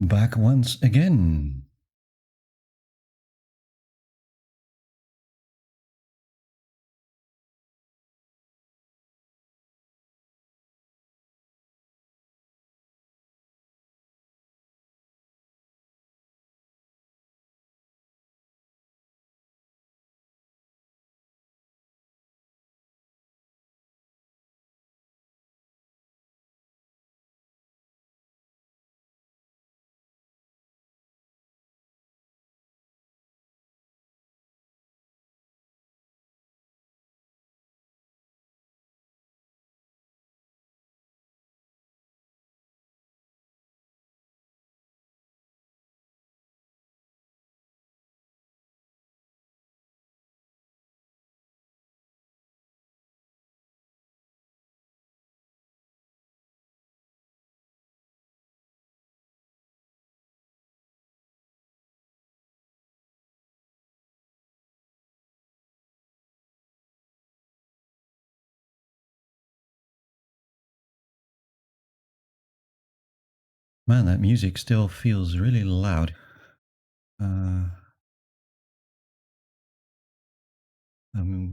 Back once again. Man, that music still feels really loud. I'm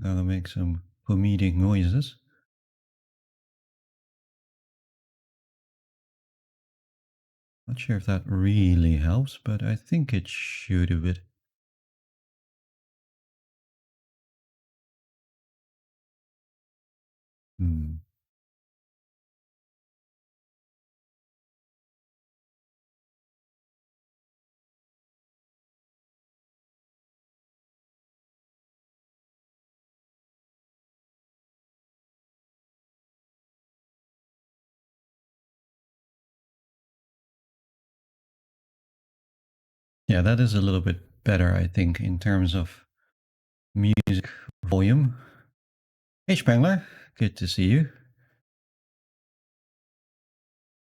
gonna make some comedic noises. Not sure if that really helps, but I think it should a bit. Hmm. Yeah, that is a little bit better, I think, in terms of music volume. Hey, Spangler, good to see you.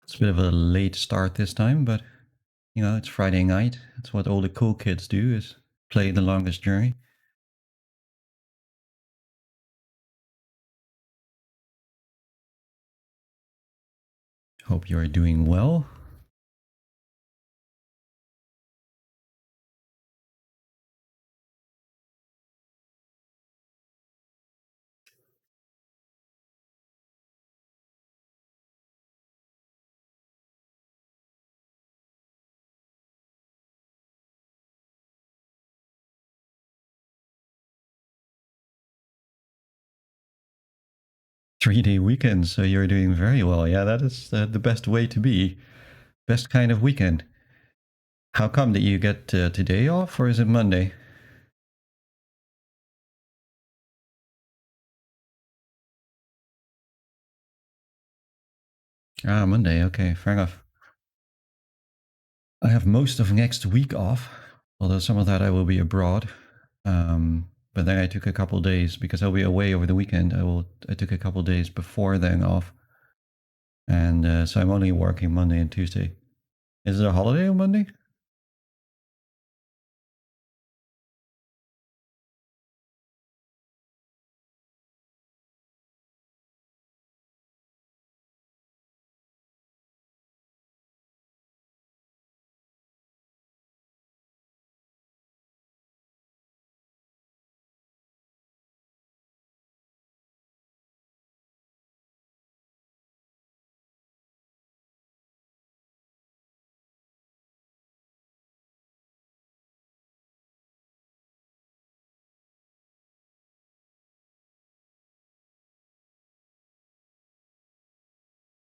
It's a bit of a late start this time, but it's Friday night. It's what all the cool kids do is play The Longest Journey. Hope you're doing well. Three-day weekend, so you're doing very well. Yeah, that is the best way to be. Best kind of weekend. How come that you get today off, or is it Monday? Ah, Monday. Okay, fair enough. I have most of next week off, although some of that I will be abroad. But then I took a couple days because I'll be away over the weekend. I took a couple days before then off, and so I'm only working Monday and Tuesday. Is it a holiday on Monday?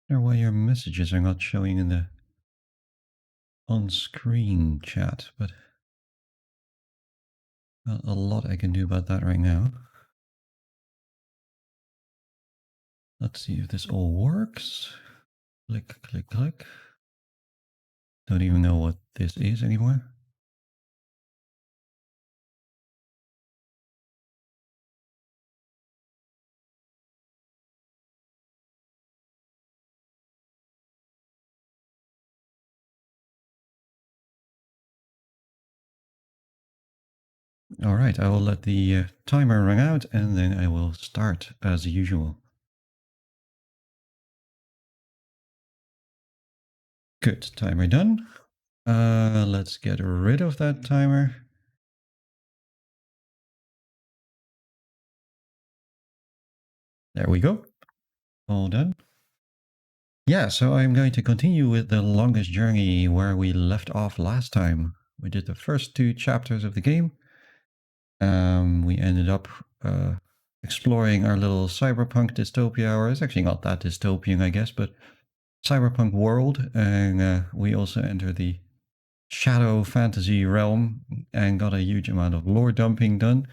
Or why your messages are not showing in the on-screen chat, but not a lot I can do about that right now. Let's see if this all works. Click, click, click. Don't even know what this is anymore. All right, I will let the timer run out and then I will start as usual. Good, timer done. Let's get rid of that timer. There we go. All done. Yeah, so I'm going to continue with the longest journey where we left off last time. We did the first 2 chapters of the game. We ended up exploring our little cyberpunk dystopia, or it's actually not that dystopian, I guess, but cyberpunk world. And we also entered the shadow fantasy realm and got a huge amount of lore dumping done,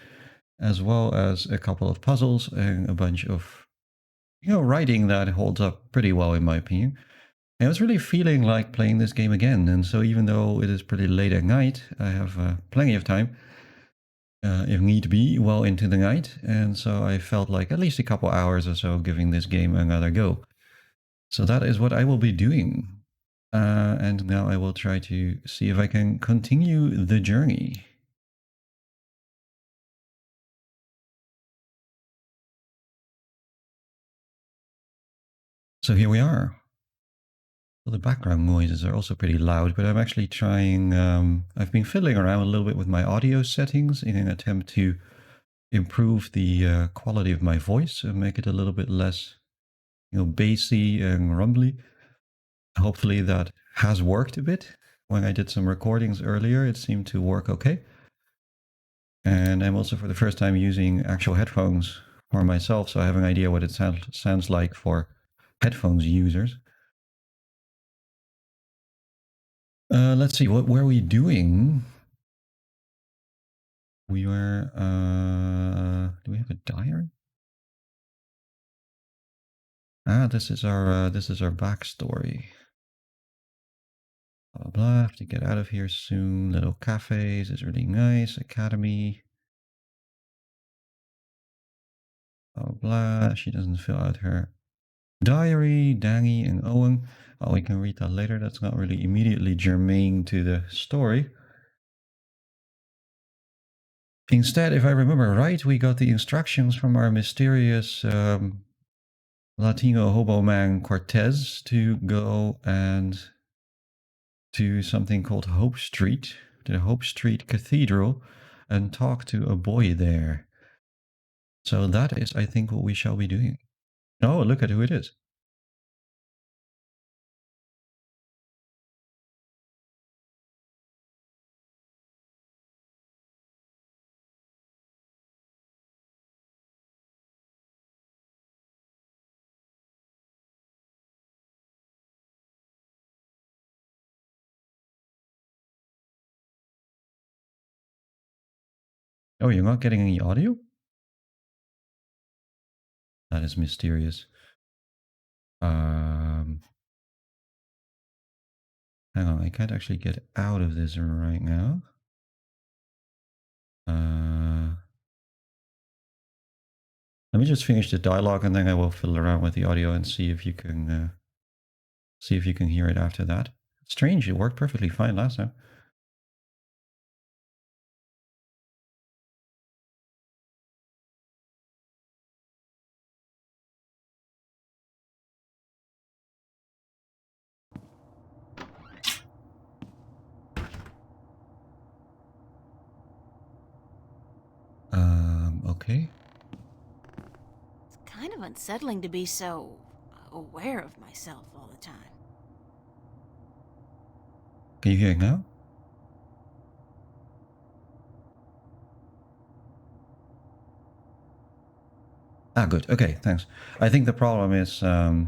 as well as a couple of puzzles and a bunch of, writing that holds up pretty well in my opinion. I was really feeling like playing this game again, and so even though it is pretty late at night, I have plenty of time, if need be, well into the night, and so I felt like at least a couple hours or so giving this game another go. So that is what I will be doing. And now I will try to see if I can continue the journey. So here we are. Well, the background noises are also pretty loud, but I'm actually trying, I've been fiddling around a little bit with my audio settings in an attempt to improve the quality of my voice and make it a little bit less, bassy and rumbly. Hopefully that has worked a bit. When I did some recordings earlier, it seemed to work okay. And I'm also for the first time using actual headphones for myself, so I have an idea what it sounds like for headphones users. Let's see, what were we doing? We were, do we have a diary? Ah, this is our backstory. Blah, blah, blah. Have to get out of here soon. Little cafes is really nice. Academy. Blah, blah. She doesn't fill out her diary. Danny and Owen. Oh, we can read that later. That's not really immediately germane to the story. Instead, if I remember right, we got the instructions from our mysterious Latino hobo man Cortez to go and to something called Hope Street, the Hope Street Cathedral, and talk to a boy there. So that is, I think, what we shall be doing. Oh, look at who it is. Oh, you're not getting any audio? That is mysterious. Hang on, I can't actually get out of this right now. Let me just finish the dialogue and then I will fiddle around with the audio and see if you can hear it after that. Strange, it worked perfectly fine last time. Okay. It's kind of unsettling to be so aware of myself all the time. Can you hear it now? Ah, good. Okay, thanks. I think the problem is I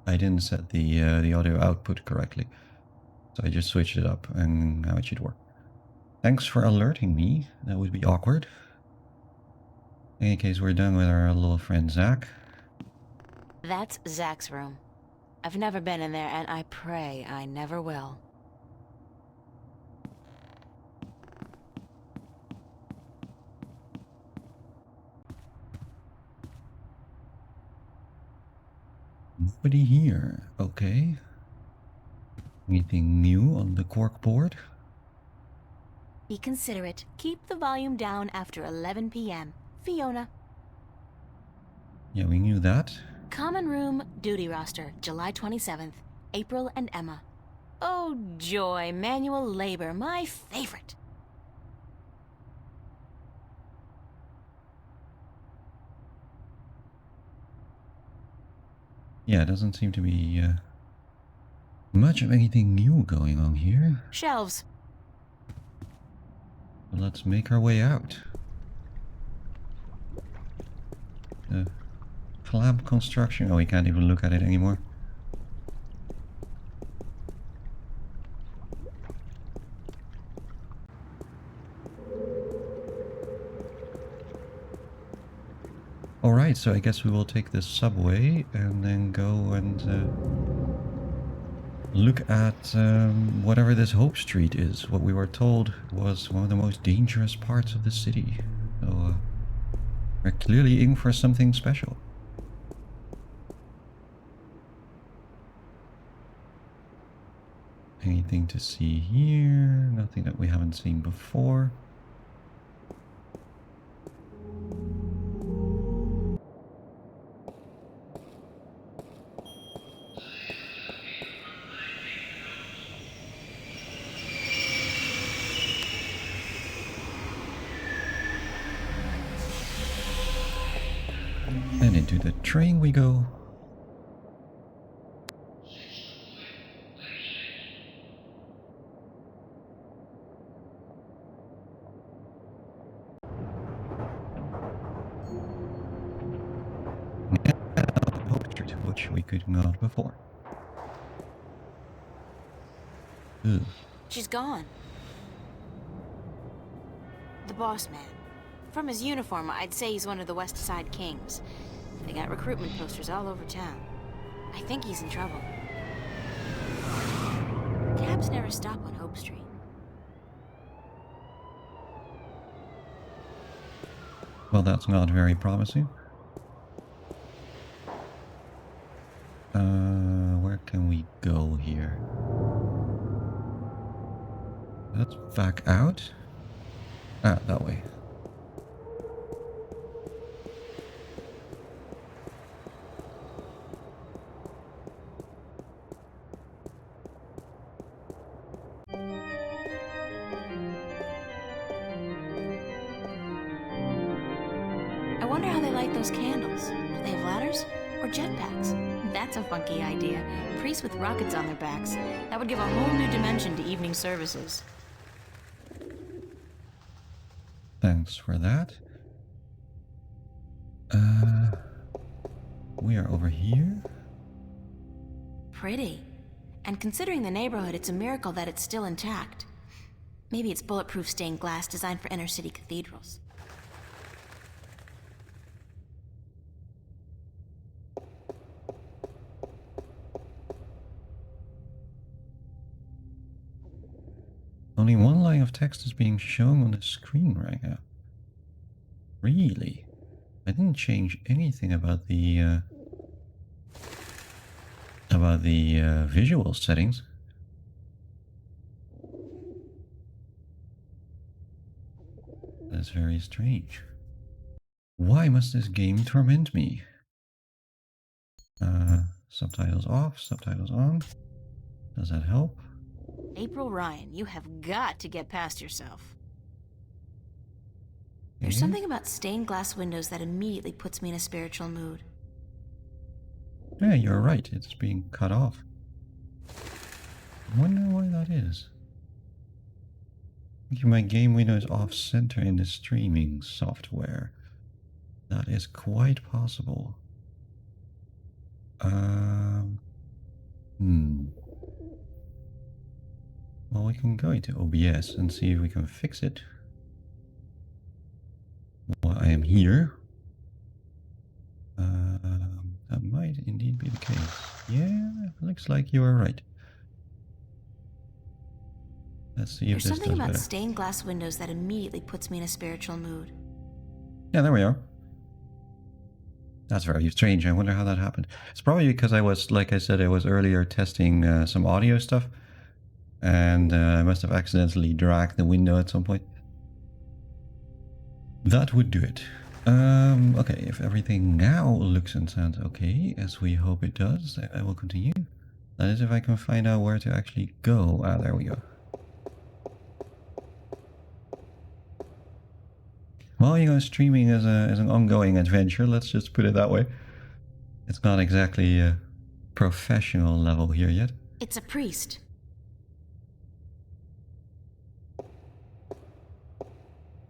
didn't set the audio output correctly, so I just switched it up, and now it should work. Thanks for alerting me. That would be awkward. In any case, we're done with our little friend Zach. That's Zach's room. I've never been in there, and I pray I never will. Nobody here. Okay. Anything new on the cork board? Be considerate. Keep the volume down after 11 p.m. Fiona. Yeah, we knew that. Common room, duty roster, July 27th. April and Emma. Oh, joy, manual labor, my favorite. Yeah, it doesn't seem to be much of anything new going on here. Shelves. But let's make our way out. Clamp construction. Oh, we can't even look at it anymore. Alright, so I guess we will take the subway and then go and look at whatever this Hope Street is. What we were told was one of the most dangerous parts of the city. So we're clearly in for something special. Anything to see here? Nothing that we haven't seen before. And into the train we go. Which we couldn't go before. Ugh. She's gone. The boss man. From his uniform, I'd say he's one of the West Side Kings. They got recruitment posters all over town. I think he's in trouble. Cabs never stop on Hope Street. Well, that's not very promising. Where can we go here? Let's back out. Ah, that way. I wonder how they light those candles. Do they have ladders? Or jetpacks? That's a funky idea. Priests with rockets on their backs. That would give a whole new dimension to evening services. Thanks for that. We are over here. Pretty. And considering the neighborhood, it's a miracle that it's still intact. Maybe it's bulletproof stained glass designed for inner city cathedrals. Only one line of text is being shown on the screen right now. Really? I didn't change anything about the visual settings. That's very strange. Why must this game torment me? Subtitles off, subtitles on. Does that help? April Ryan, you have got to get past yourself. Okay. There's something about stained glass windows that immediately puts me in a spiritual mood. Yeah, you're right. It's being cut off. I wonder why that is. I think my game window is off center in the streaming software. That is quite possible. Well, we can go into OBS and see if we can fix it. While I am here. That might indeed be the case. Yeah, looks like you are right. Let's see if There's this something does about better. stained glass windows that immediately puts me in a spiritual mood. Yeah, there we are. That's very strange. I wonder how that happened. It's probably because I was, like I said, I was earlier testing some audio stuff. And I must have accidentally dragged the window at some point. That would do it. Okay, if everything now looks and sounds okay, as we hope it does, I will continue. That is if I can find out where to actually go. Ah, there we go. Well, you know, streaming is an ongoing adventure. Let's just put it that way. It's not exactly a professional level here yet. It's a priest.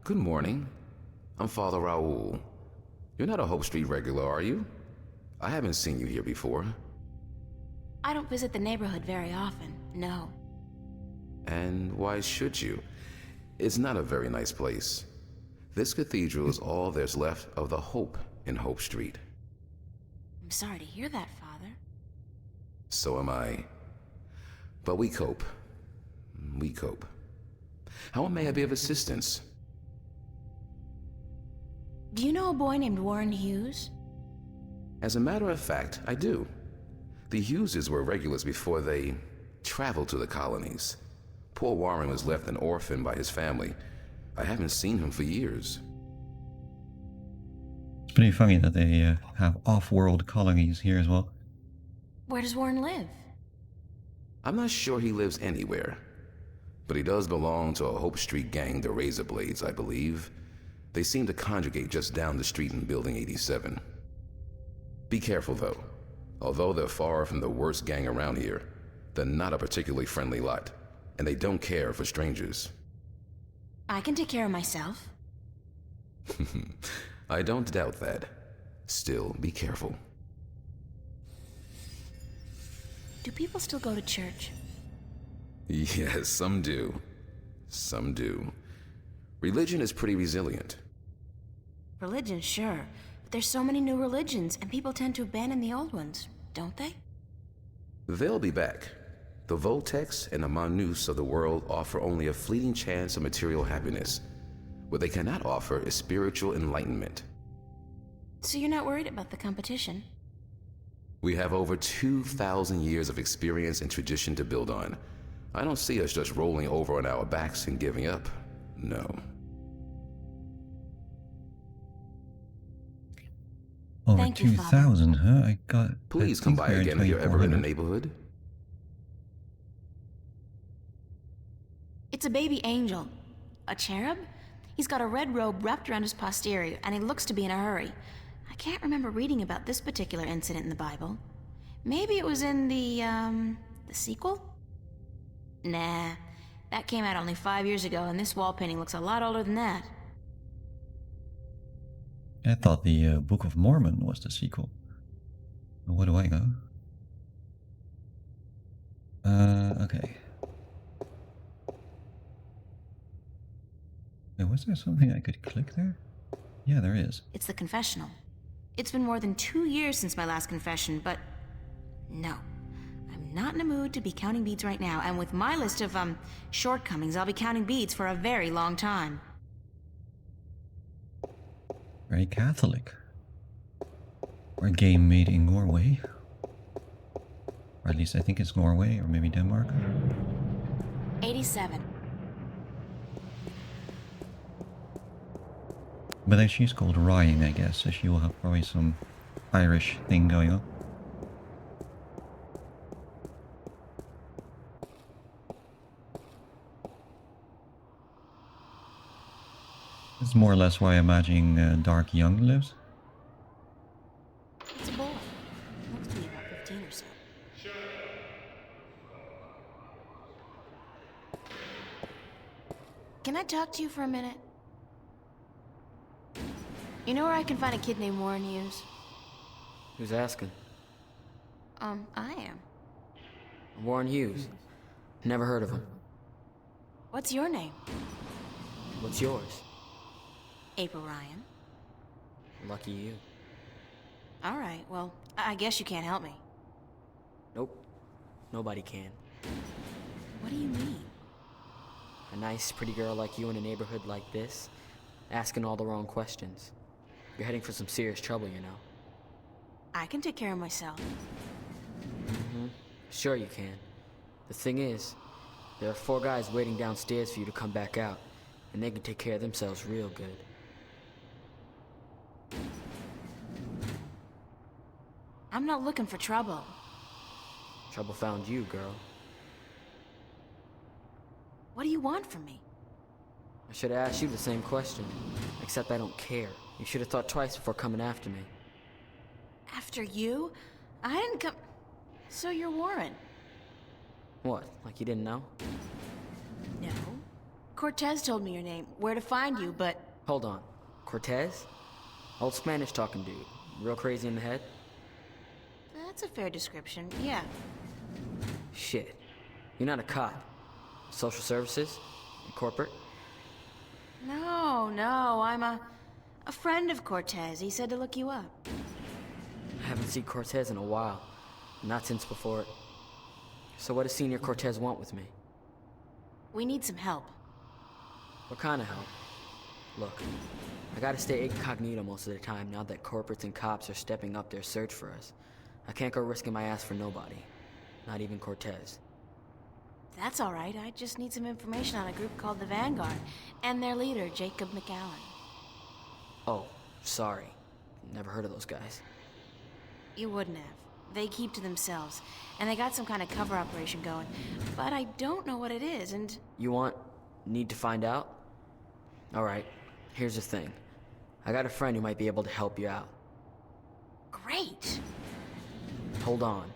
Good morning. I'm Father Raoul. You're not a Hope Street regular, are you? I haven't seen you here before. I don't visit the neighborhood very often, no. And why should you? It's not a very nice place. This cathedral is all there's left of the hope in Hope Street. I'm sorry to hear that, Father. So am I. But we cope. We cope. How may I be of assistance? Do you know a boy named Warren Hughes? As a matter of fact, I do. The Hugheses were regulars before they traveled to the colonies. Poor Warren was left an orphan by his family. I haven't seen him for years. It's pretty funny that they have off-world colonies here as well. Where does Warren live? I'm not sure he lives anywhere, but he does belong to a Hope Street gang, the Razorblades, I believe. They seem to congregate just down the street in Building 87. Be careful, though. Although they're far from the worst gang around here, they're not a particularly friendly lot, and they don't care for strangers. I can take care of myself. I don't doubt that. Still, be careful. Do people still go to church? Yes, some do. Some do. Religion is pretty resilient. Religion, sure. But there's so many new religions, and people tend to abandon the old ones, don't they? They'll be back. The Voltex and the Manus of the world offer only a fleeting chance of material happiness. What they cannot offer is spiritual enlightenment. So you're not worried about the competition? We have over 2,000 years of experience and tradition to build on. I don't see us just rolling over on our backs and giving up. No. Over Thank you, 2,000, huh? I got. Please come by again if you're ever in the neighborhood. It's a baby angel. A cherub? He's got a red robe wrapped around his posterior, and he looks to be in a hurry. I can't remember reading about this particular incident in the Bible. Maybe it was in the sequel? Nah, that came out only 5 years ago, and this wall painting looks a lot older than that. I thought the Book of Mormon was the sequel. But what do I know? Okay. Wait, was there something I could click there? Yeah, there is. It's the confessional. It's been more than 2 years since my last confession, but no. I'm not in a mood to be counting beads right now, and with my list of, shortcomings, I'll be counting beads for a very long time. Very Catholic. Or a game made in Norway. Or at least I think it's Norway, or maybe Denmark. 87. But then she's called Ryan, I guess, so she will have probably some Irish thing going on. It's more or less why I'm imagining Dark Young lives. It's a boy. Looks to be about 15 or so. Can I talk to you for a minute? You know where I can find a kid named Warren Hughes? Who's asking? I am. Warren Hughes. Never heard of him. What's your name? What's yours? April Ryan. Lucky you. All right, well, I guess you can't help me. Nope. Nobody can. What do you mean? A nice, pretty girl like you in a neighborhood like this, asking all the wrong questions. You're heading for some serious trouble, you know. I can take care of myself. Sure you can. The thing is, there are 4 guys waiting downstairs for you to come back out, and they can take care of themselves real good. I'm not looking for trouble. Trouble found you, girl. What do you want from me? I should have asked you the same question. Except I don't care. You should have thought twice before coming after me. After you? I didn't come... So you're Warren? What, like you didn't know? No. Cortez told me your name, where to find you, but... Hold on. Cortez? Old Spanish-talking dude. Real crazy in the head? That's a fair description, yeah. Shit. You're not a cop. Social services? Corporate? No, I'm a friend of Cortez. He said to look you up. I haven't seen Cortez in a while. Not since before it. So what does Senior Cortez want with me? We need some help. What kind of help? Look, I gotta stay incognito most of the time now that corporates and cops are stepping up their search for us. I can't go risking my ass for nobody. Not even Cortez. That's all right. I just need some information on a group called the Vanguard and their leader, Jacob McAllen. Oh, sorry. Never heard of those guys. You wouldn't have. They keep to themselves, and they got some kind of cover operation going. But I don't know what it is, and... Need to find out? Alright, here's the thing. I got a friend who might be able to help you out. Great! Hold on.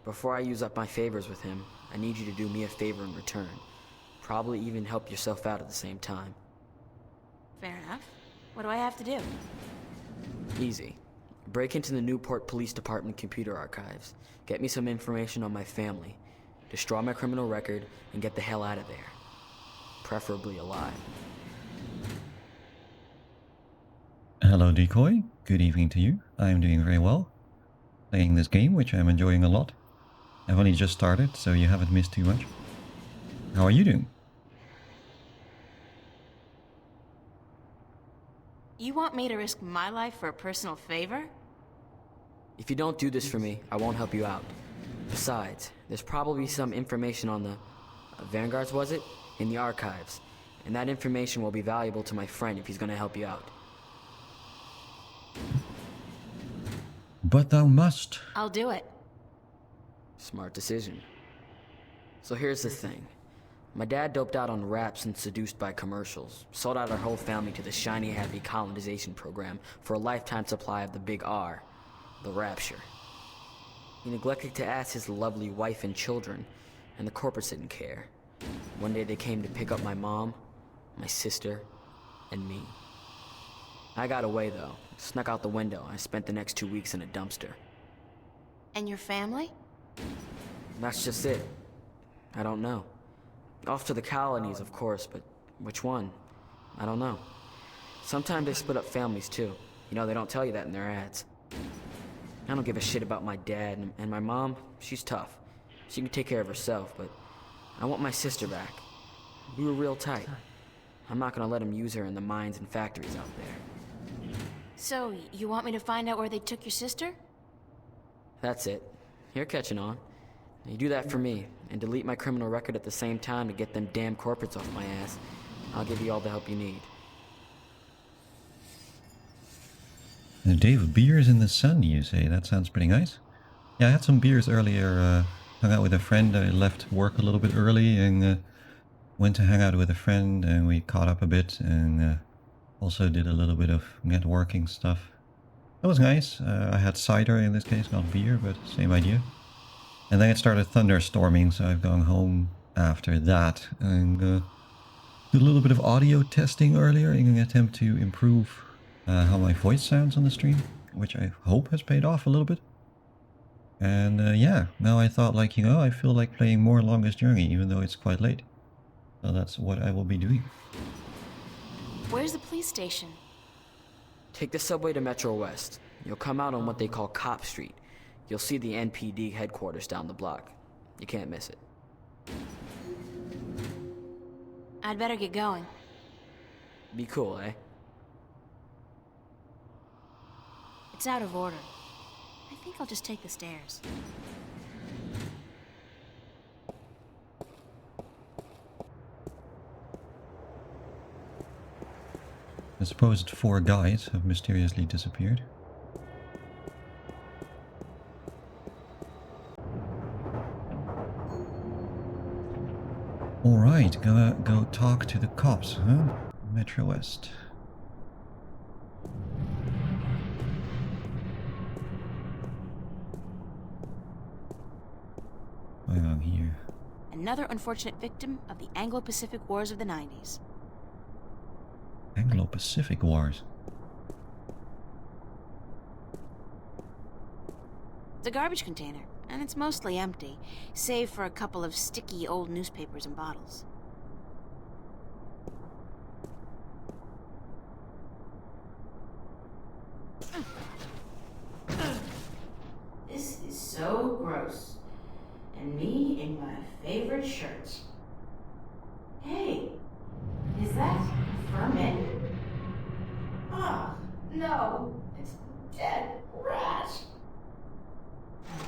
Before I use up my favors with him, I need you to do me a favor in return. Probably even help yourself out at the same time. Fair enough. What do I have to do? Easy. Break into the Newport Police Department computer archives. Get me some information on my family. Destroy my criminal record and get the hell out of there. Preferably alive. Hello, Decoy. Good evening to you. I am doing very well. Playing this game, which I'm enjoying a lot. I've only just started, so you haven't missed too much. How are you doing? You want me to risk my life for a personal favor? If you don't do this for me, I won't help you out. Besides, there's probably some information on the... Vanguards, was it? In the archives. And that information will be valuable to my friend if he's gonna help you out. But thou must. I'll do it. Smart decision. So here's the thing. My dad doped out on raps and seduced by commercials. Sold out our whole family to the shiny happy colonization program for a lifetime supply of the big R. The Rapture. He neglected to ask his lovely wife and children, and the corporates didn't care. One day they came to pick up my mom, my sister, and me. I got away though. Snuck out the window. I spent the next 2 weeks in a dumpster. And your family? That's just it. I don't know. Off to the colonies, of course, but which one? I don't know. Sometimes they split up families too. You know, they don't tell you that in their ads. I don't give a shit about my dad, and my mom, she's tough. She can take care of herself, but I want my sister back. We were real tight. I'm not gonna let them use her in the mines and factories out there. So, you want me to find out where they took your sister? That's it. You're catching on. You do that for me, and delete my criminal record at the same time to get them damn corporates off my ass. I'll give you all the help you need. A day of beers in the sun, you say? That sounds pretty nice. Yeah, I had some beers earlier. Hung out with a friend. I left work a little bit early and went to hang out with a friend, and we caught up a bit and also did a little bit of networking stuff. That was nice. I had cider in this case, not beer, but same idea. And then it started thunderstorming, so I've gone home after that and did a little bit of audio testing earlier in an attempt to improve how my voice sounds on the stream, which I hope has paid off a little bit. And yeah, now I thought, like, you know, I feel like playing more Longest Journey, even though it's quite late. So that's what I will be doing. Where's the police station? Take the subway to Metro West. You'll come out on what they call Cop Street. You'll see the NPD headquarters down the block. You can't miss it. I'd better get going. Be cool, eh? It's out of order. I think I'll just take the stairs. The supposed 4 guys have mysteriously disappeared. Right, go talk to the cops, huh? Metro West. What's going on here? Another unfortunate victim of the Anglo-Pacific Wars of the 90s. Anglo-Pacific Wars. It's a garbage container, and it's mostly empty, save for a couple of sticky old newspapers and bottles. This is so gross. And me in my favorite shirt. Hey, is that vermin? Oh, no, it's a dead rat.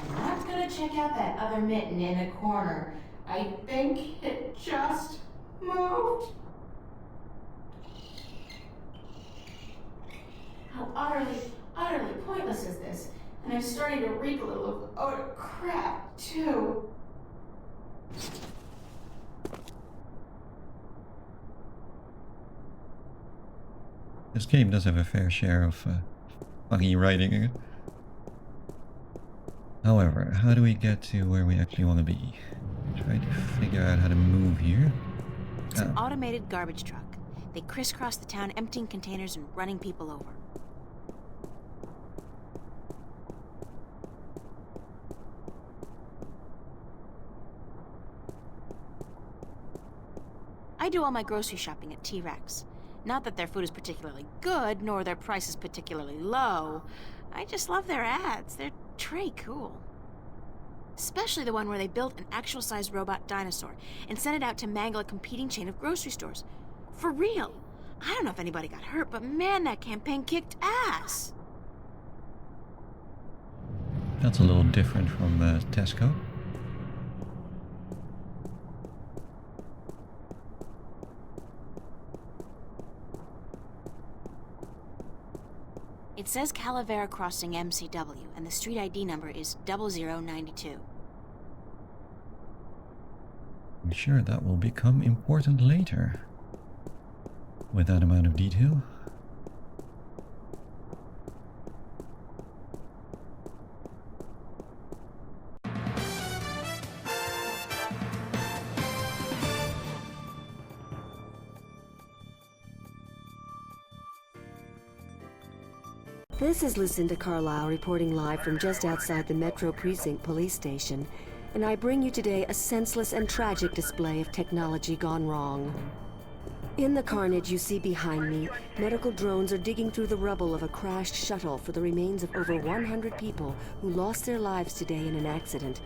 I'm not gonna check out that other mitten in the corner. I think it just moved. How utterly pointless is this? And I'm starting to reek a little of odor crap, too. This game does have a fair share of funny writing in it. However, how do we get to where we actually want to be? Try to figure out how to move here. It's an automated garbage truck. They crisscross the town emptying containers and running people over. I do all my grocery shopping at T-Rex. Not that their food is particularly good, nor their prices particularly low. I just love their ads. They're pretty cool. Especially the one where they built an actual-sized robot dinosaur and sent it out to mangle a competing chain of grocery stores. For real. I don't know if anybody got hurt, but man, that campaign kicked ass. That's a little different from Tesco. It says Calavera Crossing MCW, and the street ID number is 0092. I'm sure that will become important later. With that amount of detail. This is Lucinda Carlisle reporting live from just outside the Metro Precinct Police Station, and I bring you today a senseless and tragic display of technology gone wrong. In the carnage you see behind me, medical drones are digging through the rubble of a crashed shuttle for the remains of over 100 people who lost their lives today in an accident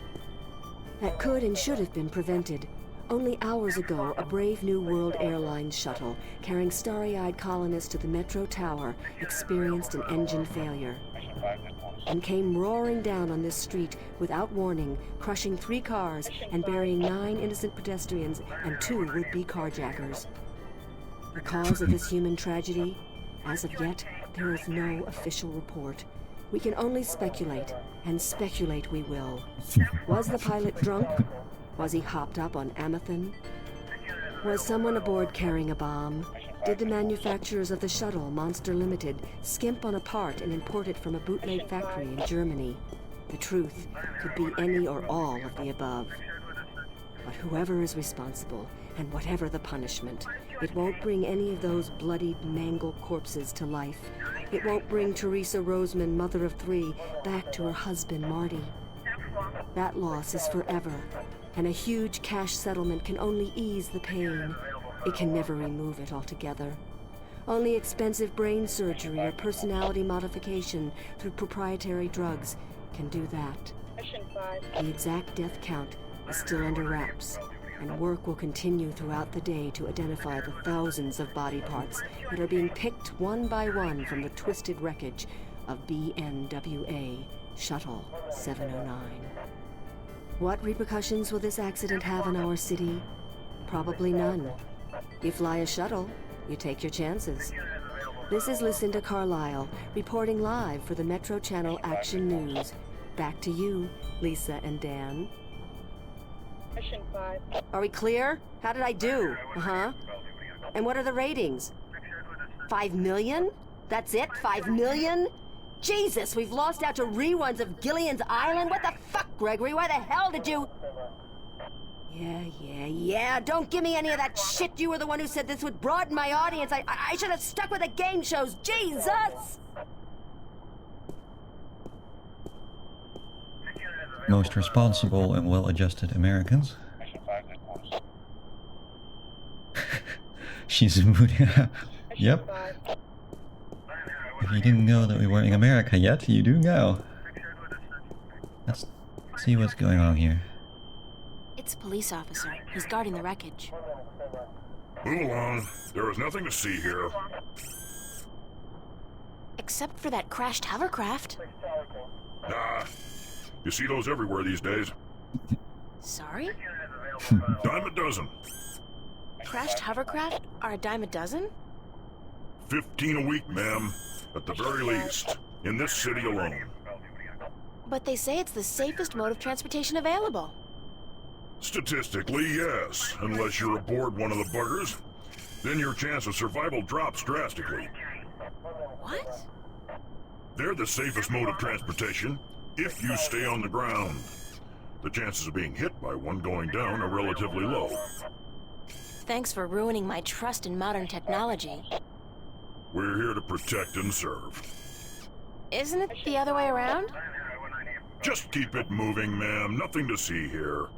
that could and should have been prevented. Only hours ago, a Brave New World Airlines shuttle carrying starry-eyed colonists to the Metro Tower experienced an engine failure and came roaring down on this street without warning, crushing 3 cars and burying 9 innocent pedestrians and 2 would-be carjackers. The cause of this human tragedy? As of yet, there is no official report. We can only speculate, and speculate we will. Was the pilot drunk? Was he hopped up on Amethyst? Was someone aboard carrying a bomb? Did the manufacturers of the shuttle, Monster Limited, skimp on a part and import it from a bootleg factory in Germany? The truth could be any or all of the above. But whoever is responsible, and whatever the punishment, it won't bring any of those bloodied, mangled corpses to life. It won't bring Teresa Roseman, mother of 3, back to her husband, Marty. That loss is forever, and a huge cash settlement can only ease the pain. It can never remove it altogether. Only expensive brain surgery or personality modification through proprietary drugs can do that. The exact death count is still under wraps, and work will continue throughout the day to identify the thousands of body parts that are being picked one by one from the twisted wreckage of BNWA Shuttle 709. What repercussions will this accident have in our city? Probably none. You fly a shuttle, you take your chances. This is Lucinda Carlisle, reporting live for the Metro Channel Action News. Back to you, Lisa and Dan. Mission 5. Are we clear? How did I do? Uh-huh. And what are the ratings? 5 million? That's it? 5 million? Jesus, we've lost out to reruns of Gillian's Island? What the fuck, Gregory? Why the hell did you... Yeah. Don't give me any of that shit. You were the one who said this would broaden my audience. I should have stuck with the game shows. Jesus! Most responsible and well-adjusted Americans. She's in mood. Yep. If you didn't know that we were in America yet, you do now. Let's see what's going on here. It's a police officer. He's guarding the wreckage. Move along. There is nothing to see here. Except for that crashed hovercraft. Nah. You see those everywhere these days. Sorry? Dime a dozen. Crashed hovercraft are a dime a dozen? 15 a week, ma'am. At the very least. In this city alone. But they say it's the safest mode of transportation available. Statistically, yes. Unless you're aboard one of the buggers. Then your chance of survival drops drastically. What? They're the safest mode of transportation if you stay on the ground. The chances of being hit by one going down are relatively low. Thanks for ruining my trust in modern technology. We're here to protect and serve. Isn't it the other way around? Just keep it moving, ma'am. Nothing to see here.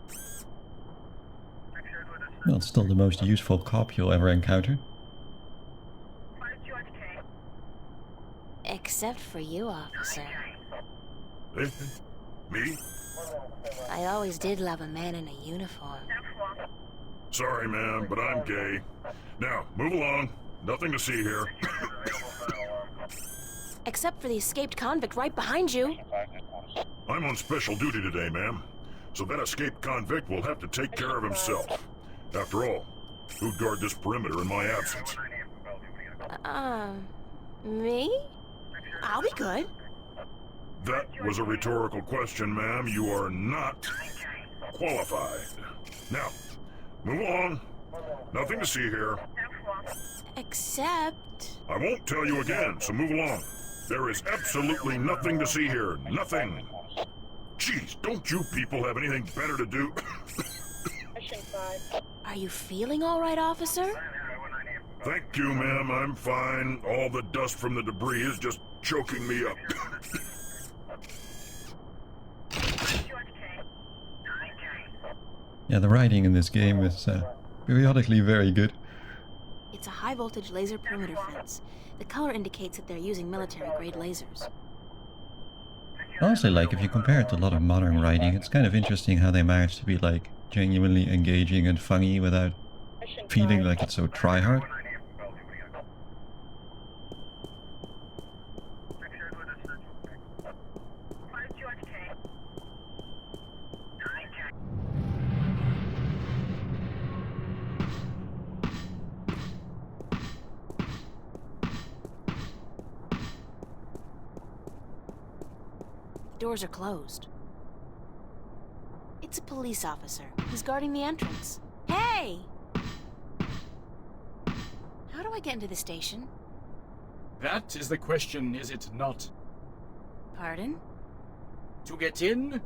Well, it's still the most useful cop you'll ever encounter. Except for you, officer. Eh? Me? I always did love a man in a uniform. Sorry, ma'am, but I'm gay. Now, move along. Nothing to see here. Except for the escaped convict right behind you. I'm on special duty today, ma'am. So that escaped convict will have to take care of himself. After all, who'd guard this perimeter in my absence? Me? I'll be good. That was a rhetorical question, ma'am. You are not qualified. Now, move along. Nothing to see here. Except... I won't tell you again, so move along. There is absolutely nothing to see here. Nothing. Jeez, don't you people have anything better to do? Mission 5. Are you feeling all right, officer? Thank you, ma'am. I'm fine. All the dust from the debris is just choking me up. Yeah, the writing in this game is periodically very good. It's a high-voltage laser perimeter fence. The color indicates that they're using military-grade lasers. Honestly, like, if you compare it to a lot of modern writing, it's kind of interesting how they manage to be, like, genuinely engaging and funny without feeling like it's so try-hard. Doors are closed. It's a police officer. He's guarding the entrance. Hey! How do I get into the station? That is the question, is it not? Pardon? To get in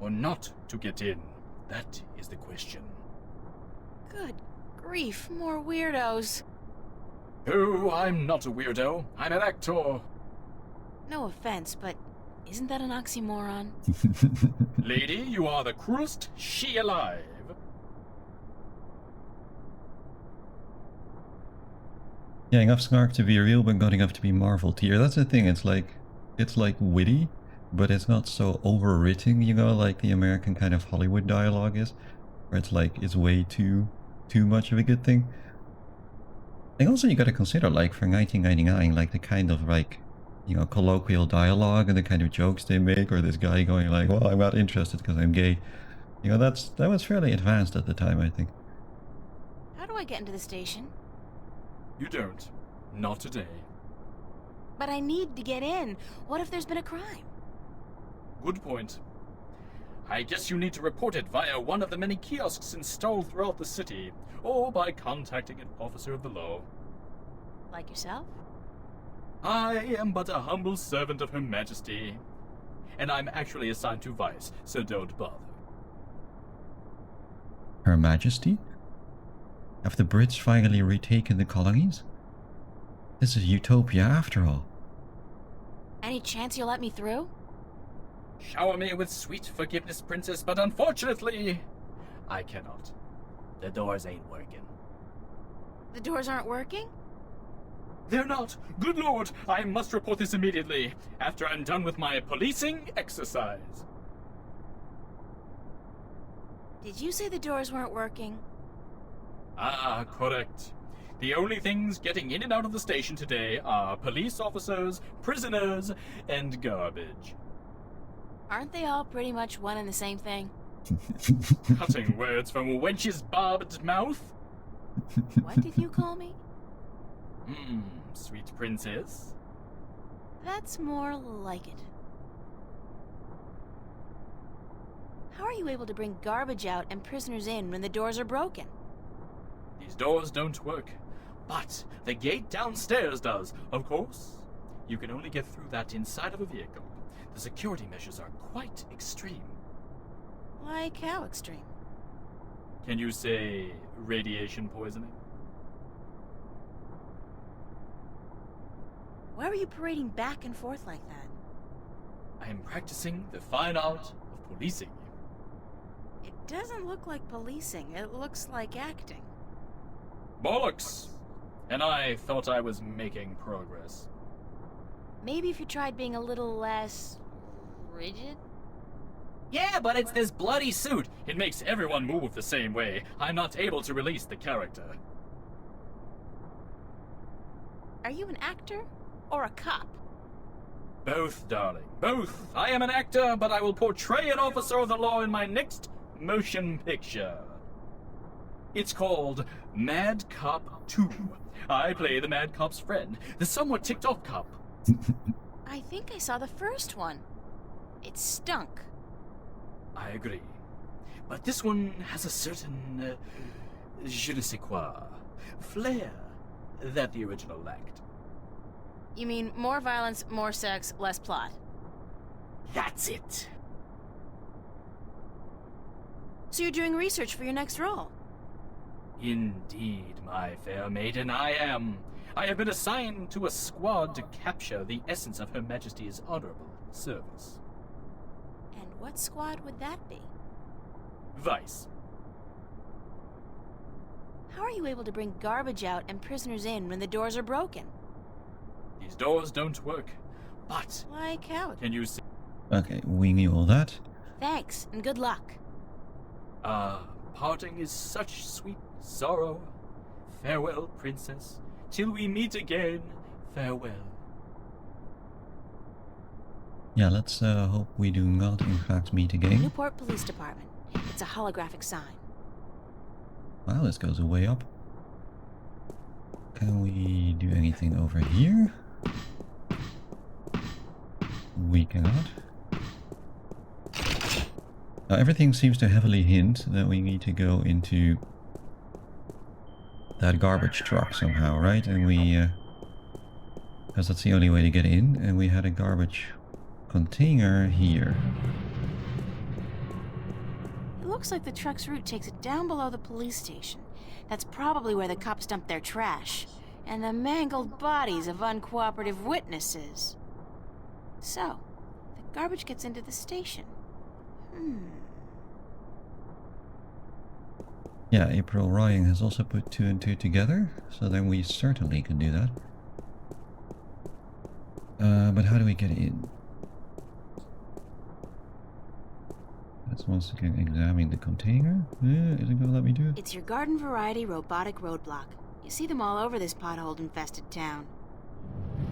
or not to get in? That is the question. Good grief, more weirdos. Oh, I'm not a weirdo. I'm an actor. No offense, but isn't that an oxymoron? Lady, you are the cruelest she alive. Yeah, enough snark to be real, but not enough to be Marvel tier. That's the thing, it's like witty, but it's not so overwritten, you know, like the American kind of Hollywood dialogue is, where it's like, it's way too much of a good thing. And also you gotta consider, like, for 1999, like, the kind of, like, you know, colloquial dialogue and the kind of jokes they make, or this guy going like, well, I'm not interested because I'm gay. You know, that was fairly advanced at the time, I think. How do I get into the station? You don't. Not today. But I need to get in. What if there's been a crime? Good point. I guess you need to report it via one of the many kiosks installed throughout the city, or by contacting an officer of the law. Like yourself? I am but a humble servant of Her Majesty, and I'm actually assigned to Vice, so don't bother. Her Majesty? Have the Brits finally retaken the colonies? This is utopia after all. Any chance you'll let me through? Shower me with sweet forgiveness, Princess, but unfortunately, I cannot. The doors ain't working. The doors aren't working? They're not. Good Lord, I must report this immediately, after I'm done with my policing exercise. Did you say the doors weren't working? Ah, correct. The only things getting in and out of the station today are police officers, prisoners, and garbage. Aren't they all pretty much one and the same thing? Cutting words from a wench's barbed mouth? What did you call me? Sweet princess. That's more like it. How are you able to bring garbage out and prisoners in when the doors are broken? These doors don't work, but the gate downstairs does, of course. You can only get through that inside of a vehicle. The security measures are quite extreme. Like how extreme? Can you say radiation poisoning? Why were you parading back and forth like that? I am practicing the fine art of policing. It doesn't look like policing, it looks like acting. Bollocks! And I thought I was making progress. Maybe if you tried being a little less... rigid? Yeah, but it's this bloody suit. It makes everyone move the same way. I'm not able to release the character. Are you an actor? Or a cop? Both, darling. Both. I am an actor, but I will portray an officer of the law in my next motion picture. It's called Mad Cop 2. I play the Mad Cop's friend, the somewhat ticked-off cop. I think I saw the first one. It stunk. I agree. But this one has a certain, je ne sais quoi, flair that the original lacked. You mean more violence, more sex, less plot? That's it. So you're doing research for your next role? Indeed, my fair maiden, I am. I have been assigned to a squad to capture the essence of Her Majesty's honorable service. And what squad would that be? Vice. How are you able to bring garbage out and prisoners in when the doors are broken? These doors don't work, but... Like how? Can you see... Okay, we knew all that. Thanks, and good luck. Parting is such sweet sorrow. Farewell, princess. Till we meet again, farewell. Yeah, let's hope we do not in fact meet again. Newport Police Department. It's a holographic sign. Wow, this goes way up. Can we do anything over here? We cannot. Now everything seems to heavily hint that we need to go into that garbage truck somehow, right? And we... because that's the only way to get in, and we had a garbage container here. It looks like the truck's route takes it down below the police station. That's probably where the cops dump their trash. And the mangled bodies of uncooperative witnesses. So, the garbage gets into the station. Yeah, April Ryan has also put 2 and 2 together, so then we certainly can do that. But how do we get in? Let's once again examine the container. Is it gonna let me do it? It's your garden variety robotic roadblock. You see them all over this pothole-infested town.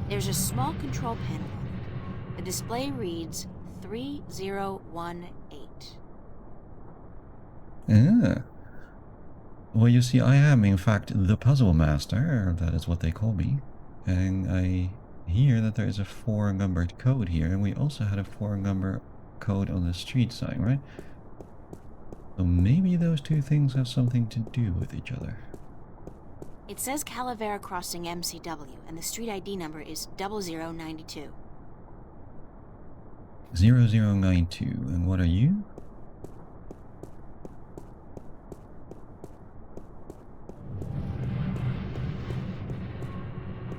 There's a small control panel on it. The display reads 3018. Ah. Well, you see, I am in fact the puzzle master, that is what they call me. And I hear that there is a 4-numbered code here, and we also had a 4-number code on the street sign, right? So maybe those two things have something to do with each other. It says Calavera Crossing MCW, and the street ID number is 0092. 0092. And what are you?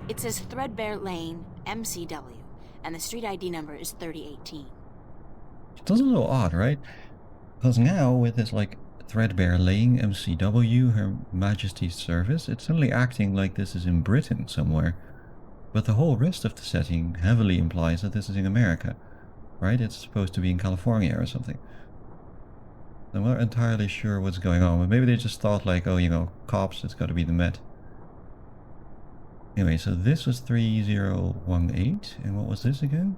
It says Threadbare Lane, MCW, and the street ID number is 3018. It does a little odd, right? Because now with this like Threadbare Lane, MCW, Her Majesty's Service, it's suddenly acting like this is in Britain somewhere. But the whole rest of the setting heavily implies that this is in America, right? It's supposed to be in California or something. I'm not entirely sure what's going on, but maybe they just thought like, oh, you know, cops, it's got to be the Met. Anyway, so this was 3018, and what was this again?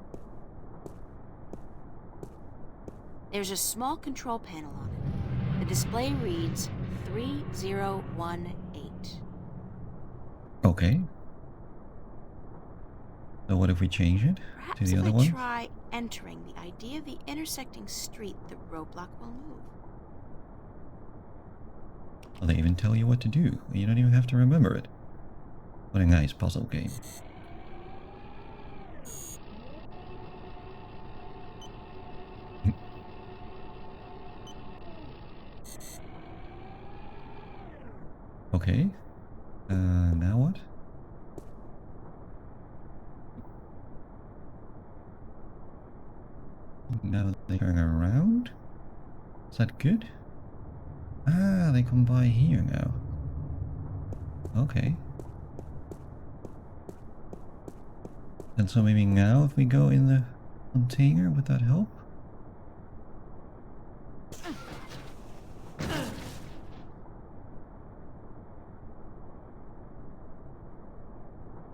There's a small control panel on it. The display reads 3018. Okay. So what if we change it Perhaps to the if other I one? try entering the ID of the intersecting street, the roadblock will move. Well, they even tell you what to do. You don't even have to remember it. What a nice puzzle game. Okay. Now what? Now they turn around? Is that good? Ah, they come by here now. Okay. And so maybe now if we go in the container, would that help?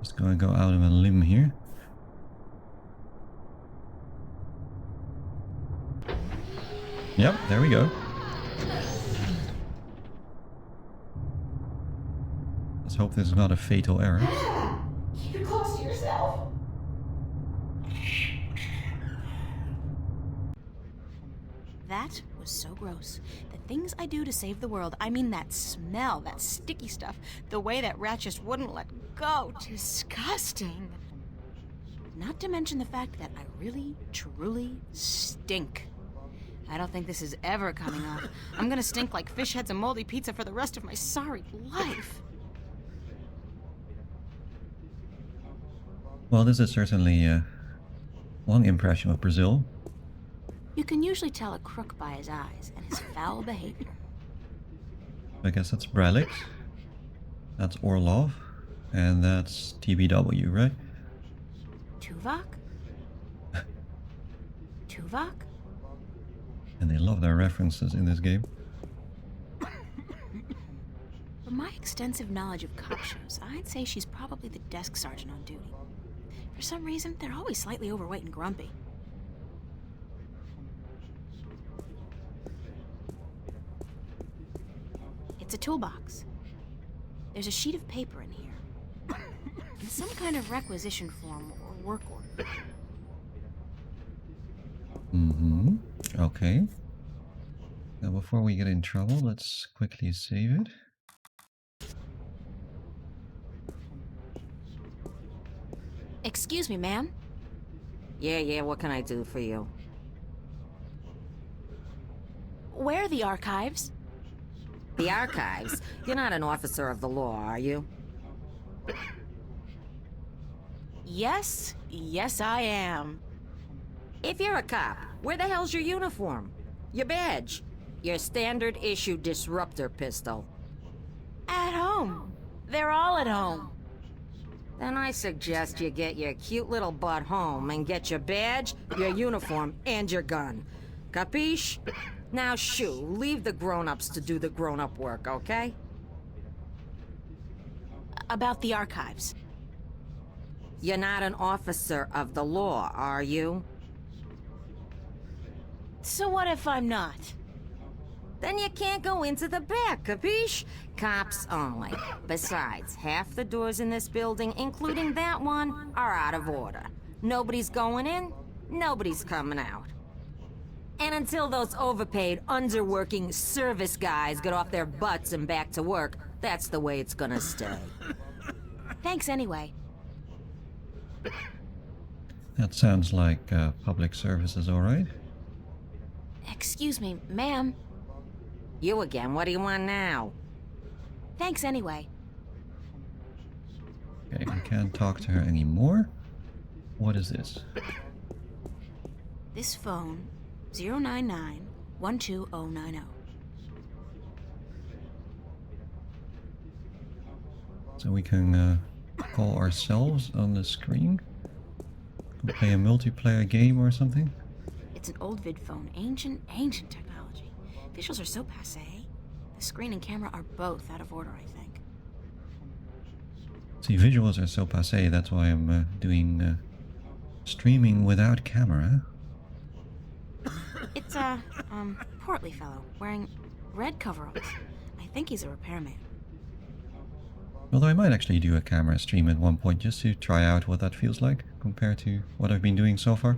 Just gonna go out of a limb here. Yep, there we go. Let's hope this is not a fatal error. Keep it close to yourself. That was so gross. The things I do to save the world, I mean that smell, that sticky stuff, the way that rat just wouldn't let go. Disgusting. Not to mention the fact that I really, truly stink. I don't think this is ever coming off. I'm gonna stink like fish heads and moldy pizza for the rest of my sorry life. Well, this is certainly a long impression of Brazil. You can usually tell a crook by his eyes and his foul behavior. I guess that's Bralix. That's Orlov. And that's TBW, right? Tuvok? Tuvok? And they love their references in this game. From my extensive knowledge of cop shows, I'd say she's probably the desk sergeant on duty. For some reason, they're always slightly overweight and grumpy. It's a toolbox. There's a sheet of paper in here. And some kind of requisition form or work order. Mm-hmm. Okay. Now before we get in trouble, let's quickly save it. Excuse me, ma'am. Yeah, what can I do for you? Where are the archives? The archives? You're not an officer of the law, are you? Yes, I am. If you're a cop, where the hell's your uniform? Your badge? Your standard issue disruptor pistol? At home. They're all at home. Then I suggest you get your cute little butt home and get your badge, your uniform, and your gun. Capiche? Now shoo, leave the grown-ups to do the grown-up work, okay? About the archives. You're not an officer of the law, are you? So what if I'm not? Then you can't go into the back, capiche? Cops only. Besides, half the doors in this building, including that one, are out of order. Nobody's going in, nobody's coming out. And until those overpaid, underworking service guys get off their butts and back to work, that's the way it's gonna stay. Thanks anyway. That sounds like public services, alright? Excuse me, ma'am. You again, what do you want now? Thanks anyway. Okay, I can't talk to her anymore. What is this? This phone, 099-12090. So we can call ourselves on the screen? Go play a multiplayer game or something? It's an old vid phone, ancient technology. Visuals are so passé. The screen and camera are both out of order, I think. See, visuals are so passé, that's why I'm doing streaming without camera. It's a, portly fellow, wearing red coveralls. I think he's a repairman. Although I might actually do a camera stream at one point just to try out what that feels like compared to what I've been doing so far.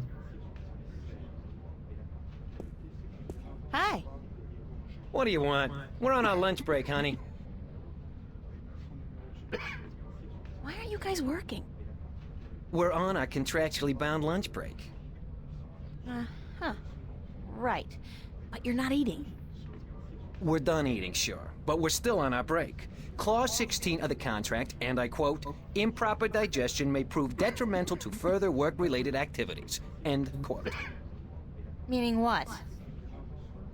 Hi. What do you want? We're on our lunch break, honey. Why are you guys working? We're on our contractually bound lunch break. Huh. Right. But you're not eating. We're done eating, sure, but we're still on our break. Clause 16 of the contract, and I quote, improper digestion may prove detrimental to further work-related activities. End quote. Meaning what?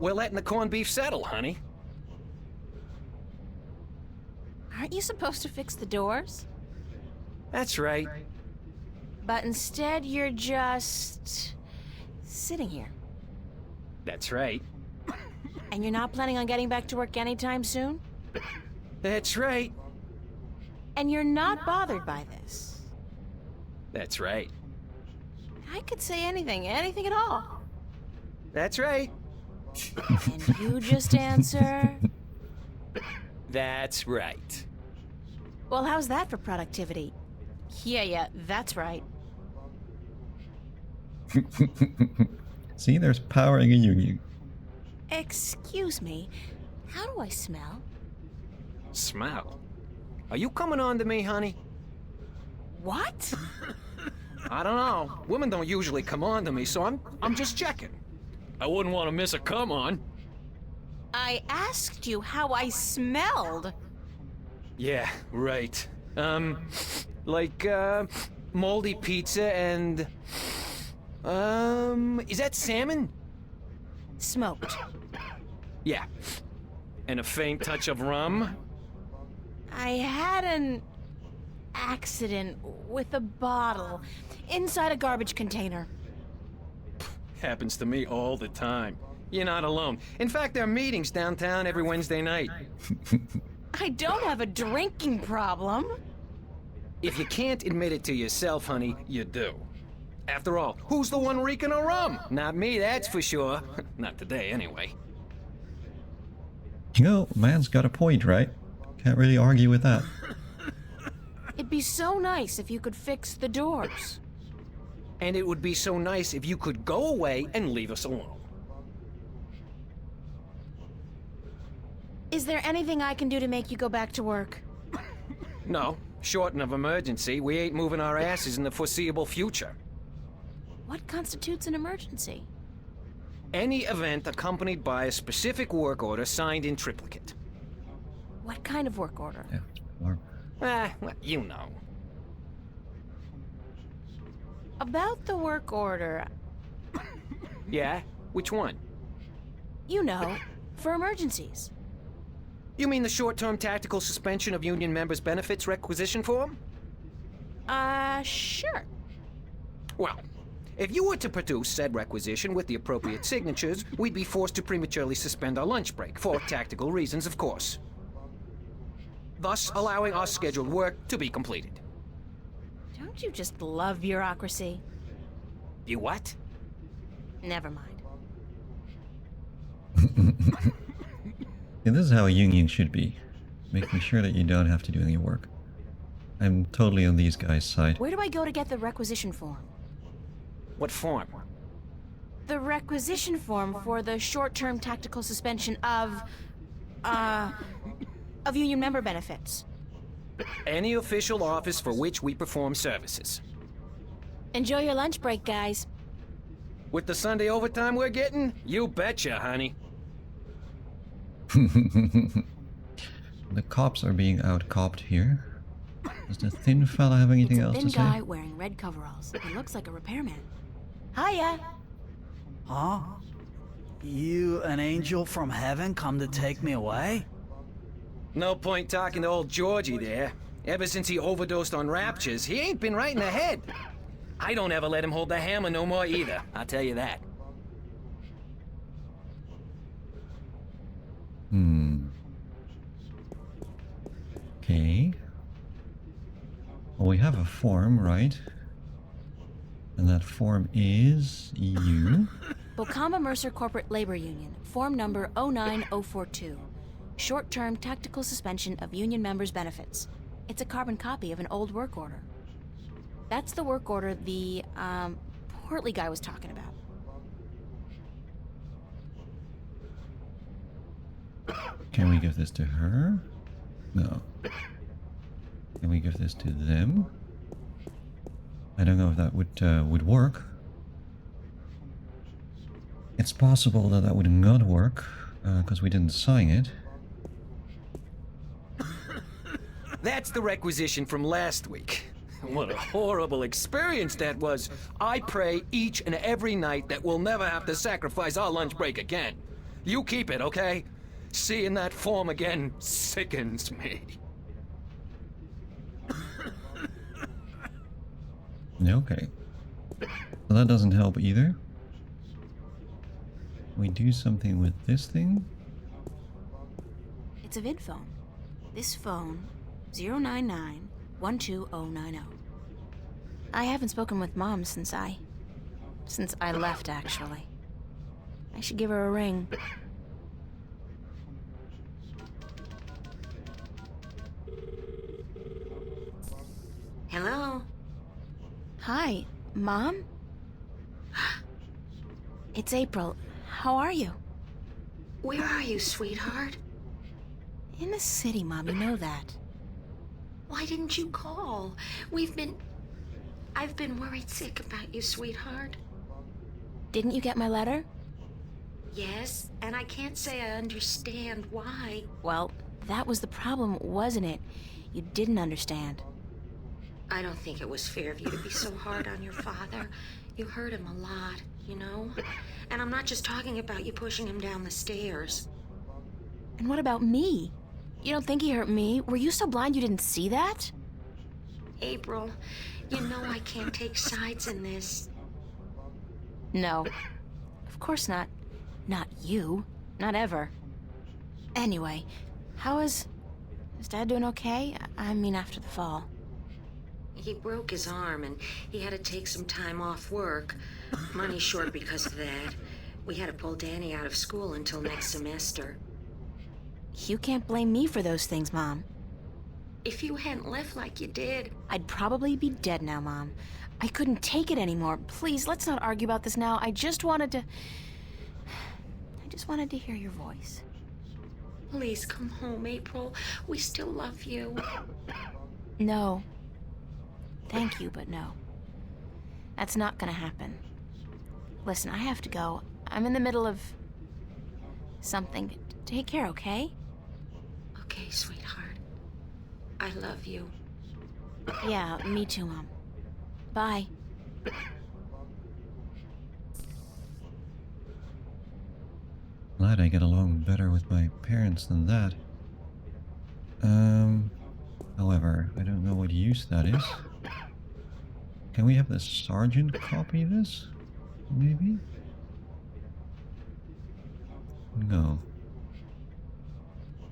We're letting the corned beef settle, honey. Aren't you supposed to fix the doors? That's right. But instead you're just... sitting here. That's right. And you're not planning on getting back to work anytime soon? That's right. And you're not bothered by this? That's right. I could say anything at all. That's right. And you just answer... That's right. Well, how's that for productivity? Yeah, that's right. See, there's power in a union. Excuse me, how do I smell? Smell? Are you coming on to me, honey? What? I don't know. Women don't usually come on to me, so I'm just checking. I wouldn't want to miss a come on. I asked you how I smelled. Yeah, right. Like, moldy pizza and... is that salmon? Smoked. Yeah. And a faint touch of rum? I had an accident with a bottle inside a garbage container. Happens to me all the time. You're not alone. In fact, there are meetings downtown every Wednesday night. I don't have a drinking problem. If you can't admit it to yourself, honey, you do. After all, who's the one reeking of rum? Not me, that's for sure. Not today, anyway. You know, man's got a point, right? Can't really argue with that. It'd be so nice if you could fix the doors. And it would be so nice if you could go away and leave us alone. Is there anything I can do to make you go back to work? No, short of emergency, we ain't moving our asses in the foreseeable future. What constitutes an emergency? Any event accompanied by a specific work order signed in triplicate. What kind of work order? Yeah, or Well, you know. About the work order, Yeah? Which one? you know, for emergencies. You mean the short-term tactical suspension of union members' benefits requisition form? Sure. Well, if you were to produce said requisition with the appropriate signatures, we'd be forced to prematurely suspend our lunch break, for tactical reasons, of course. Thus, allowing our scheduled work to be completed. Don't you just love bureaucracy? You what? Never mind. yeah, this is how a union should be. Making sure that you don't have to do any work. I'm totally on these guys' side. Where do I go to get the requisition form? What form? the requisition form for the short-term tactical suspension of union member benefits. Any official office for which we perform services. Enjoy your lunch break, guys. With the Sunday overtime we're getting, you betcha, honey. The cops are being out-copped here. Does the thin fella have anything else It's a to thin guy say? wearing red coveralls. He looks like a repairman. Hiya! Huh? You an angel from heaven come to take me away? No point talking to old Georgie there. Ever since he overdosed on raptures, he ain't been right in the head. I don't ever let him hold the hammer no more either, I'll tell you that. Okay. Well, we have a form, right? And that form is EU. Bocamba Mercer Corporate Labor Union, form number 09042. Short-term tactical suspension of union members' benefits. It's a carbon copy of an old work order. That's the work order the, portly guy was talking about. Can we give this to her? No. Can we give this to them? I don't know if that would work. It's possible that that would not work, because we didn't sign it. That's the requisition from last week. What a horrible experience that was. I pray each and every night that we'll never have to sacrifice our lunch break again. You keep it, okay? Seeing that form again sickens me. Okay. Well, that doesn't help either. We do something with this thing. It's a vid phone. This phone, 099-12090. I haven't spoken with Mom since I left, actually. I should give her a ring. Hello? Hi, Mom? It's April. How are you? Where are you, sweetheart? In the city, Mom, you know that. Why didn't you call? I've been worried sick about you, sweetheart. Didn't you get my letter? Yes, and I can't say I understand why. Well, that was the problem, wasn't it? You didn't understand. I don't think it was fair of you to be so hard on your father. You hurt him a lot, you know? And I'm not just talking about you pushing him down the stairs. And what about me? You don't think he hurt me? Were you so blind you didn't see that? April, you know I can't take sides in this. No. Of course not. Not you. Not ever. Anyway, is Dad doing okay? I mean, after the fall. He broke his arm and he had to take some time off work. Money short because of that. We had to pull Danny out of school until next semester. You can't blame me for those things, Mom. If you hadn't left like you did... I'd probably be dead now, Mom. I couldn't take it anymore. Please, let's not argue about this now. I just wanted to hear your voice. Please come home, April. We still love you. No. Thank you, but no. That's not gonna happen. Listen, I have to go. I'm in the middle of something. Take care, okay? Okay, sweetheart. I love you. Yeah, me too, Mom. Bye. Glad I get along better with my parents than that. However, I don't know what use that is. Can we have the sergeant copy this? Maybe? No.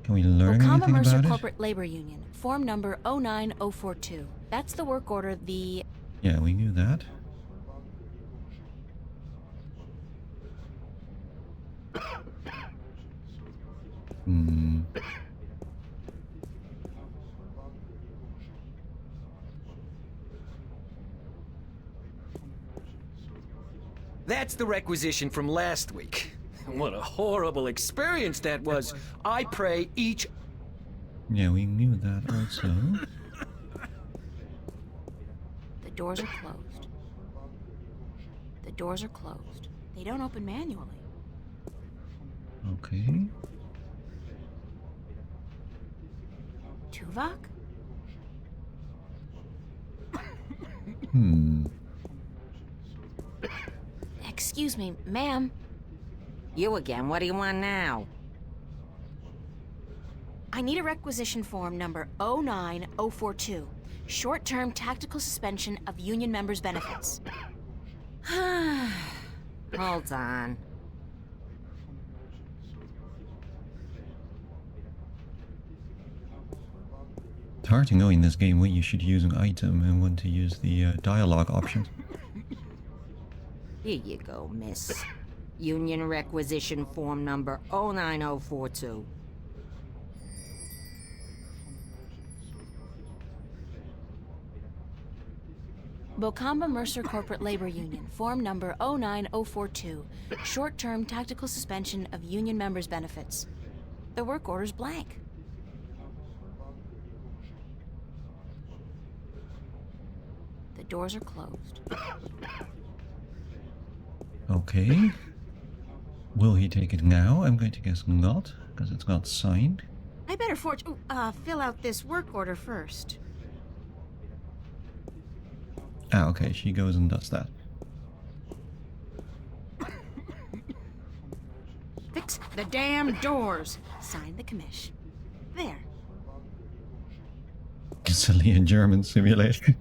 Can we learn Bocamba anything Mercer about it? Corporate Labor Union, form number 09042. That's the work order the... Yeah, we knew that. Hmm. That's the requisition from last week. What a horrible experience that was. I pray each... Yeah, we knew that also. The doors are closed. The doors are closed. They don't open manually. Okay. Tuvok? Excuse me, ma'am. You again, what do you want now? I need a requisition form number 09042. Short-term tactical suspension of union members' benefits. Hold on. It's hard to know in this game when you should use an item and when to use the dialogue options. Here you go, miss. Union requisition form number 09042. Bocamba Mercer Corporate Labor Union, form number 09042. Short-term tactical suspension of union members' benefits. The work order's blank. The doors are closed. Okay. Will he take it now? I'm going to guess not, because it's not signed. I better fill out this work order first. Ah, okay, she goes and does that. Fix the damn doors. Sign the commish. There. Instantly a German simulator.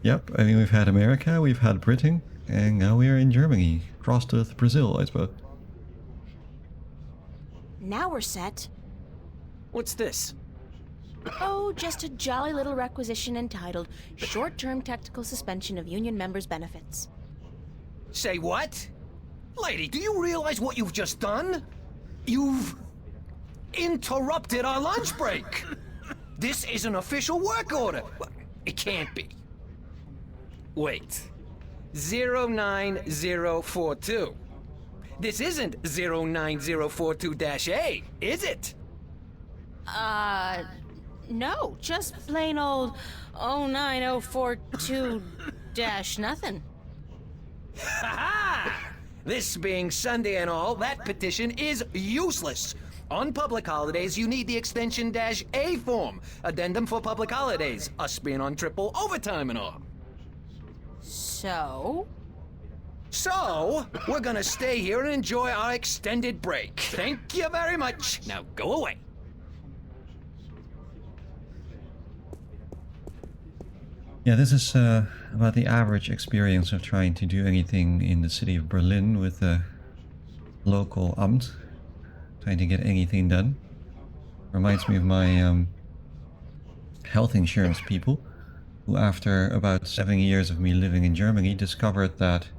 Yep, I mean, we've had America, we've had Britain, and now we're in Germany. Crossed with Brazil, I suppose. Now we're set. What's this? Oh, just a jolly little requisition entitled Short-Term Tactical Suspension of Union Members' Benefits. Say what? Lady, do you realize what you've just done? You've interrupted our lunch break. This is an official work order. It can't be. Wait. 09042. This isn't 09042-A, is it? No, just plain old 09042-nothing. Ha-ha! This being Sunday and all, that petition is useless. On public holidays, you need the extension -A form. Addendum for public holidays. Us being on triple overtime and all. So, we're gonna stay here and enjoy our extended break. Thank you very much. Now go away. Yeah, this is about the average experience of trying to do anything in the city of Berlin with the local Amt. Trying to get anything done. Reminds me of my health insurance people, who after about 7 years of me living in Germany discovered that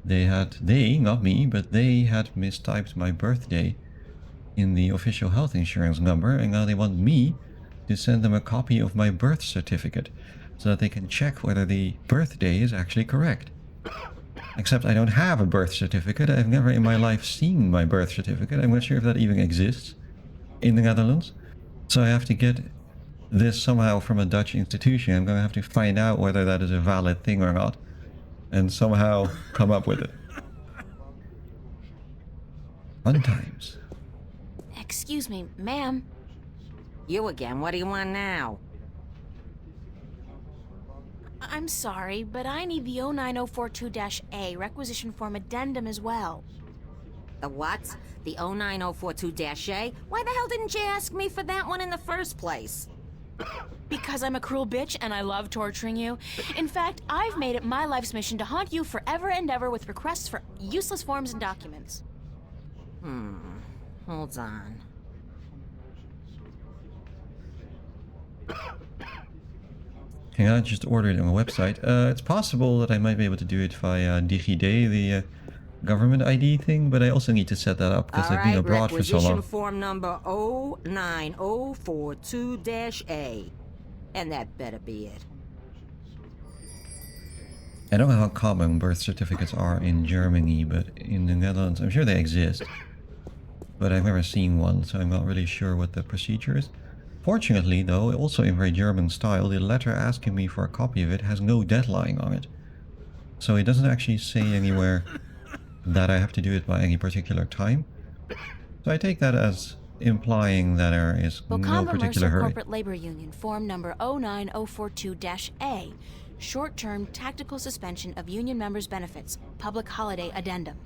not me, but they had mistyped my birthday in the official health insurance number, and now they want me to send them a copy of my birth certificate so that they can check whether the birthday is actually correct. Except I don't have a birth certificate. I've never in my life seen my birth certificate. I'm not sure if that even exists in the Netherlands. So I have to get this somehow from a Dutch institution. I'm going to have to find out whether that is a valid thing or not, and somehow come up with it. Fun times. excuse me, ma'am. You again, what do you want now? I'm sorry, but I need the 09042-A requisition form addendum as well. The what? The 09042-A? Why the hell didn't you ask me for that one in the first place? Because I'm a cruel bitch and I love torturing you. In fact, I've made it my life's mission to haunt you forever and ever with requests for useless forms and documents. Hold on. Hang on, I just ordered it on a website. It's possible that I might be able to do it via DigiD, the government ID thing, but I also need to set that up because I've been abroad for so long. Requisition form number 09042-A. And that better be it. I don't know how common birth certificates are in Germany, but in the Netherlands, I'm sure they exist. But I've never seen one, so I'm not really sure what the procedure is. Fortunately, though, also in very German style, the letter asking me for a copy of it has no deadline on it. So it doesn't actually say anywhere that I have to do it by any particular time. So I take that as implying that there is no Bocamba particular Mercer hurry. Corporate Labor Union, form number 09042-A, short-term tactical suspension of union members' benefits, public holiday addendum.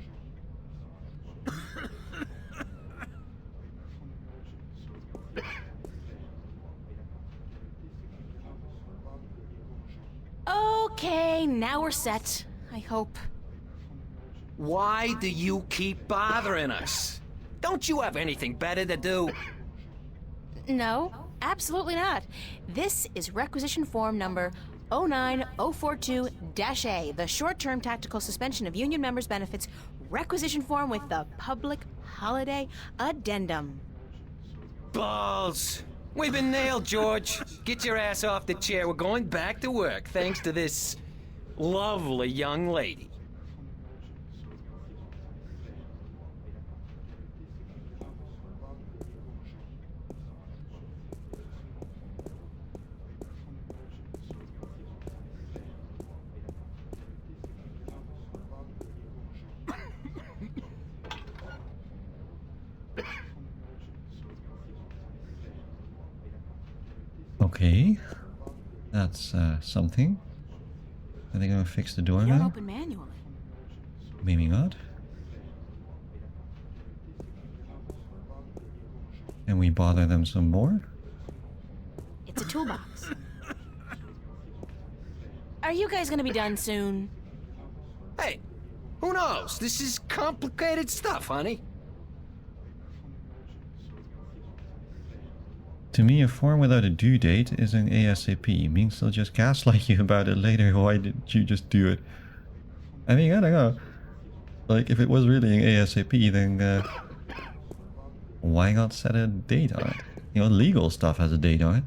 Okay, now we're set. I hope. Why do you keep bothering us? Don't you have anything better to do? No, absolutely not. This is requisition form number 09042-A, the short-term tactical suspension of union members' benefits requisition form with the public holiday addendum. Balls! We've been nailed, George. Get your ass off the chair. We're going back to work, thanks to this lovely young lady. Okay, that's something. Are they gonna fix the door You don't now? open manually. Maybe not. Can we bother them some more? It's a toolbox. Are you guys gonna be done soon? Hey, who knows? This is complicated stuff, honey. To me, a form without a due date is an ASAP. Means they'll just gaslight you about it later. Why didn't you just do it? I mean, I don't know. Like, if it was really an ASAP, then why not set a date on it? You know, legal stuff has a date on it.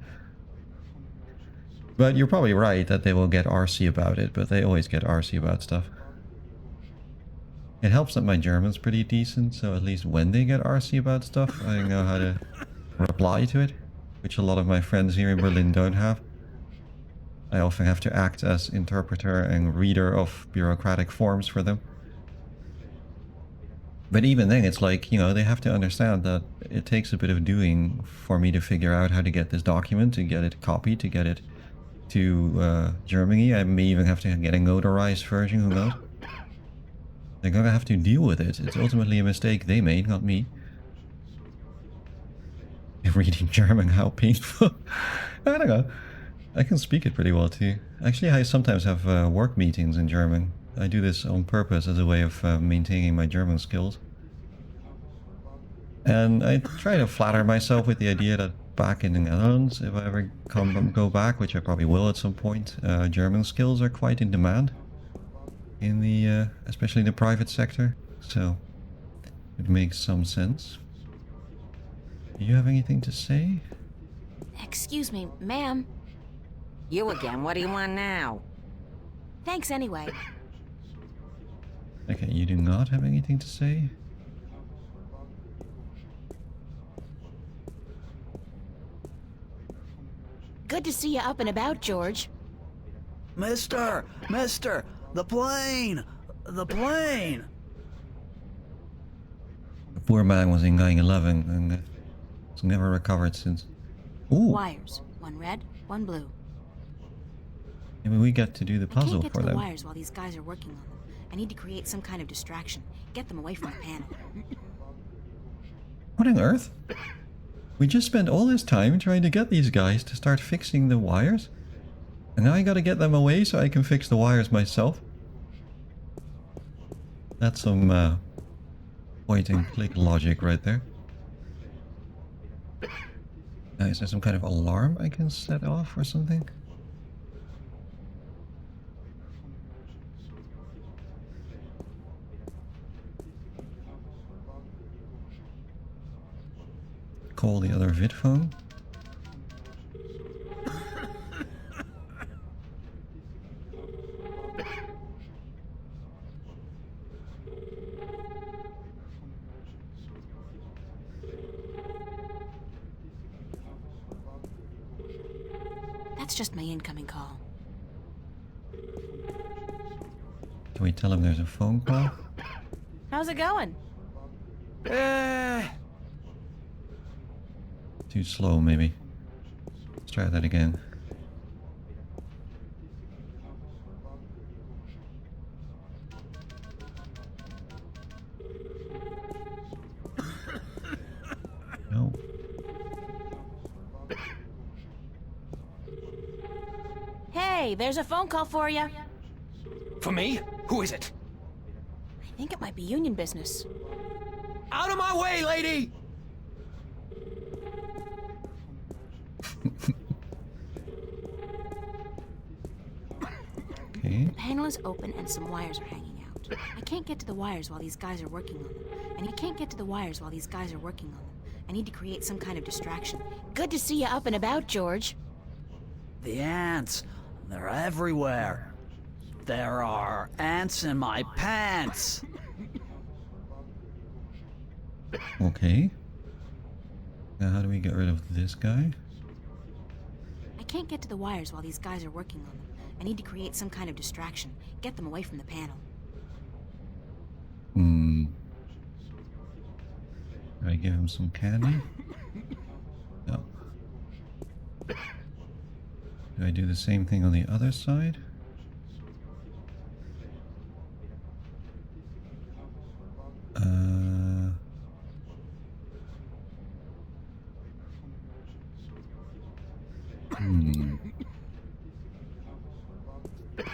But you're probably right that they will get arsy about it, but they always get arsy about stuff. It helps that my German's pretty decent, so at least when they get arsy about stuff, I know how to reply to it, which a lot of my friends here in Berlin don't have. I often have to act as interpreter and reader of bureaucratic forms for them. But even then, it's like, you know, they have to understand that it takes a bit of doing for me to figure out how to get this document, to get it copied, to get it to Germany. I may even have to get a notarized version, who knows? They're gonna have to deal with it. It's ultimately a mistake they made, not me. Reading German, how painful. I don't know. I can speak it pretty well too. Actually, I sometimes have work meetings in German. I do this on purpose as a way of maintaining my German skills. And I try to flatter myself with the idea that back in the Netherlands, if I ever go back, which I probably will at some point, German skills are quite in demand. In the, especially in the private sector. So, it makes some sense. Do you have anything to say? Excuse me, ma'am. You again, what do you want now? Thanks anyway. Okay, you do not have anything to say? Good to see you up and about, George. Mister, the plane! The plane! The poor man was in 9/11 and has never recovered since. Ooh, Wires. One red, one blue. maybe we get to do the I can't puzzle get for to the them. wires while these guys are working on them. I need to create some kind of distraction. Get them away from the panel. What on earth? We just spent all this time trying to get these guys to start fixing the wires? And now I gotta get them away so I can fix the wires myself? That's some point and click logic right there. Is there some kind of alarm I can set off or something? Call the other vid phone. That's just my incoming call. Can we tell him there's a phone call? How's it going? Too slow, maybe. Let's try that again. No. Hey, there's a phone call for you. For me? Who is it? I think it might be union business. Out of my way, lady! Okay. The panel is open and some wires are hanging out. I can't get to the wires while these guys are working on them. And you can't get to the wires while these guys are working on them. I need to create some kind of distraction. Good to see you up and about, George. The ants, they're everywhere. There are ants in my pants. Okay. Now how do we get rid of this guy? I can't get to the wires while these guys are working on them. I need to create some kind of distraction. Get them away from the panel. Do I give him some candy? No. Do I do the same thing on the other side?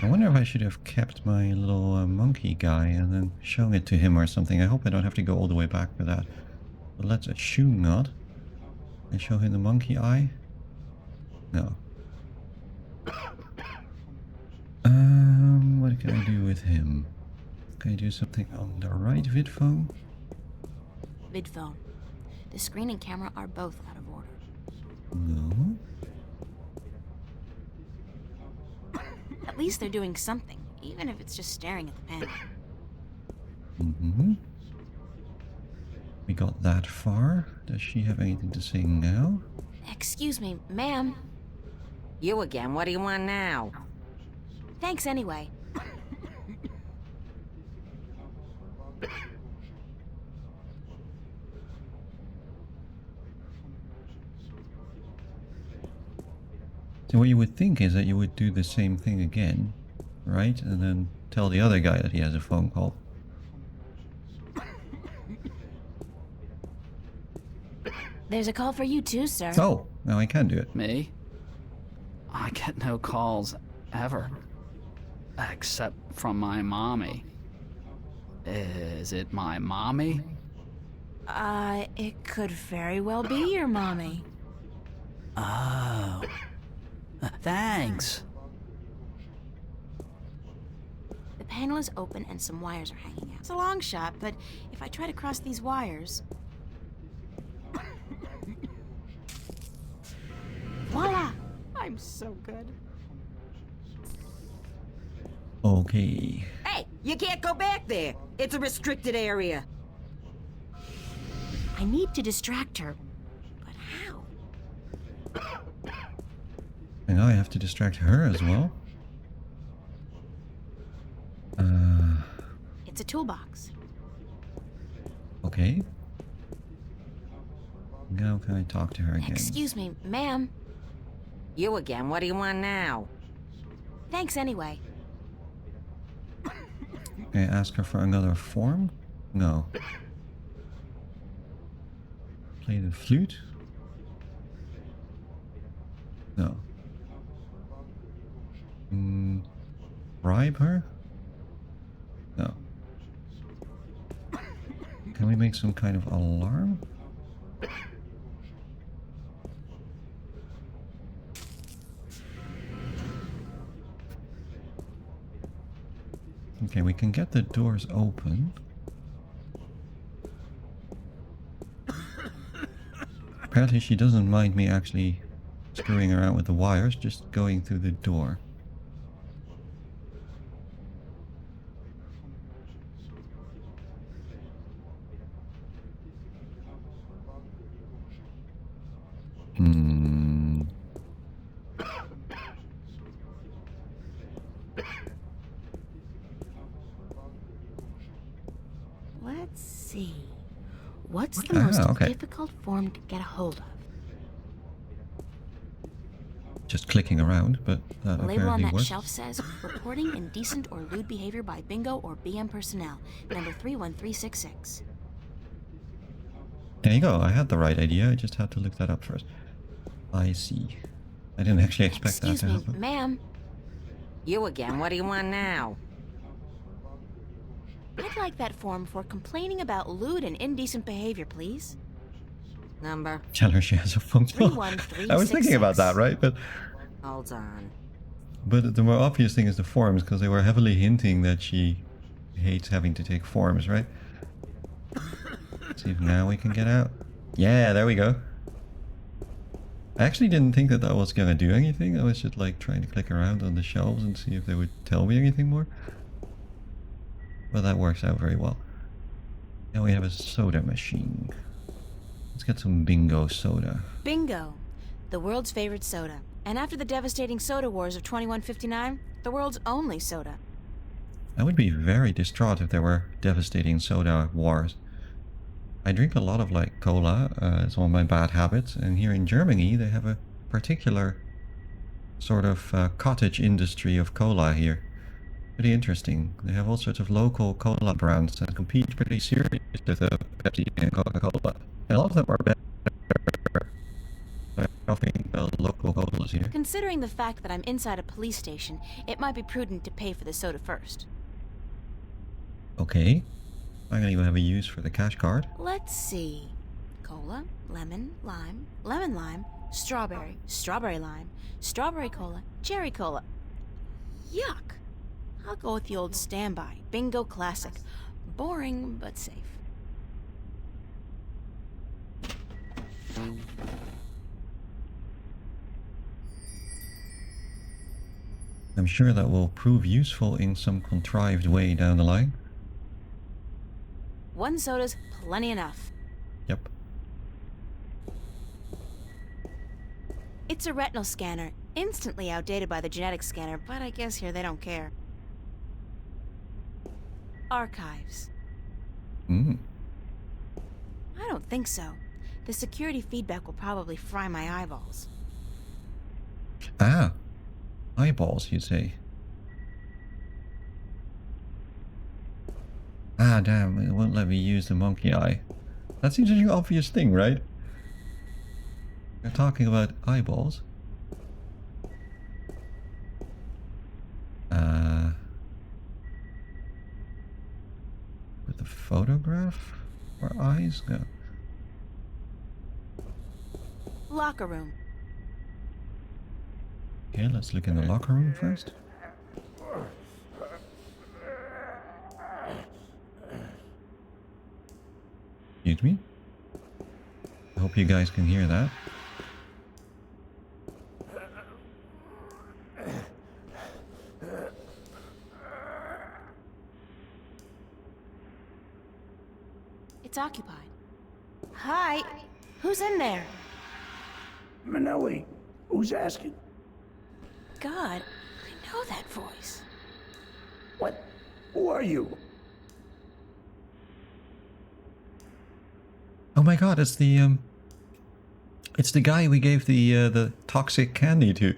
I wonder if I should have kept my little monkey guy and then shown it to him or something. I hope I don't have to go all the way back for that. But let's assume not. I show him the monkey eye? No. What can I do with him? Can I do something on the right vidphone? Vidphone. The screen and camera are both out of order. No. At least they're doing something, even if it's just staring at the panel. We got that far. Does she have anything to say now? Excuse me, ma'am. You again, what do you want now? Thanks anyway. So what you would think is that you would do the same thing again, right? And then tell the other guy that he has a phone call. There's a call for you too, sir. Oh, now I can do it. Me? I get no calls ever. Except from my mommy. Is it my mommy? It could very well be your mommy. Oh. Thanks. The panel is open and some wires are hanging out. It's a long shot, but if I try to cross these wires... Voila! I'm so good. Okay. Hey, you can't go back there. It's a restricted area. I need to distract her. But how? And now I have to distract her as well. It's a toolbox. Okay. Now can I talk to her again? Excuse me, ma'am. You again, what do you want now? Thanks anyway. Can I ask her for another form? No. Play the flute? No. Bribe her? No. Can we make some kind of alarm? Okay, we can get the doors open. Apparently she doesn't mind me actually screwing around with the wires, just going through the door. Let's see. What's the most okay. difficult form to get a hold of? Just clicking around, but that The label on apparently that works. shelf says, reporting indecent or lewd behavior by bingo or BM personnel, number 31366. There you go. I had the right idea. I just had to look that up first. I see. I didn't actually expect Excuse that to me, happen. ma'am. You again, what do you want now? I'd like that form for complaining about lewd and indecent behavior, please. Number? Tell her she has a phone call. 31366. I was thinking about that, right? Hold on. But the more obvious thing is the forms, because they were heavily hinting that she hates having to take forms, right? Let's see if now we can get out. Yeah, there we go. I actually didn't think that was gonna do anything. I was just like trying to click around on the shelves and see if they would tell me anything more. Well, that works out very well. Now we have a soda machine. Let's get some bingo soda. Bingo, the world's favorite soda. And after the devastating soda wars of 2159, the world's only soda. I would be very distraught if there were devastating soda wars. I drink a lot of like cola, it's one of my bad habits, and here in Germany they have a particular sort of cottage industry of cola here. Pretty interesting. They have all sorts of local cola brands that compete pretty seriously with Pepsi and Coca-Cola. And a lot of them are better. I think the local colas here. Considering the fact that I'm inside a police station, it might be prudent to pay for the soda first. Okay. I'm gonna have a use for the cash card. Let's see. Cola, lemon, lime, strawberry, strawberry lime, strawberry cola, cherry cola. Yuck. I'll go with the old standby, Bingo Classic. Boring, but safe. I'm sure that will prove useful in some contrived way down the line. One soda's plenty enough. Yep. It's a retinal scanner, instantly outdated by the genetic scanner, but I guess here they don't care. Archives. Mm. I don't think so. The security feedback will probably fry my eyeballs. Ah. Eyeballs, you say? Ah, damn, it won't let me use the monkey eye. That seems like an obvious thing, right? You're talking about eyeballs. With the photograph? Where eyes go? Locker room. Okay, let's look in the locker room first. Excuse me? I hope you guys can hear that. It's occupied. Hi. Who's in there? Manelli, who's asking? God, I know that voice. What? Who are you? Oh my god, it's the guy we gave the toxic candy to.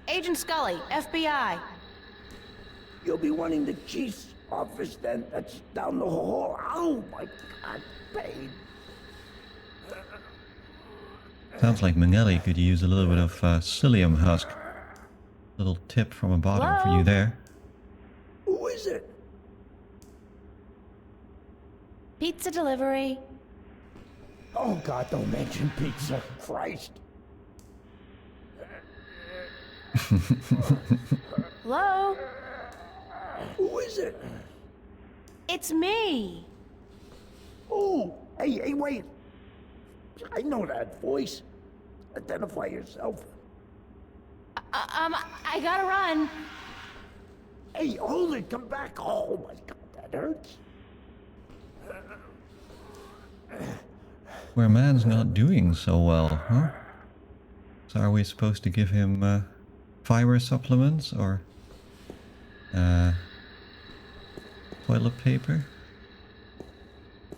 Agent Scully, FBI. You'll be wanting the chief's office then. That's down the hall. Oh my god, babe. Sounds like Manelli could use a little bit of psyllium husk. Little tip from a bottom for you there. Who is it? Pizza delivery. Oh god, don't mention pizza. Christ. Hello? Who is it? It's me. Oh, hey, wait. I know that voice. Identify yourself. I gotta run. Hey, hold it. Come back. Oh my god, that hurts. Where man's not doing so well, huh? So are we supposed to give him fiber supplements or Toilet paper.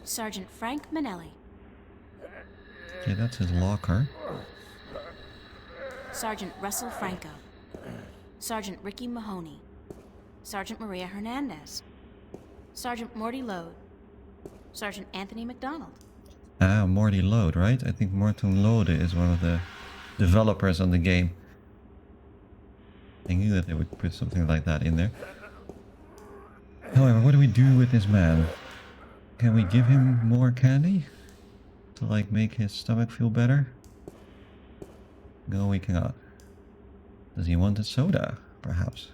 Sergeant Frank Manelli. Okay, that's his locker. Sergeant Russell Franco. Sergeant Ricky Mahoney. Sergeant Maria Hernandez. Sergeant Morty Lode. Sergeant Anthony McDonald. Ah, Morty Lode, right? I think Morton Lode is one of the developers on the game. I knew that they would put something like that in there. However, what do we do with this man? Can we give him more candy? To like make his stomach feel better? No, we cannot. Does he want a soda, perhaps?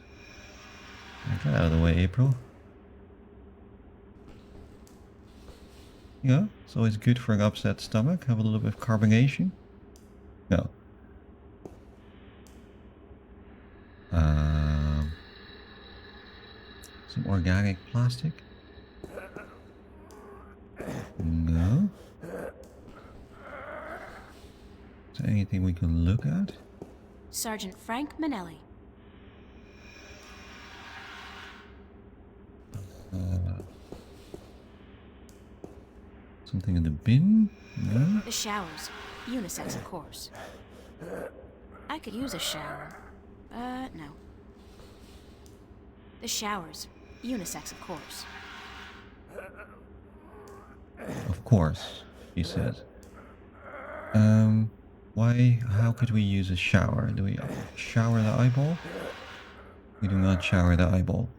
Get out of the way, April. Yeah, it's always good for an upset stomach. Have a little bit of carbonation. No. Some organic plastic. No. Is there anything we can look at? Sergeant Frank Manelli. Something in the bin? No. The showers. Unisex, of course. I could use a shower. No. The showers. Unisex, of course. Of course, he says. Why? How could we use a shower? Do we shower the eyeball? We do not shower the eyeball.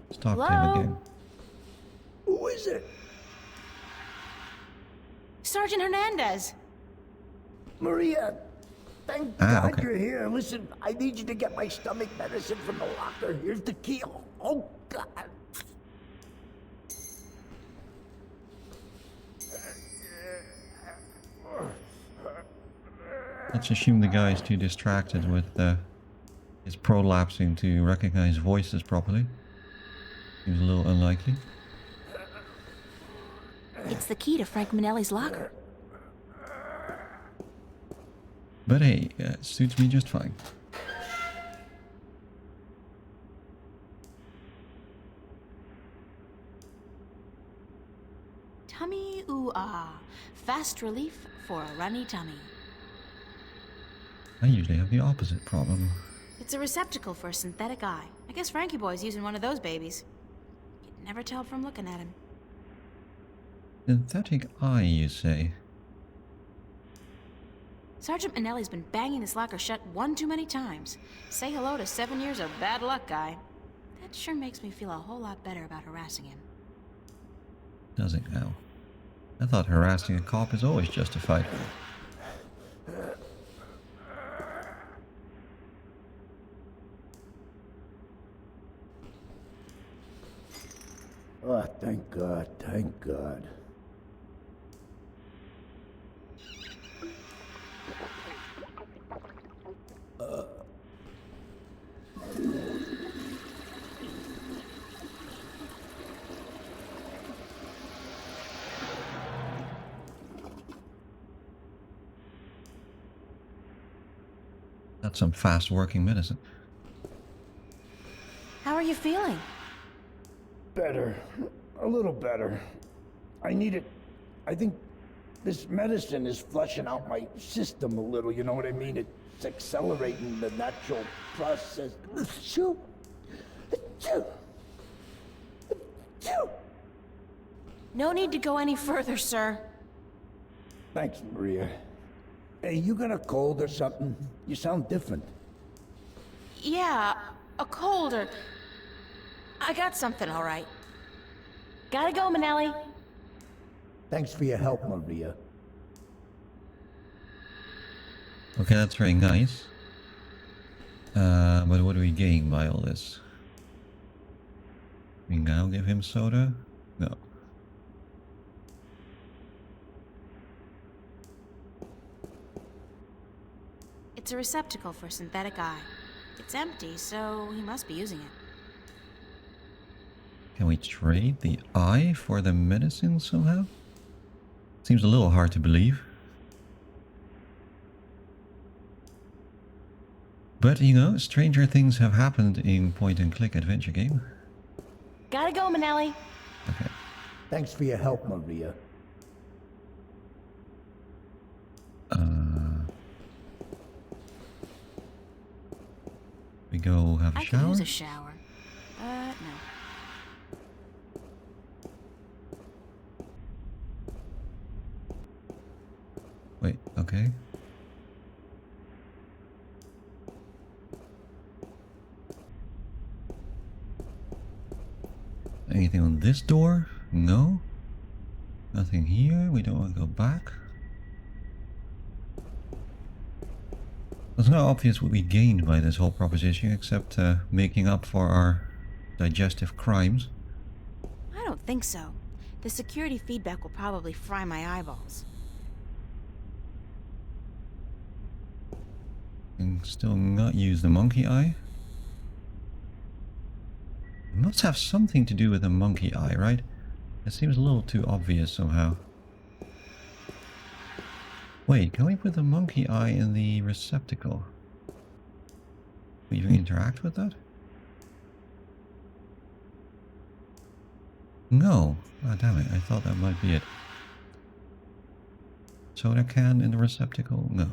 Stop him again. Who is it? Sergeant Hernandez. Maria, thank God okay. you're here. Listen, I need you to get my stomach medicine from the locker. Here's the key. Oh, God. Let's assume the guy is too distracted with his prolapsing to recognize voices properly. Seems a little unlikely. It's the key to Frank Manelli's locker. But hey, it suits me just fine. Tummy ooh ah. Fast relief for a runny tummy. I usually have the opposite problem. It's a receptacle for a synthetic eye. I guess Frankie Boy's using one of those babies. You'd never tell from looking at him. Synthetic eye, you say? Sergeant Manelli's been banging this locker shut one too many times. Say hello to 7 years of bad luck, guy. That sure makes me feel a whole lot better about harassing him. Does it now? I thought harassing a cop is always justified. Oh, thank God, thank God. That's some fast-working medicine. How are you feeling? Better. A little better. I need it. I think this medicine is flushing out my system a little, you know what I mean? It's accelerating the natural process. Achoo. Achoo. Achoo. No need to go any further, sir. Thanks, Maria. Hey, you got a cold or something? You sound different. Yeah, a cold or... I got something, all right. Gotta go, Manelli. Thanks for your help, Maria. Okay, that's very nice. But what do we gain by all this? We now give him soda? No. It's a receptacle for synthetic eye. It's empty, so he must be using it. Can we trade the eye for the medicine somehow? Seems a little hard to believe. But, you know, stranger things have happened in point-and-click adventure game. Gotta go, Manelli. Okay. Thanks for your help, Maria. We go have a I shower? could use a shower. No. Wait, okay. Anything on this door? No. Nothing here. We don't want to go back. It's not obvious what we gained by this whole proposition, except making up for our digestive crimes. I don't think so. The security feedback will probably fry my eyeballs. And still not use the monkey eye. It must have something to do with the monkey eye, right? It seems a little too obvious somehow. Wait, can we put the monkey eye in the receptacle? We even interact with that? No. Ah, damn it. I thought that might be it. Soda can in the receptacle? No.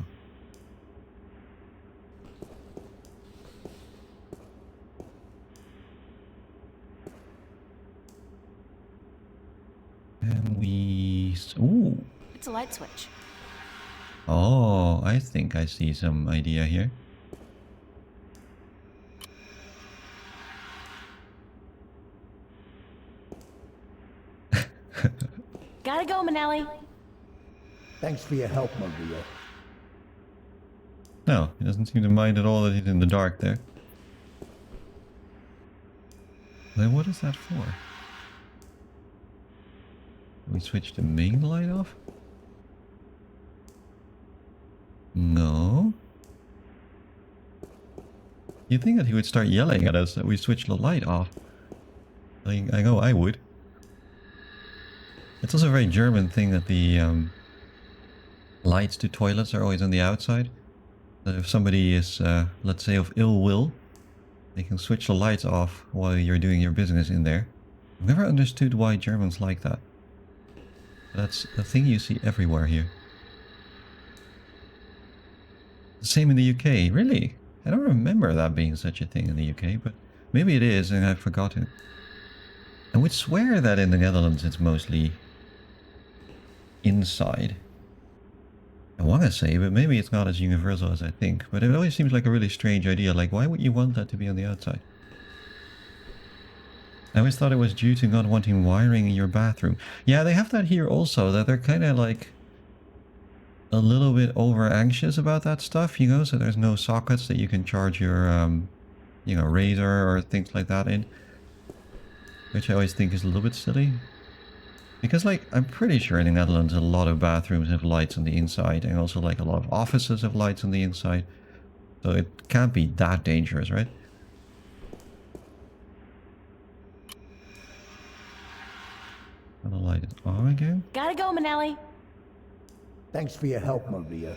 And we... Ooh! It's a light switch. Oh, I think I see some idea here. Gotta go, Manelli. Thanks for your help, Maria. No, he doesn't seem to mind at all that he's in the dark there. Then what is that for? We switch the main light off? No. You'd think that he would start yelling at us that we switched the light off. I know I would. It's also a very German thing that the lights to toilets are always on the outside. That if somebody is, let's say, of ill will, they can switch the lights off while you're doing your business in there. I've never understood why Germans like that. That's a thing you see everywhere here. The same in the UK, really? I don't remember that being such a thing in the UK, but maybe it is and I've forgotten. I would swear that in the Netherlands it's mostly inside. I want to say, but maybe it's not as universal as I think. But it always seems like a really strange idea. Like, why would you want that to be on the outside? I always thought it was due to not wanting wiring in your bathroom. Yeah, they have that here also, that they're kind of like a little bit over anxious about that stuff, you know, so there's no sockets that you can charge your, you know, razor or things like that in. Which I always think is a little bit silly. Because, like, I'm pretty sure in the Netherlands a lot of bathrooms have lights on the inside, and also, like, a lot of offices have lights on the inside. So it can't be that dangerous, right? And the light is on again. Gotta go, Manelli. Thanks for your help, Maria.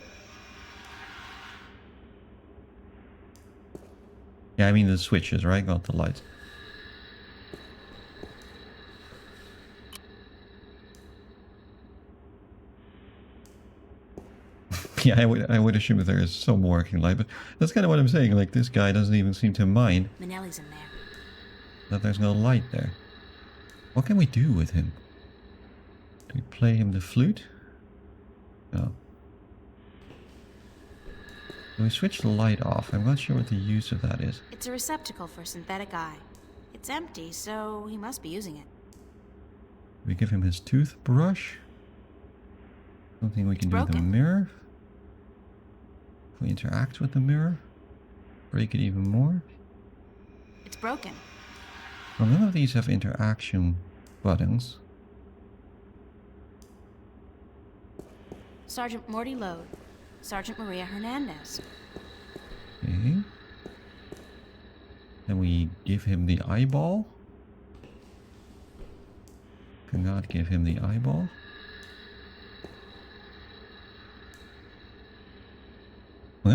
Yeah, I mean the switches, right? Not the lights. Yeah, I would assume that there is some working light, but that's kind of what I'm saying. Like, this guy doesn't even seem to mind Manelli's in there. that there's no light there. What can we do with him? Do we play him the flute? No. Do we switch the light off? I'm not sure what the use of that is. It's a receptacle for synthetic eye. It's empty, so he must be using it. We give him his toothbrush. Something we can do with the mirror. If we interact with the mirror, break it even more. It's broken. Well, none of these have interaction buttons. Sergeant Morty Lode. Sergeant Maria Hernandez. Okay. Then we give him the eyeball. Cannot give him the eyeball.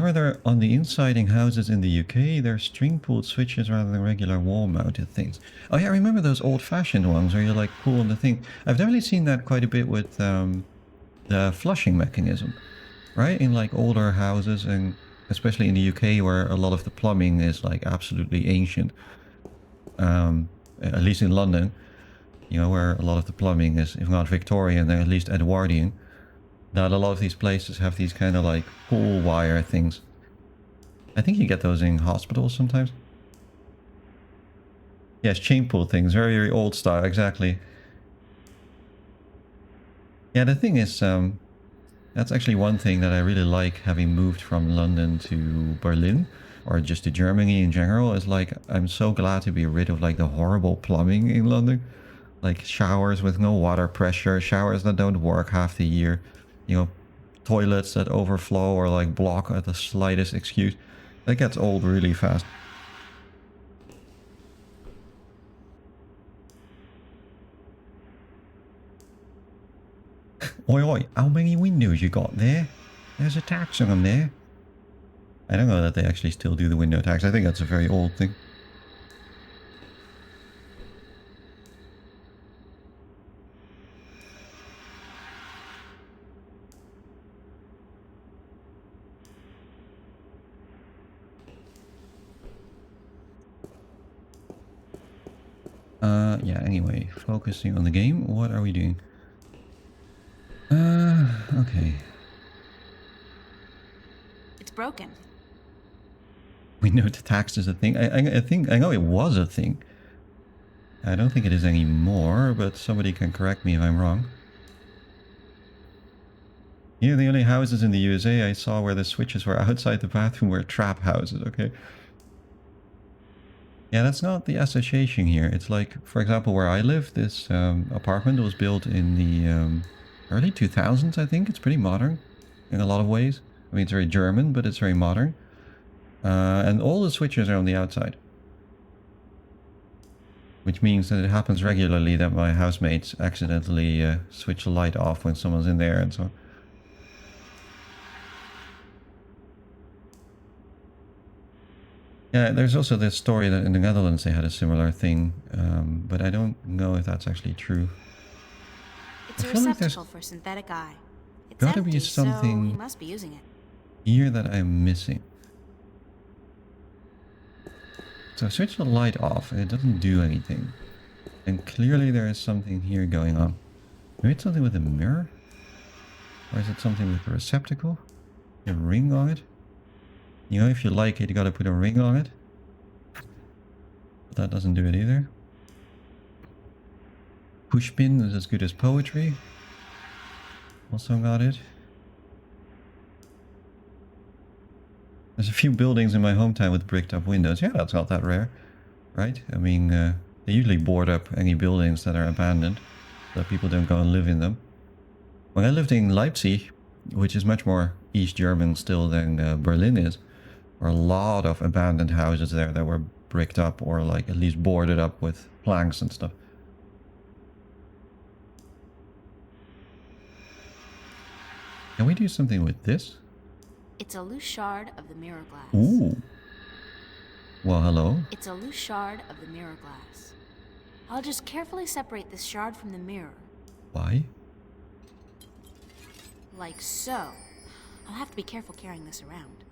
Remember, they're on the inside in houses in the UK, they're string-pulled switches rather than regular wall-mounted things. Oh yeah, I remember those old-fashioned ones where you like pull on the thing. I've definitely seen that quite a bit with the flushing mechanism, right? In like older houses, and especially in the UK where a lot of the plumbing is like absolutely ancient. At least in London, you know, where a lot of the plumbing is, if not Victorian, then at least Edwardian. That a lot of these places have these kind of like pull wire things. I think you get those in hospitals sometimes. Yes, chain pull things, very, very old style, exactly. Yeah, the thing is, that's actually one thing that I really like having moved from London to Berlin, or just to Germany in general, is like, I'm so glad to be rid of like the horrible plumbing in London. Like showers with no water pressure, showers that don't work half the year. You know, toilets that overflow or like block at the slightest excuse. That gets old really fast. Oi, oi, how many windows you got there? There's a tax on them there. I don't know that they actually still do the window tax. I think that's a very old thing. Yeah, anyway, focusing on the game. What are we doing? Okay. It's broken. We know the tax is a thing. I know it was a thing. I don't think it is anymore, but somebody can correct me if I'm wrong. Yeah, the only houses in the USA I saw where the switches were outside the bathroom were trap houses, okay? Yeah, that's not the association here. It's like, for example, where I live, this apartment was built in the early 2000s, I think. It's pretty modern in a lot of ways. I mean, it's very German, but it's very modern. And all the switches are on the outside. Which means that it happens regularly that my housemates accidentally switch the light off when someone's in there and so on. Yeah, there's also this story that in the Netherlands they had a similar thing, but I don't know if that's actually true. It's a receptacle for synthetic eye. It's gotta empty, be something so he must be using it. here that I'm missing. So I switch the light off and it doesn't do anything. And clearly there is something here going on. Maybe it's something with the mirror? Or is it something with the receptacle? A ring on it? You know, if you like it, you gotta put a ring on it. But that doesn't do it either. Pushpin is as good as poetry. Also got it. There's a few buildings in my hometown with bricked up windows. Yeah, that's not that rare, right? I mean, they usually board up any buildings that are abandoned, so that people don't go and live in them. When I lived in Leipzig, which is much more East German still than Berlin is, there were a lot of abandoned houses there that were bricked up or like at least boarded up with planks and stuff. Can we do something with this? It's a loose shard of the mirror glass. Ooh. Well, hello. It's a loose shard of the mirror glass. I'll just carefully separate this shard from the mirror. Why? Like so. I'll have to be careful carrying this around.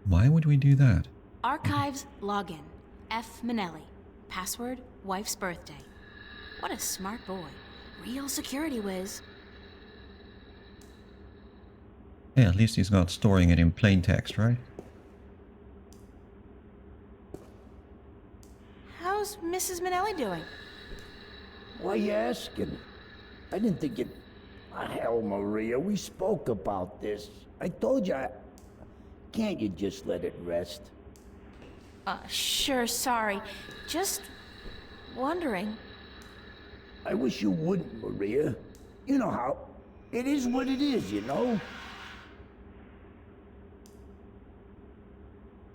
Why would we do that? Archives login. F. Manelli. Password, wife's birthday. What a smart boy. Real security whiz. Hey, at least he's not storing it in plain text, right? How's Mrs. Manelli doing? Why you asking? I didn't think you'd... hell, Maria, we spoke about this. I told you Can't you just let it rest? Sure, sorry. Just wondering. I wish you wouldn't, Maria. You know how... It is what it is, you know?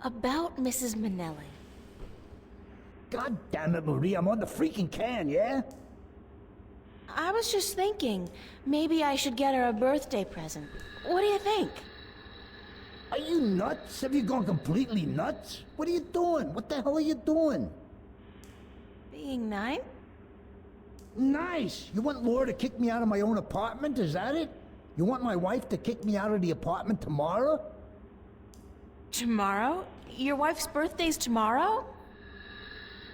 About Mrs. Manelli. God damn it, Maria, I'm on the freaking can, yeah? I was just thinking, maybe I should get her a birthday present. What do you think? Are you nuts? Have you gone completely nuts? What are you doing? What the hell are you doing? Being nice? Nice. You want Laura to kick me out of my own apartment? Is that it? You want my wife to kick me out of the apartment tomorrow? Tomorrow? Your wife's birthday's tomorrow?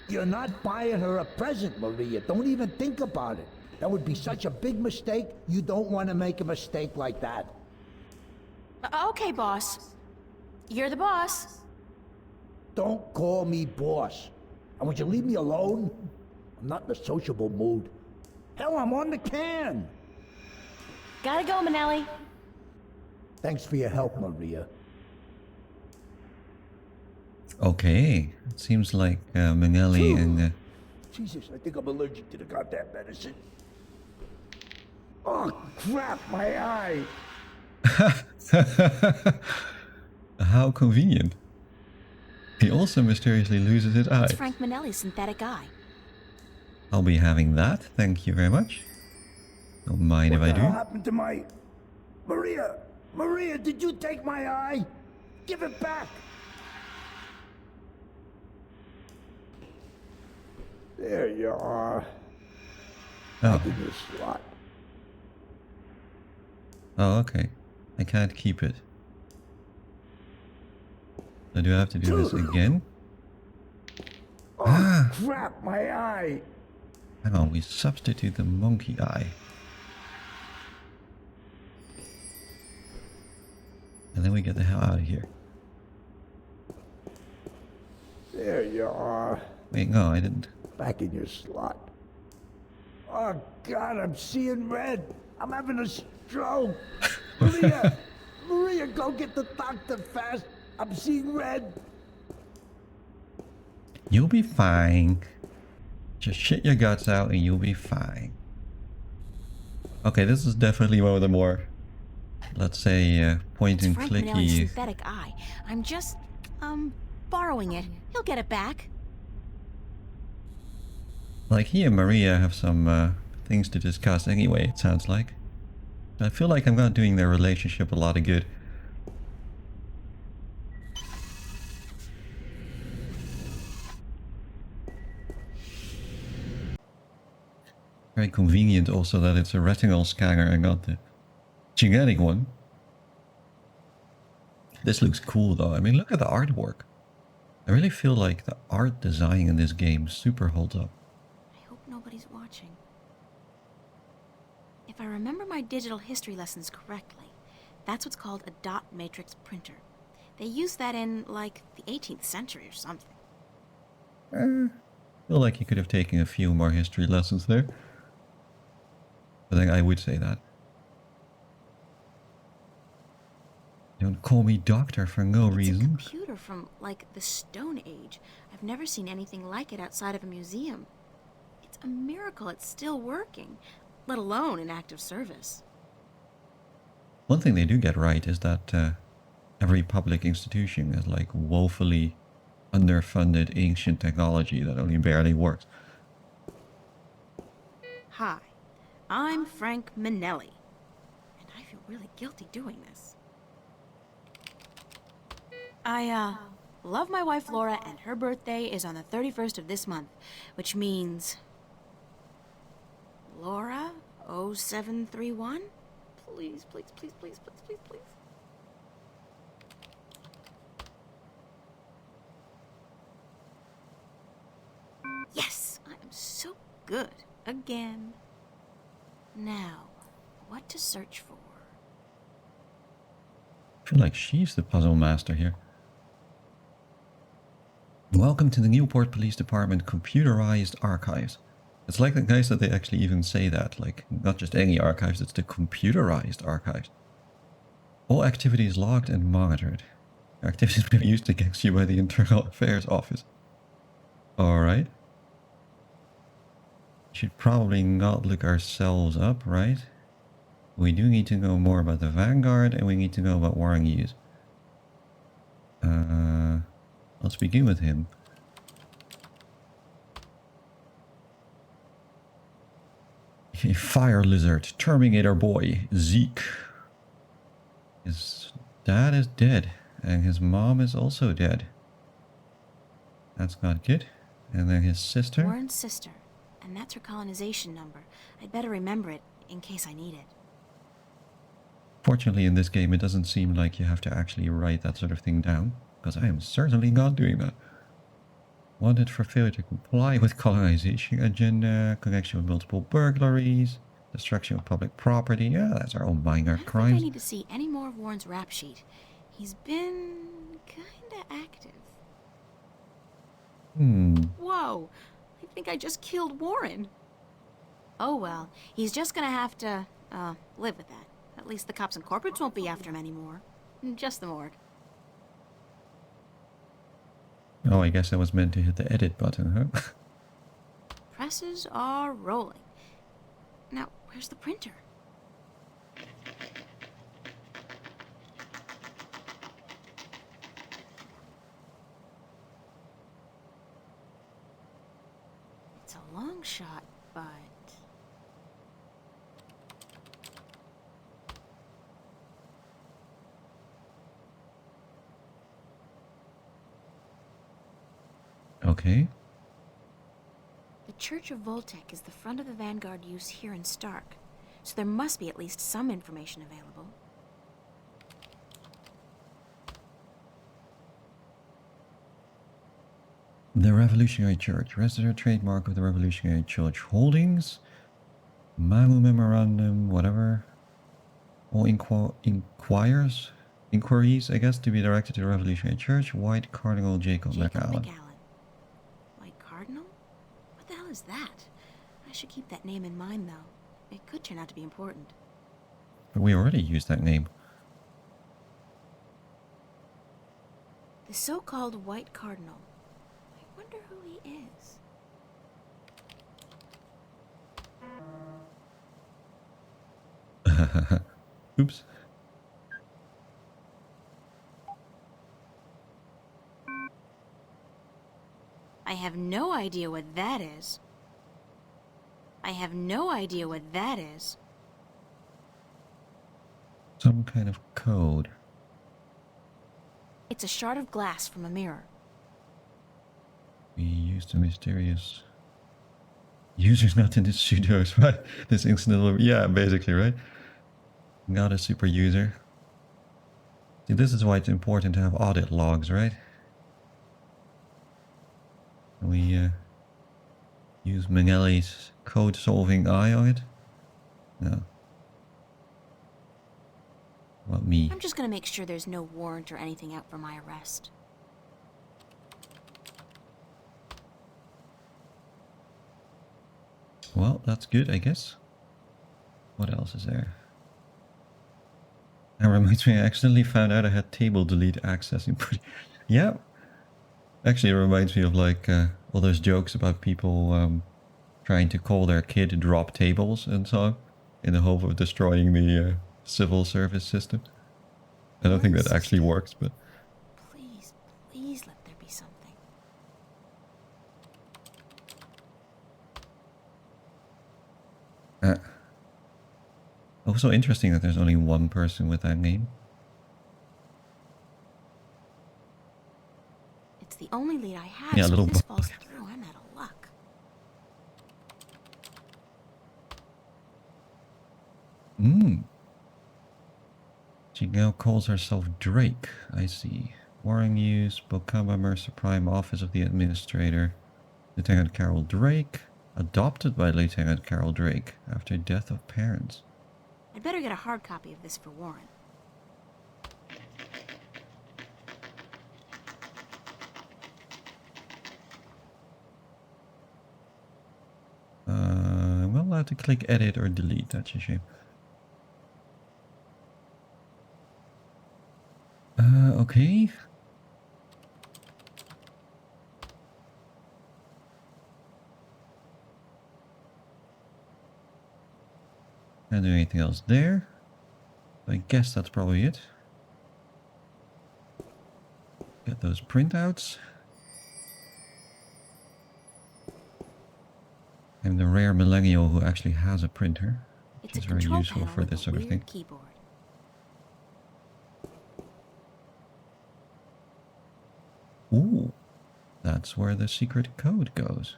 You're not buying her a present, Maria. Don't even think about it. That would be such a big mistake. You don't want to make a mistake like that. Okay, boss. You're the boss. Don't call me boss. And would you leave me alone? I'm not in a sociable mood. Hell, I'm on the can. Gotta go, Manelli. Thanks for your help, Maria. Okay, it seems like Manelli and... Jesus, I think I'm allergic to the goddamn medicine. Oh, crap, my eye. How convenient. He also mysteriously loses his eye. It's Frank Manelli's synthetic eye. I'll be having that, thank you very much. Don't mind if I What the hell do. happened to my... Maria! Maria, did you take my eye? Give it back! There you are. Oh. In your slot. Oh, okay. I can't keep it. So do I have to do this again? Oh, crap, my eye! Hang on, we substitute the monkey eye. And then we get the hell out of here. There you are. Wait, no, I didn't. Back in your slot. Oh, God, I'm seeing red. I'm having a stroke. Maria! Maria, go get the doctor fast. I'm seeing red. You'll be fine. Just shit your guts out and you'll be fine. Okay, this is definitely one of the more, let's say, point and Frank Manelli's clicky. synthetic eye. I'm just, borrowing it. He'll get it back. Like he and Maria have some things to discuss anyway, it sounds like. I feel like I'm not doing their relationship a lot of good. Very convenient also that it's a retinal scanner and not the genetic one. This looks cool though. I mean, look at the artwork. I really feel like the art design in this game super holds up. I hope nobody's watching. If I remember my digital history lessons correctly, that's what's called a dot matrix printer. They used that in, like, the 18th century or something. I feel like you could have taken a few more history lessons there. I think I would say that. Don't call me doctor for no reason. It's a computer from, like, the Stone Age. I've never seen anything like it outside of a museum. It's a miracle it's still working, let alone in active service. One thing they do get right is that every public institution is like woefully underfunded ancient technology that only barely works. Hi, I'm Frank Manelli, and I feel really guilty doing this. I, love my wife Laura, and her birthday is on the 31st of this month, which means... Laura 0731? Please, please, please, please, please, please, please. Yes, I am so good. Again. Now, what to search for? I feel like she's the puzzle master here. Welcome to the Newport Police Department Computerized Archives. It's like the guys that they actually even say that, like not just any archives, it's the computerized archives. All activities logged and monitored. Activities may be used against you by the Internal Affairs Office. Alright. Should probably not look ourselves up, right? We do need to know more about the Vanguard and we need to know about Warren Hughes. Let's begin with him. A fire lizard, Terminator boy, Zeke. His dad is dead. and his mom is also dead. That's not good. And then his sister. Warren's sister, and that's her colonization number. I'd better remember it in case I need it. Fortunately, in this game, it doesn't seem like you have to actually write that sort of thing down, because I am certainly not doing that. Wanted for failure to comply with colonization agenda, connection with multiple burglaries, destruction of public property. Yeah, that's our own minor I don't think crimes. I need to see any more of Warren's rap sheet. He's been kinda active. Whoa! I think I just killed Warren. Oh well, he's just gonna have to, live with that. At least the cops and corporates won't be after him anymore. Just the morgue. Oh, I guess I was meant to hit the edit button, huh? Presses are rolling. Now, where's the printer? It's a long shot, but... Okay. The Church of Voltec is the front of the Vanguard use here in Stark, so there must be at least some information available. The Revolutionary Church. Registered trademark of the Revolutionary Church Holdings. Mamu Memorandum, whatever. All inquiries, I guess, to be directed to the Revolutionary Church. White Cardinal Jacob McAllen. White Cardinal? What the hell is that? I should keep that name in mind, though. It could turn out to be important. But we already used that name. The so-called White Cardinal. I wonder who he is. Oops. I have no idea what that is. I have no idea what that is. Some kind of code. It's a shard of glass from a mirror. We used a mysterious... Users not in this pseudos, right? This incident... Yeah, basically, right? Not a super user. See, this is why it's important to have audit logs, right? We use Mengele's code-solving eye on it? No. What, me? I'm just gonna make sure there's no warrant or anything out for my arrest. Well, that's good, I guess. What else is there? That reminds me, I accidentally found out I had table delete access in yeah. Actually, it reminds me of like all those jokes about people trying to call their kid drop tables and so on, in the hope of destroying the civil service system. I don't think that actually works, but... Please, please let there be something. Also interesting that there's only one person with that name. It's the only lead I have, Yeah, so little if this falls through, I'm out of luck. She now calls herself Drake, I see. Warring Use, Bokamba Mercer Prime, Office of the Administrator. Lieutenant Carol Drake. Adopted by Lieutenant Carol Drake after death of parents. I'd better get a hard copy of this for Warren. I'm not allowed to click edit or delete, that's a shame. Okay. Can't do anything else there. I guess that's probably it. Get those printouts. I'm the rare millennial who actually has a printer, which is very useful for this sort of thing. Keyboard. Ooh, that's where the secret code goes.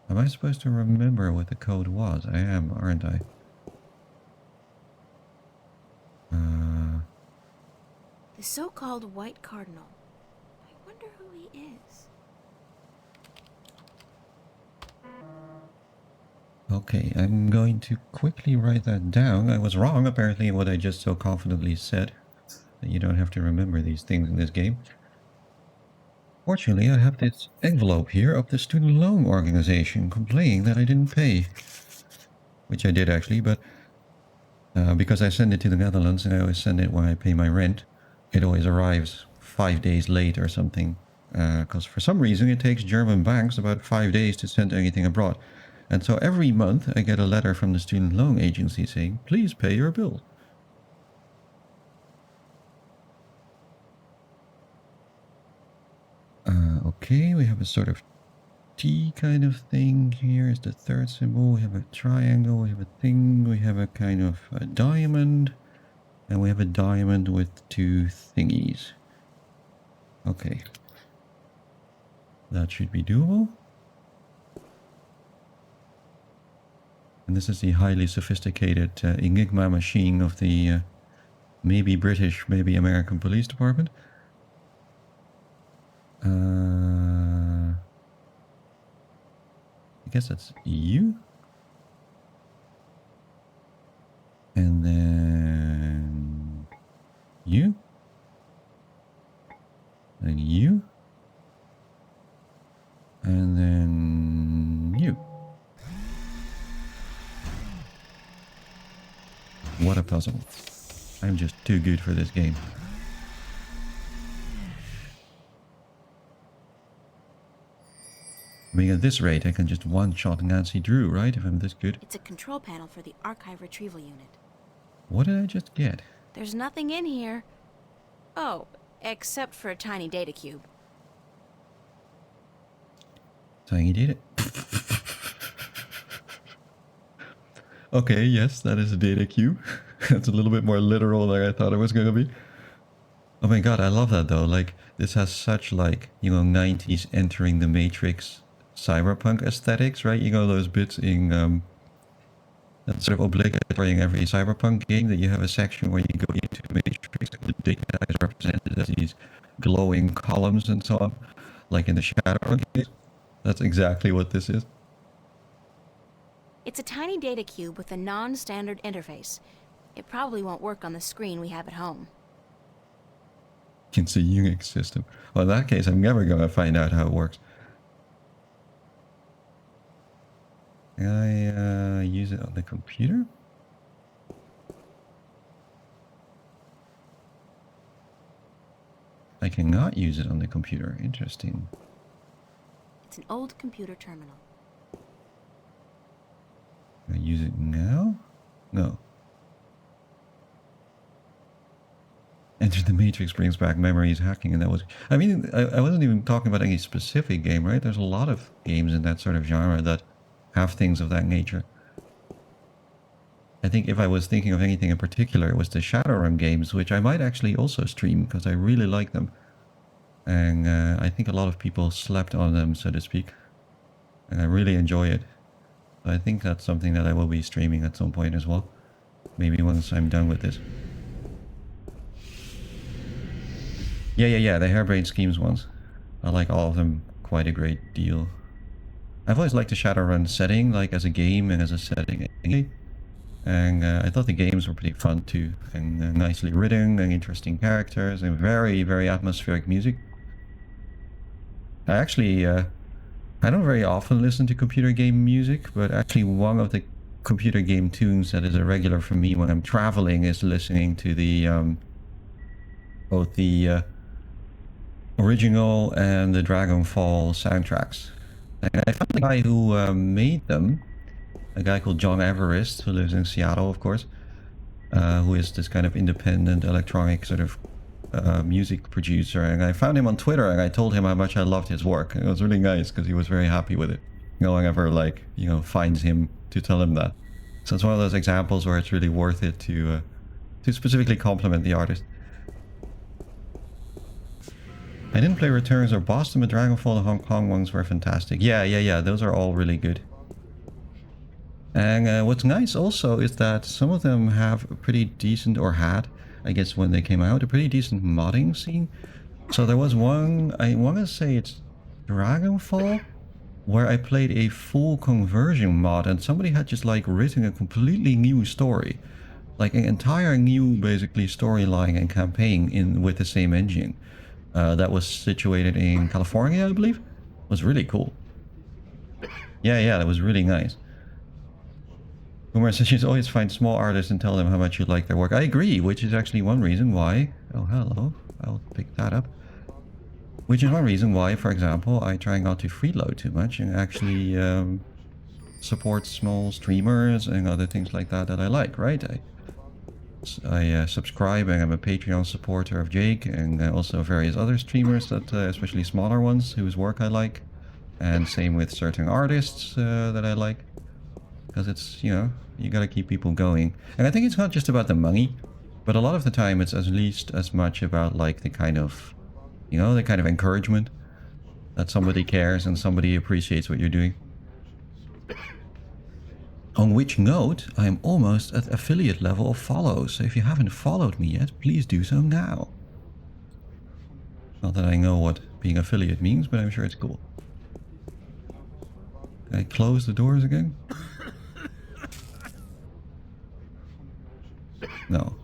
Am I supposed to remember what the code was? I am, aren't I? The so-called White Cardinal. I wonder who he is. Okay, I'm going to quickly write that down. I was wrong, apparently, in what I just so confidently said. That you don't have to remember these things in this game. Fortunately, I have this envelope here of the student loan organization complaining that I didn't pay. Which I did actually, but because I send it to the Netherlands and I always send it when I pay my rent, it always arrives 5 days late or something. Because for some reason it takes German banks about 5 days to send anything abroad. And so every month I get a letter from the student loan agency saying, please pay your bill. Okay, we have a sort of T kind of thing. Here is the third symbol. We have a triangle, we have a thing, we have a kind of a diamond, and we have a diamond with two thingies. Okay. That should be doable. And this is the highly sophisticated Enigma machine of the maybe British, maybe American Police Department. I guess that's you. And then you. And you. And then you. What a puzzle. I'm just too good for this game. I mean, at this rate, I can just one-shot Nancy Drew, right? If I'm this good. It's a control panel for the archive retrieval unit. What did I just get? There's nothing in here. Oh, except for a tiny data cube. Tiny data. Okay, yes, that is a data cube. That's a little bit more literal than I thought it was going to be. Oh my god, I love that though. Like, this has such, like, you know, 90s entering the Matrix cyberpunk aesthetics, right? You know, those bits in that's sort of obligatory in every cyberpunk game, that you have a section where you go into the Matrix and the data is represented as these glowing columns and so on, like in the Shadowrun case. That's exactly what this is. It's a tiny data cube with a non-standard interface. It probably won't work on the screen we have at home. It's a Unix system. Well, in that case, I'm never going to find out how it works. Can I use it on the computer? I cannot use it on the computer. Interesting. It's an old computer terminal. Can I use it now? No. Enter the Matrix brings back memories, hacking, and that was... I mean, I wasn't even talking about any specific game, right? There's a lot of games in that sort of genre that have things of that nature. I think if I was thinking of anything in particular, it was the Shadowrun games, which I might actually also stream, because I really like them. And I think a lot of people slept on them, so to speak. And I really enjoy it. So I think that's something that I will be streaming at some point as well. Maybe once I'm done with this. Yeah, the Harebrained Schemes ones. I like all of them quite a great deal. I've always liked the Shadowrun setting, like as a game and as a setting. And I thought the games were pretty fun too. And nicely written and interesting characters and very, very atmospheric music. I actually, I don't very often listen to computer game music, but actually one of the computer game tunes that is a regular for me when I'm traveling is listening to the, both the original and the Dragonfall soundtracks. And I found the guy who made them, a guy called John Everest, who lives in Seattle, of course, who is this kind of independent electronic sort of music producer. And I found him on Twitter and I told him how much I loved his work. And it was really nice because he was very happy with it. No one ever, like, you know, finds him to tell him that. So it's one of those examples where it's really worth it to specifically compliment the artist. I didn't play Returns or Boston, but Dragonfall, the Hong Kong ones were fantastic. Yeah, those are all really good. And what's nice also is that some of them have a pretty decent, or had, I guess when they came out, a pretty decent modding scene. So there was one, I want to say it's Dragonfall, where I played a full conversion mod and somebody had just like written a completely new story. Like an entire new, basically, storyline and campaign with the same engine. That was situated in California, I believe. It was really cool. Yeah, that was really nice. Boomer says you should always find small artists and tell them how much you like their work. I agree, which is actually one reason why... Oh, hello. I'll pick that up. Which is one reason why, for example, I try not to freeload too much and actually support small streamers and other things like that I like, right? I subscribe and I'm a Patreon supporter of Jake and also various other streamers, that especially smaller ones whose work I like. And same with certain artists that I like. Because it's, you know, you gotta keep people going. And I think it's not just about the money, but a lot of the time it's at least as much about like the kind of, you know, the kind of encouragement that somebody cares and somebody appreciates what you're doing. On which note, I am almost at affiliate level of follows, so if you haven't followed me yet, please do so now. Not that I know what being affiliate means, but I'm sure it's cool. Can I close the doors again? No.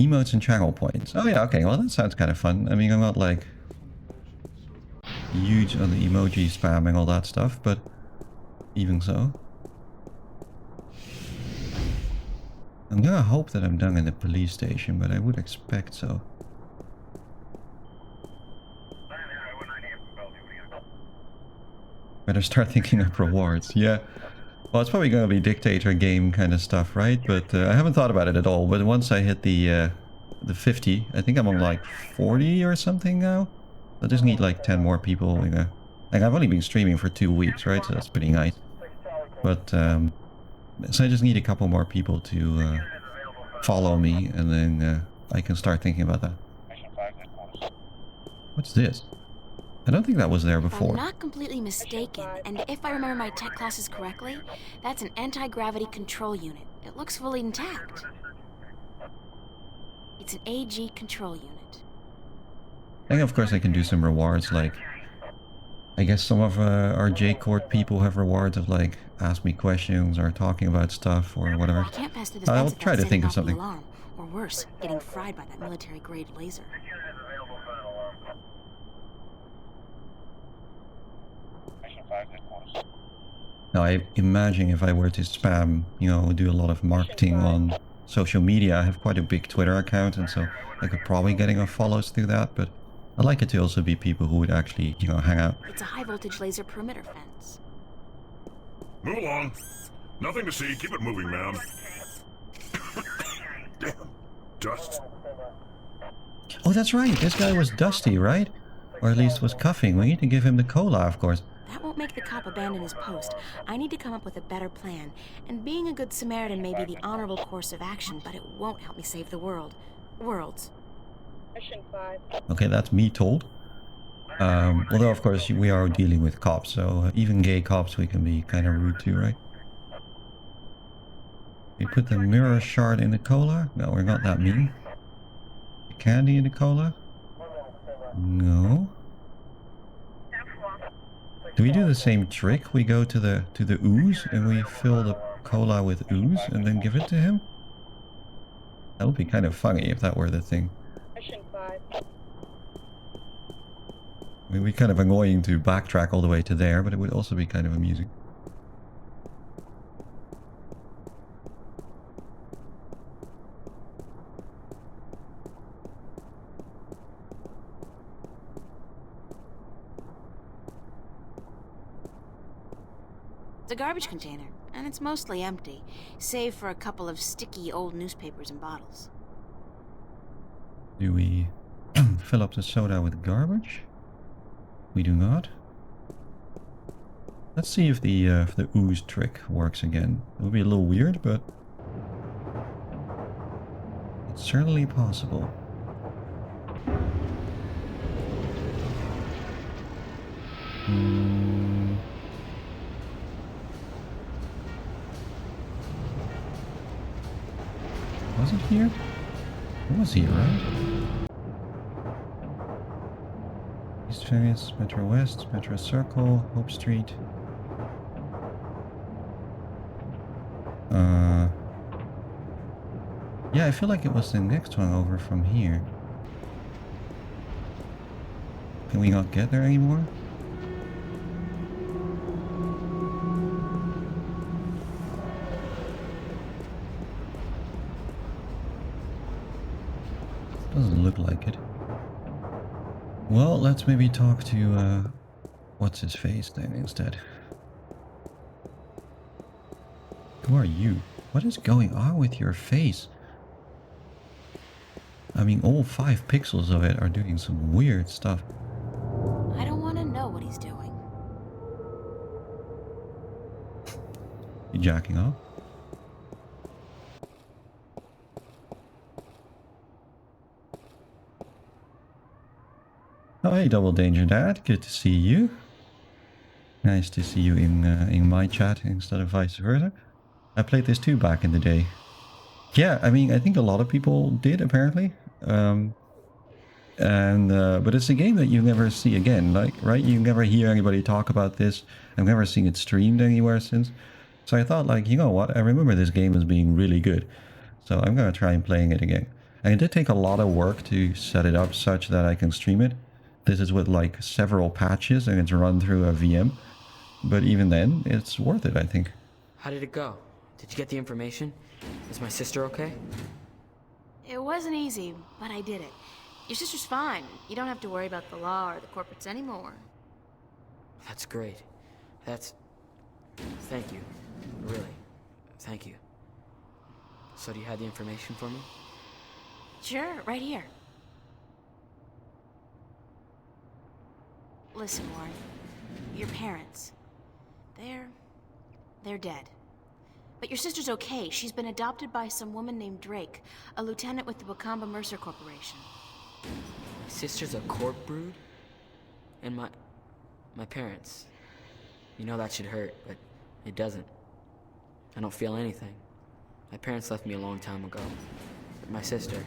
Emotes and channel points. Oh yeah, okay, well that sounds kind of fun. I mean, I'm not like huge on the emoji spam and all that stuff, but even so. I'm gonna hope that I'm done in the police station, but I would expect so. Better start thinking up rewards, yeah. Well, it's probably gonna be dictator game kind of stuff, right? But I haven't thought about it at all. But once I hit the 50, I think I'm on like 40 or something now. I just need like 10 more people, you know. Like I've only been streaming for 2 weeks, right? So that's pretty nice. But so I just need a couple more people to follow me, and then I can start thinking about that. What's this? I don't think that was there If before. I'm not completely mistaken, and if I remember my tech classes correctly, that's an anti-gravity control unit. It looks fully intact. It's an AG control unit. And of course I can do some rewards, like... I guess some of our J-Court people have rewards of like, ask me questions or talking about stuff or whatever. I can't pass through this I'll fence try without to think of setting something. off the alarm, or worse, getting fried by that military-grade laser. Now I imagine if I were to spam, you know, do a lot of marketing on social media, I have quite a big Twitter account, and so I could probably get enough follows through that, but I'd like it to also be people who would actually, you know, hang out. It's a high-voltage laser perimeter fence. Move along. Nothing to see. Keep it moving, ma'am. Damn. Dust. Oh, that's right. This guy was dusty, right? Or at least was coughing. We need to give him the cola, of course. That won't make the cop abandon his post. I need to come up with a better plan. And being a good Samaritan may be the honorable course of action, but it won't help me save the world. Worlds. Mission 5. Okay, that's me told. Although, of course, we are dealing with cops, so even gay cops we can be kind of rude to, right? We put the mirror shard in the cola? No, we're not that mean. The candy in the cola? No. Do we do the same trick? We go to the ooze and we fill the cola with ooze and then give it to him? That would be kind of funny if that were the thing. Mission 5. I mean, it'd be kind of annoying to backtrack all the way to there, but it would also be kind of amusing. It's a garbage container, and it's mostly empty, save for a couple of sticky old newspapers and bottles. Do we fill up the soda with garbage? We do not. Let's see if the ooze trick works again. It would be a little weird, but It's certainly possible. Hmm. Was it here? It was here, right? East Ferris, Metro West, Metro Circle, Hope Street. Yeah, I feel like it was the next one over from here. Can we not get there anymore? Doesn't look like it. Well, let's maybe talk to, what's his face then instead. Who are you? What is going on with your face? I mean, all 5 pixels of it are doing some weird stuff. I don't want to know what he's doing. You jacking off? Oh, hey, Double Danger Dad. Good to see you. Nice to see you in my chat instead of vice versa. I played this too back in the day. Yeah, I mean, I think a lot of people did, apparently. But it's a game that you never see again, like, right? You never hear anybody talk about this. I've never seen it streamed anywhere since. So I thought, like, you know what? I remember this game as being really good. So I'm going to try and playing it again. And it did take a lot of work to set it up such that I can stream it. This is with, like, several patches and it's run through a VM. But even then, it's worth it, I think. How did it go? Did you get the information? Is my sister okay? It wasn't easy, but I did it. Your sister's fine. You don't have to worry about the law or the corporates anymore. That's great. Thank you. Really. Thank you. So do you have the information for me? Sure, right here. Listen, Warren. Your parents. They're dead. But your sister's okay. She's been adopted by some woman named Drake, a lieutenant with the Wakamba Mercer Corporation. My sister's a corp brood? And my parents. You know that should hurt, but it doesn't. I don't feel anything. My parents left me a long time ago. But my sister,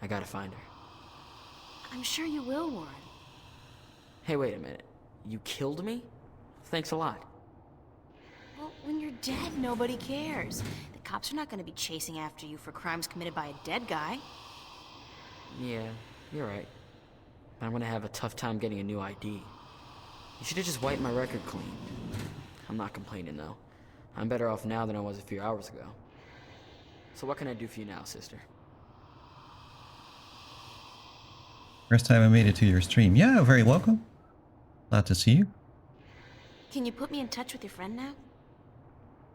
I gotta find her. I'm sure you will, Warren. Hey, wait a minute. You killed me? Thanks a lot. Well, when you're dead, nobody cares. The cops are not going to be chasing after you for crimes committed by a dead guy. Yeah, you're right. But I'm gonna have a tough time getting a new ID. You should have just wiped my record clean. I'm not complaining, though. I'm better off now than I was a few hours ago. So what can I do for you now, sister? First time I made it to your stream. Yeah, very welcome. Glad to see you. Can you put me in touch with your friend now?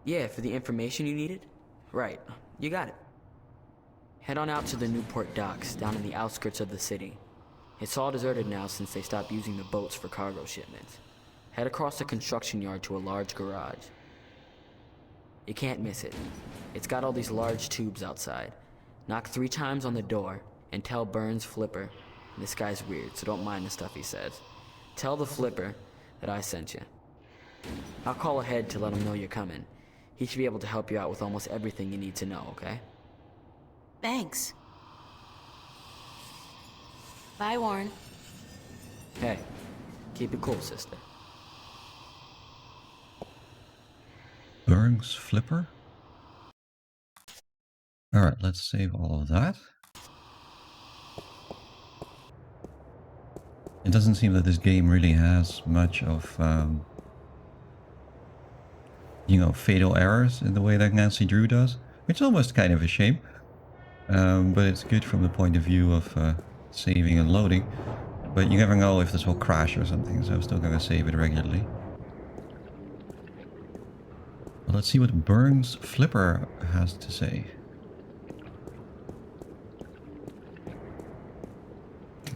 Yeah, for the information you needed? Right, you got it. Head on out to the Newport docks, down in the outskirts of the city. It's all deserted now since they stopped using the boats for cargo shipments. Head across the construction yard to a large garage. You can't miss it. It's got all these large tubes outside. Knock 3 times on the door and tell Burns Flipper. This guy's weird, so don't mind the stuff he says. Tell the Flipper that I sent you. I'll call ahead to let him know you're coming. He should be able to help you out with almost everything you need to know, okay? Thanks. Bye, Warren. Hey, keep it cool, sister. Burns Flipper? Alright, let's save all of that. It doesn't seem that this game really has much of, you know, fatal errors in the way that Nancy Drew does, which is almost kind of a shame. But it's good from the point of view of saving and loading. But you never know if this will crash or something, so I'm still gonna save it regularly. Well, let's see what Burns Flipper has to say.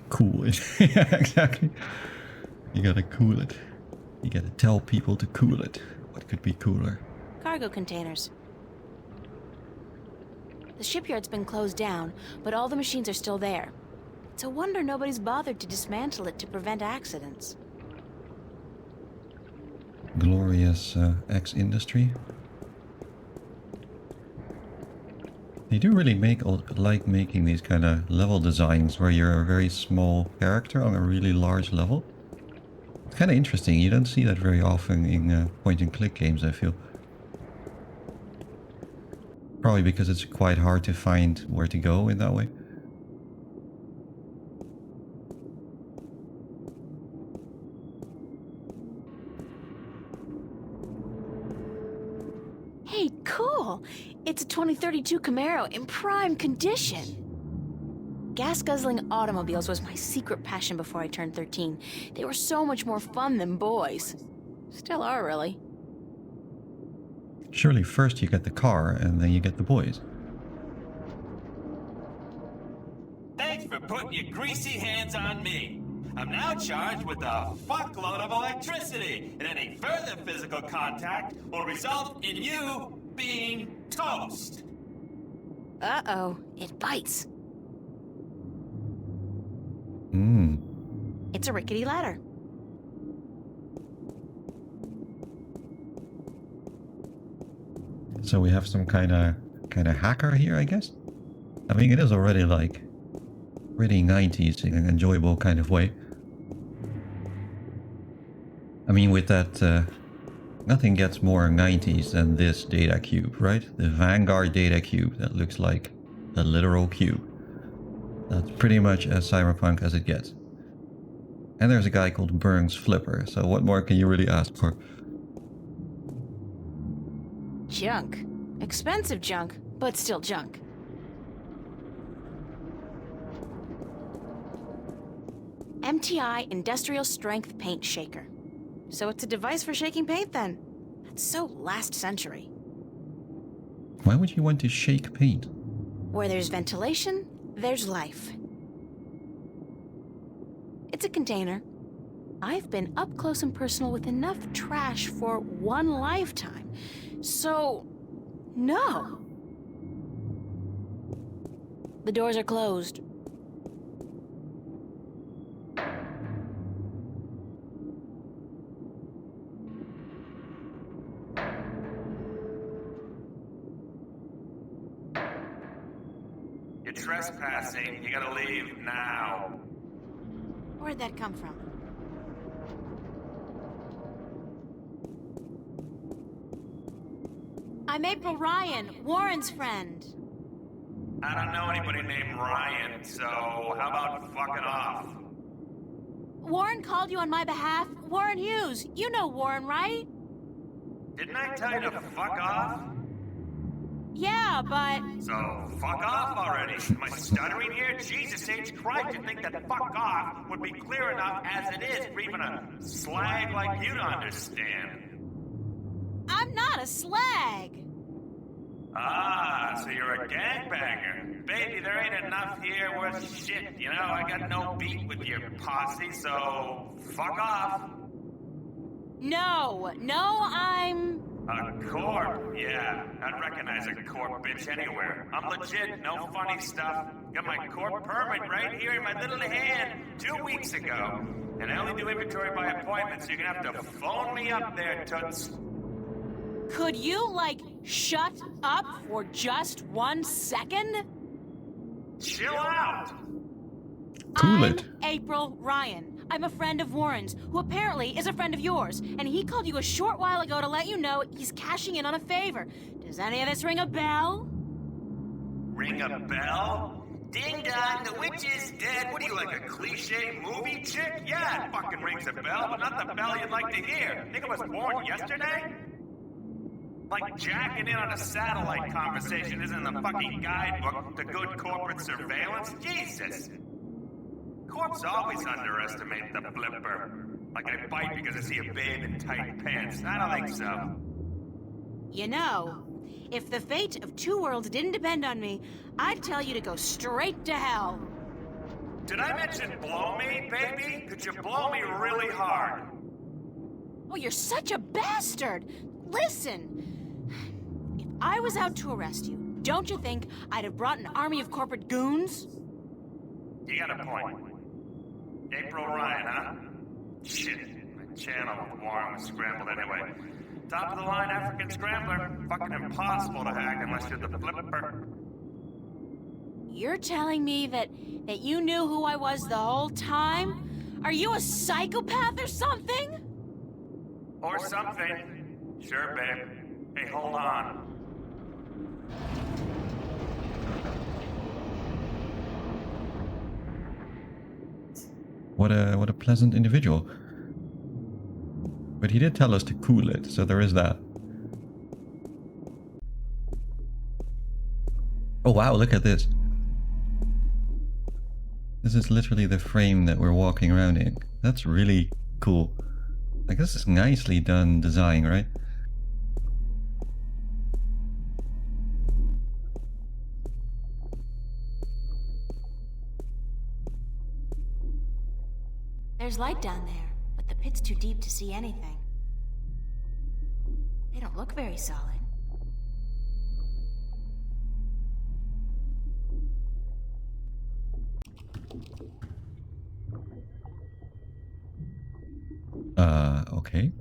Cool it. Yeah, exactly. You gotta cool it. You gotta tell people to cool it. What could be cooler? Cargo containers. The shipyard's been closed down, but all the machines are still there. It's a wonder nobody's bothered to dismantle it to prevent accidents. Glorious X-Industry. They do really like making these kind of level designs where you're a very small character on a really large level. It's kind of interesting. You don't see that very often in point-and-click games, I feel. Probably because it's quite hard to find where to go in that way. Hey, cool! It's a 2032 Camaro in prime condition. Gas-guzzling automobiles was my secret passion before I turned 13. They were so much more fun than boys. Still are, really. Surely first you get the car and then you get the boys. Thanks for putting your greasy hands on me. I'm now charged with a fuckload of electricity, and any further physical contact will result in you being toast. Uh-oh, it bites. It's a rickety ladder. So we have some kind of hacker here, I guess. I mean, it is already like pretty 90s in an enjoyable kind of way. I mean, with that, nothing gets more 90s than this data cube, right? The Vanguard data cube that looks like a literal cube. That's pretty much as cyberpunk as it gets. And there's a guy called Burns Flipper, so what more can you really ask for? Junk. Expensive junk, but still junk. MTI Industrial Strength Paint Shaker. So it's a device for shaking paint then? That's so last century. Why would you want to shake paint? Where there's ventilation, there's life. It's a container. I've been up close and personal with enough trash for one lifetime. So, no. The doors are closed. You're trespassing. You gotta leave now. Where'd that come from? I'm April Ryan, Warren's friend. I don't know anybody named Ryan, so how about fucking off? Warren called you on my behalf. Warren Hughes. You know Warren, right? Didn't I tell you to fuck off? Yeah, but... So, fuck off already. Am I stuttering here? Jesus H. Christ, you think that fuck off would be clear enough as it is for even a slag like you to understand? I'm not a slag. Ah, so you're a gangbanger. Baby, there ain't enough here worth shit. You know, I got no beat with your posse, so fuck off. No, I'm... A corp? Yeah, I'd recognize a corp bitch anywhere. I'm legit, no funny stuff. Got my corp permit right here in my little hand 2 weeks ago. And I only do inventory by appointment, so you're gonna have to phone me up there, toots. Could you, shut up for just 1 second? Chill out! I'm April Ryan. I'm a friend of Warren's, who apparently is a friend of yours, and he called you a short while ago to let you know he's cashing in on a favor. Does any of this ring a bell? Ring a bell? Ding dong, the witch is dead. What are you, like a cliche movie chick? Yeah, it fucking rings a bell, but not the bell you'd like to hear. Think I was born yesterday? Like jacking in on a satellite conversation isn't in the fucking guidebook to good corporate surveillance? Jesus! Corps always underestimate the flipper. Like I bite because I see a babe in tight pants. I don't think so. You know, if the fate of two worlds didn't depend on me, I'd tell you to go straight to hell. Did I mention blow me, baby? Could you blow me really hard? Well, you're such a bastard! Listen! If I was out to arrest you, Don't you think I'd have brought an army of corporate goons? You got a point. April Ryan, huh? Shit, my channel with Warren was scrambled anyway. Top of the line African scrambler. Fucking impossible to hack unless you're the flipper. You're telling me that you knew who I was the whole time? Are you a psychopath or something? Or something. Sure, babe. Hey, hold on. What a pleasant individual. But he did tell us to cool it, so there is that. Oh wow, look at this. This is literally the frame that we're walking around in. That's really cool. Like, this is nicely done design, right? There's light down there, but the pit's too deep to see anything. They don't look very solid. Okay.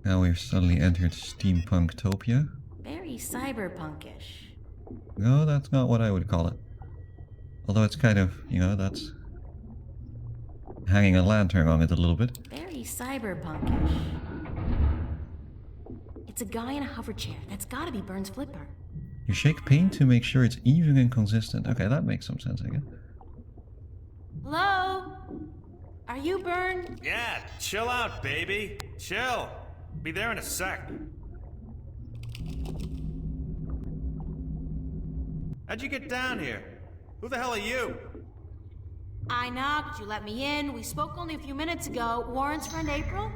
Now we've suddenly entered Steampunktopia. Very cyberpunkish. No, that's not what I would call it. Although it's kind of, you know, that's hanging a lantern on it a little bit. Very cyberpunkish. It's a guy in a hover chair. That's gotta be Burns' flipper. You shake paint to make sure it's even and consistent. Okay, that makes some sense, I guess. Hello? Are you Burn? Yeah, chill out, baby. Chill. Be there in a sec. How'd you get down here? Who the hell are you? I knocked, you let me in. We spoke only a few minutes ago. Warren's friend April?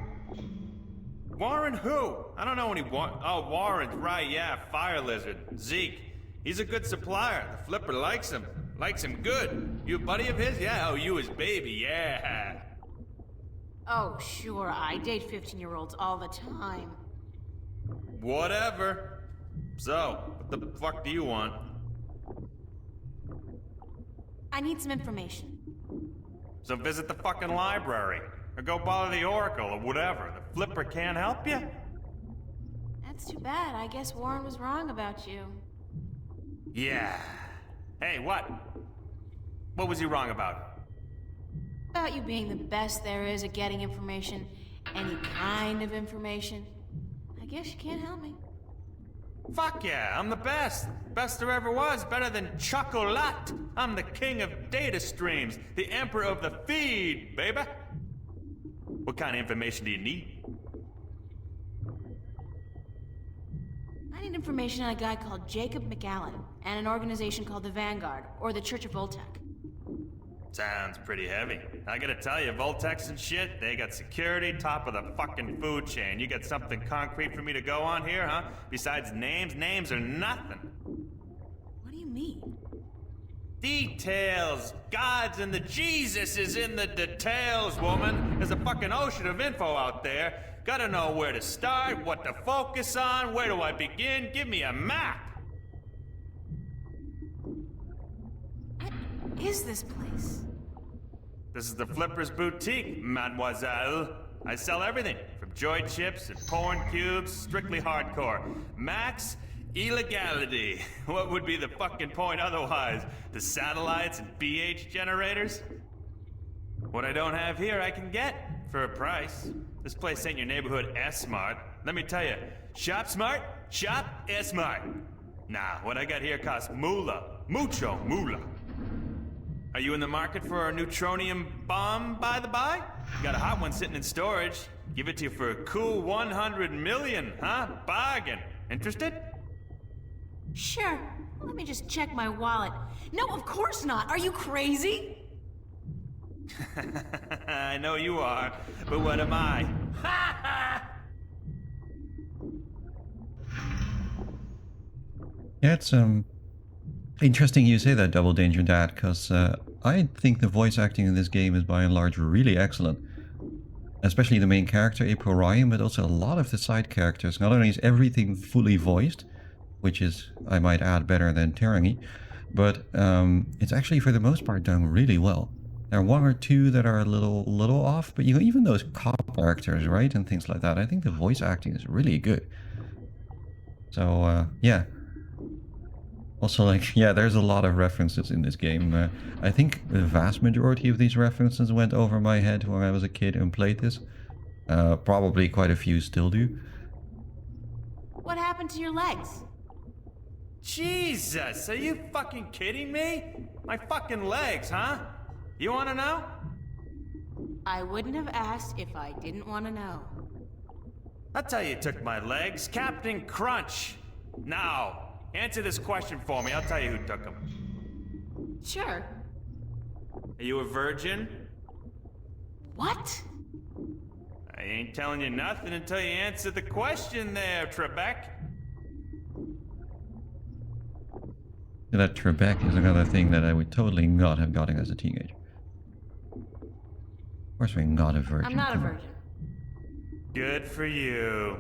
Warren who? I don't know any Warren, right, yeah, Fire Lizard. Zeke. He's a good supplier. The flipper likes him. Likes him good. You a buddy of his? Yeah, oh, you his baby, yeah. Oh, sure, I date 15-year-olds all the time. Whatever. So, what the fuck do you want? I need some information. So visit the fucking library. Or go bother the Oracle or whatever. The flipper can't help you? That's too bad. I guess Warren was wrong about you. Yeah. Hey, what? What was he wrong about? About you being the best there is at getting information. Any kind of information. I guess you can't help me. Fuck yeah, I'm the best. Best there ever was. Better than Chocolat. I'm the king of data streams. The emperor of the feed, baby. What kind of information do you need? I need information on a guy called Jacob McAllen and an organization called the Vanguard, or the Church of Voltec. Sounds pretty heavy. I gotta tell you, Voltex and shit, they got security top of the fucking food chain. You got something concrete for me to go on here, huh? Besides names? Names are nothing. What do you mean? Details! Gods and the Jesus is in the details, woman. There's a fucking ocean of info out there. Gotta know where to start, what to focus on, where do I begin? Give me a map! What is this place? This is the Flipper's Boutique, mademoiselle. I sell everything, from joy chips and porn cubes, strictly hardcore. Max illegality. What would be the fucking point otherwise? The satellites and BH generators? What I don't have here, I can get for a price. This place ain't your neighborhood S-Mart. Let me tell you, shop smart, shop S-Mart. Nah, what I got here costs moolah. Mucho moolah. Are you in the market for a neutronium bomb, by the by? Got a hot one sitting in storage. Give it to you for a cool 100 million, huh? Bargain. Interested? Sure. Let me just check my wallet. No, of course not. Are you crazy? I know you are, but what am I? Yeah, it's interesting you say that, Double Danger Dad, because I think the voice acting in this game is by and large really excellent. Especially the main character, April Ryan, but also a lot of the side characters. Not only is everything fully voiced, which is, I might add, better than Terangi. But it's actually, for the most part, done really well. There are one or two that are a little off, but even those cop characters, right, and things like that, I think the voice acting is really good. So, yeah. Also, like, yeah, there's a lot of references in this game. I think the vast majority of these references went over my head when I was a kid and played this. Probably quite a few still do. What happened to your legs? Jesus, are you fucking kidding me? My fucking legs, huh? You wanna know? I wouldn't have asked if I didn't want to know. I'll tell you who took my legs. Captain Crunch. Now, answer this question for me. I'll tell you who took them. Sure. Are you a virgin? What? I ain't telling you nothing until you answer the question there, Trebek. That Trebek is another thing that I would totally not have gotten as a teenager. Of course, we're not a virgin. I'm not a come on. virgin. Good for you.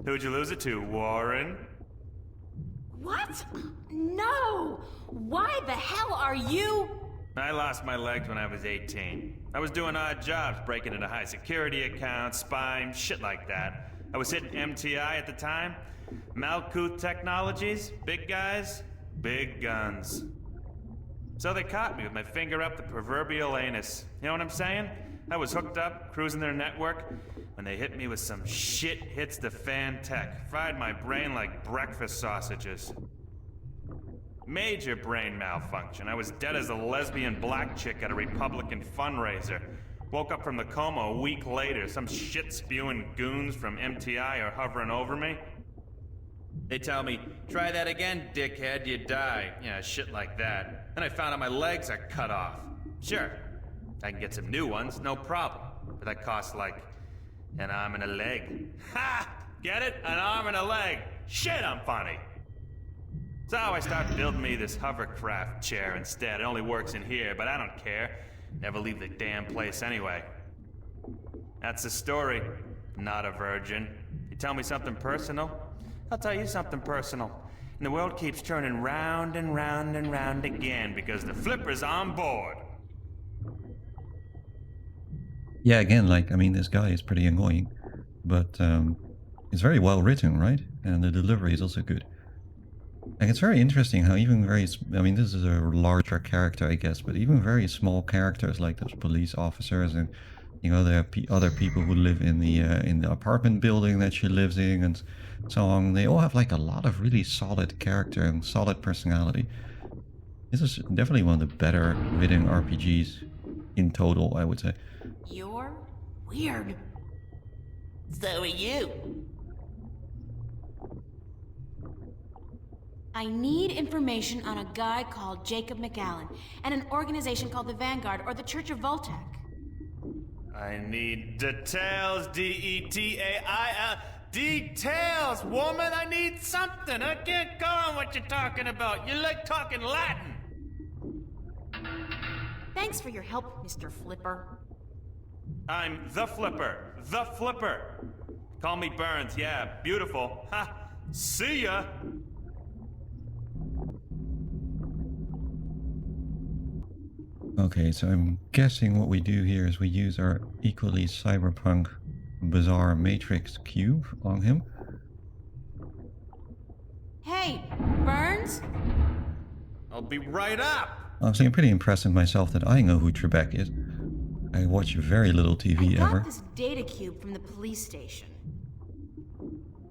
Who'd you lose it to, Warren? What? No! Why the hell are you... I lost my legs when I was 18. I was doing odd jobs, breaking into high security accounts, spying, shit like that. I was hitting MTI at the time. Malkuth Technologies, big guys, big guns. So they caught me with my finger up the proverbial anus. You know what I'm saying? I was hooked up, cruising their network, when they hit me with some shit hits the fan tech. Fried my brain like breakfast sausages. Major brain malfunction. I was dead as a lesbian black chick at a Republican fundraiser. Woke up from the coma a week later. Some shit-spewing goons from MTI are hovering over me. They tell me, try that again, dickhead, you die. Yeah, shit like that. Then I found out my legs are cut off. Sure, I can get some new ones, no problem. But that costs like an arm and a leg. Ha! Get it? An arm and a leg. Shit, I'm funny. So I started building me this hovercraft chair instead. It only works in here, but I don't care. Never leave the damn place anyway. That's the story. Not a virgin. You tell me something personal? I'll tell you something personal. And the world keeps turning round and round and round again because the flipper's on board. Yeah, again, like, I mean, this guy is pretty annoying, but it's very well written, right? And the delivery is also good. Like, it's very interesting how even I mean, this is a larger character, I guess, but even very small characters like those police officers and, you know, there are other people who live in the apartment building that she lives in and so on. They all have like a lot of really solid character and solid personality. This is definitely one of the better written RPGs in total, I would say. You're weird. So are you. I need information on a guy called Jacob McAllen and an organization called the Vanguard or the Church of Voltac. I need details, D-E-T-A-I-L. Details, woman! I need something! I can't go on what you're talking about. You like talking Latin. Thanks for your help, Mr. Flipper. I'm the Flipper. The Flipper. Call me Burns, yeah. Beautiful. Ha! See ya! Okay, so I'm guessing what we do here is we use our equally cyberpunk bizarre matrix cube on him. Hey, Burns? I'll be right up! Honestly, I'm pretty impressed with myself that I know who Trebek is. I watch very little TV I ever. got this data cube from the police station.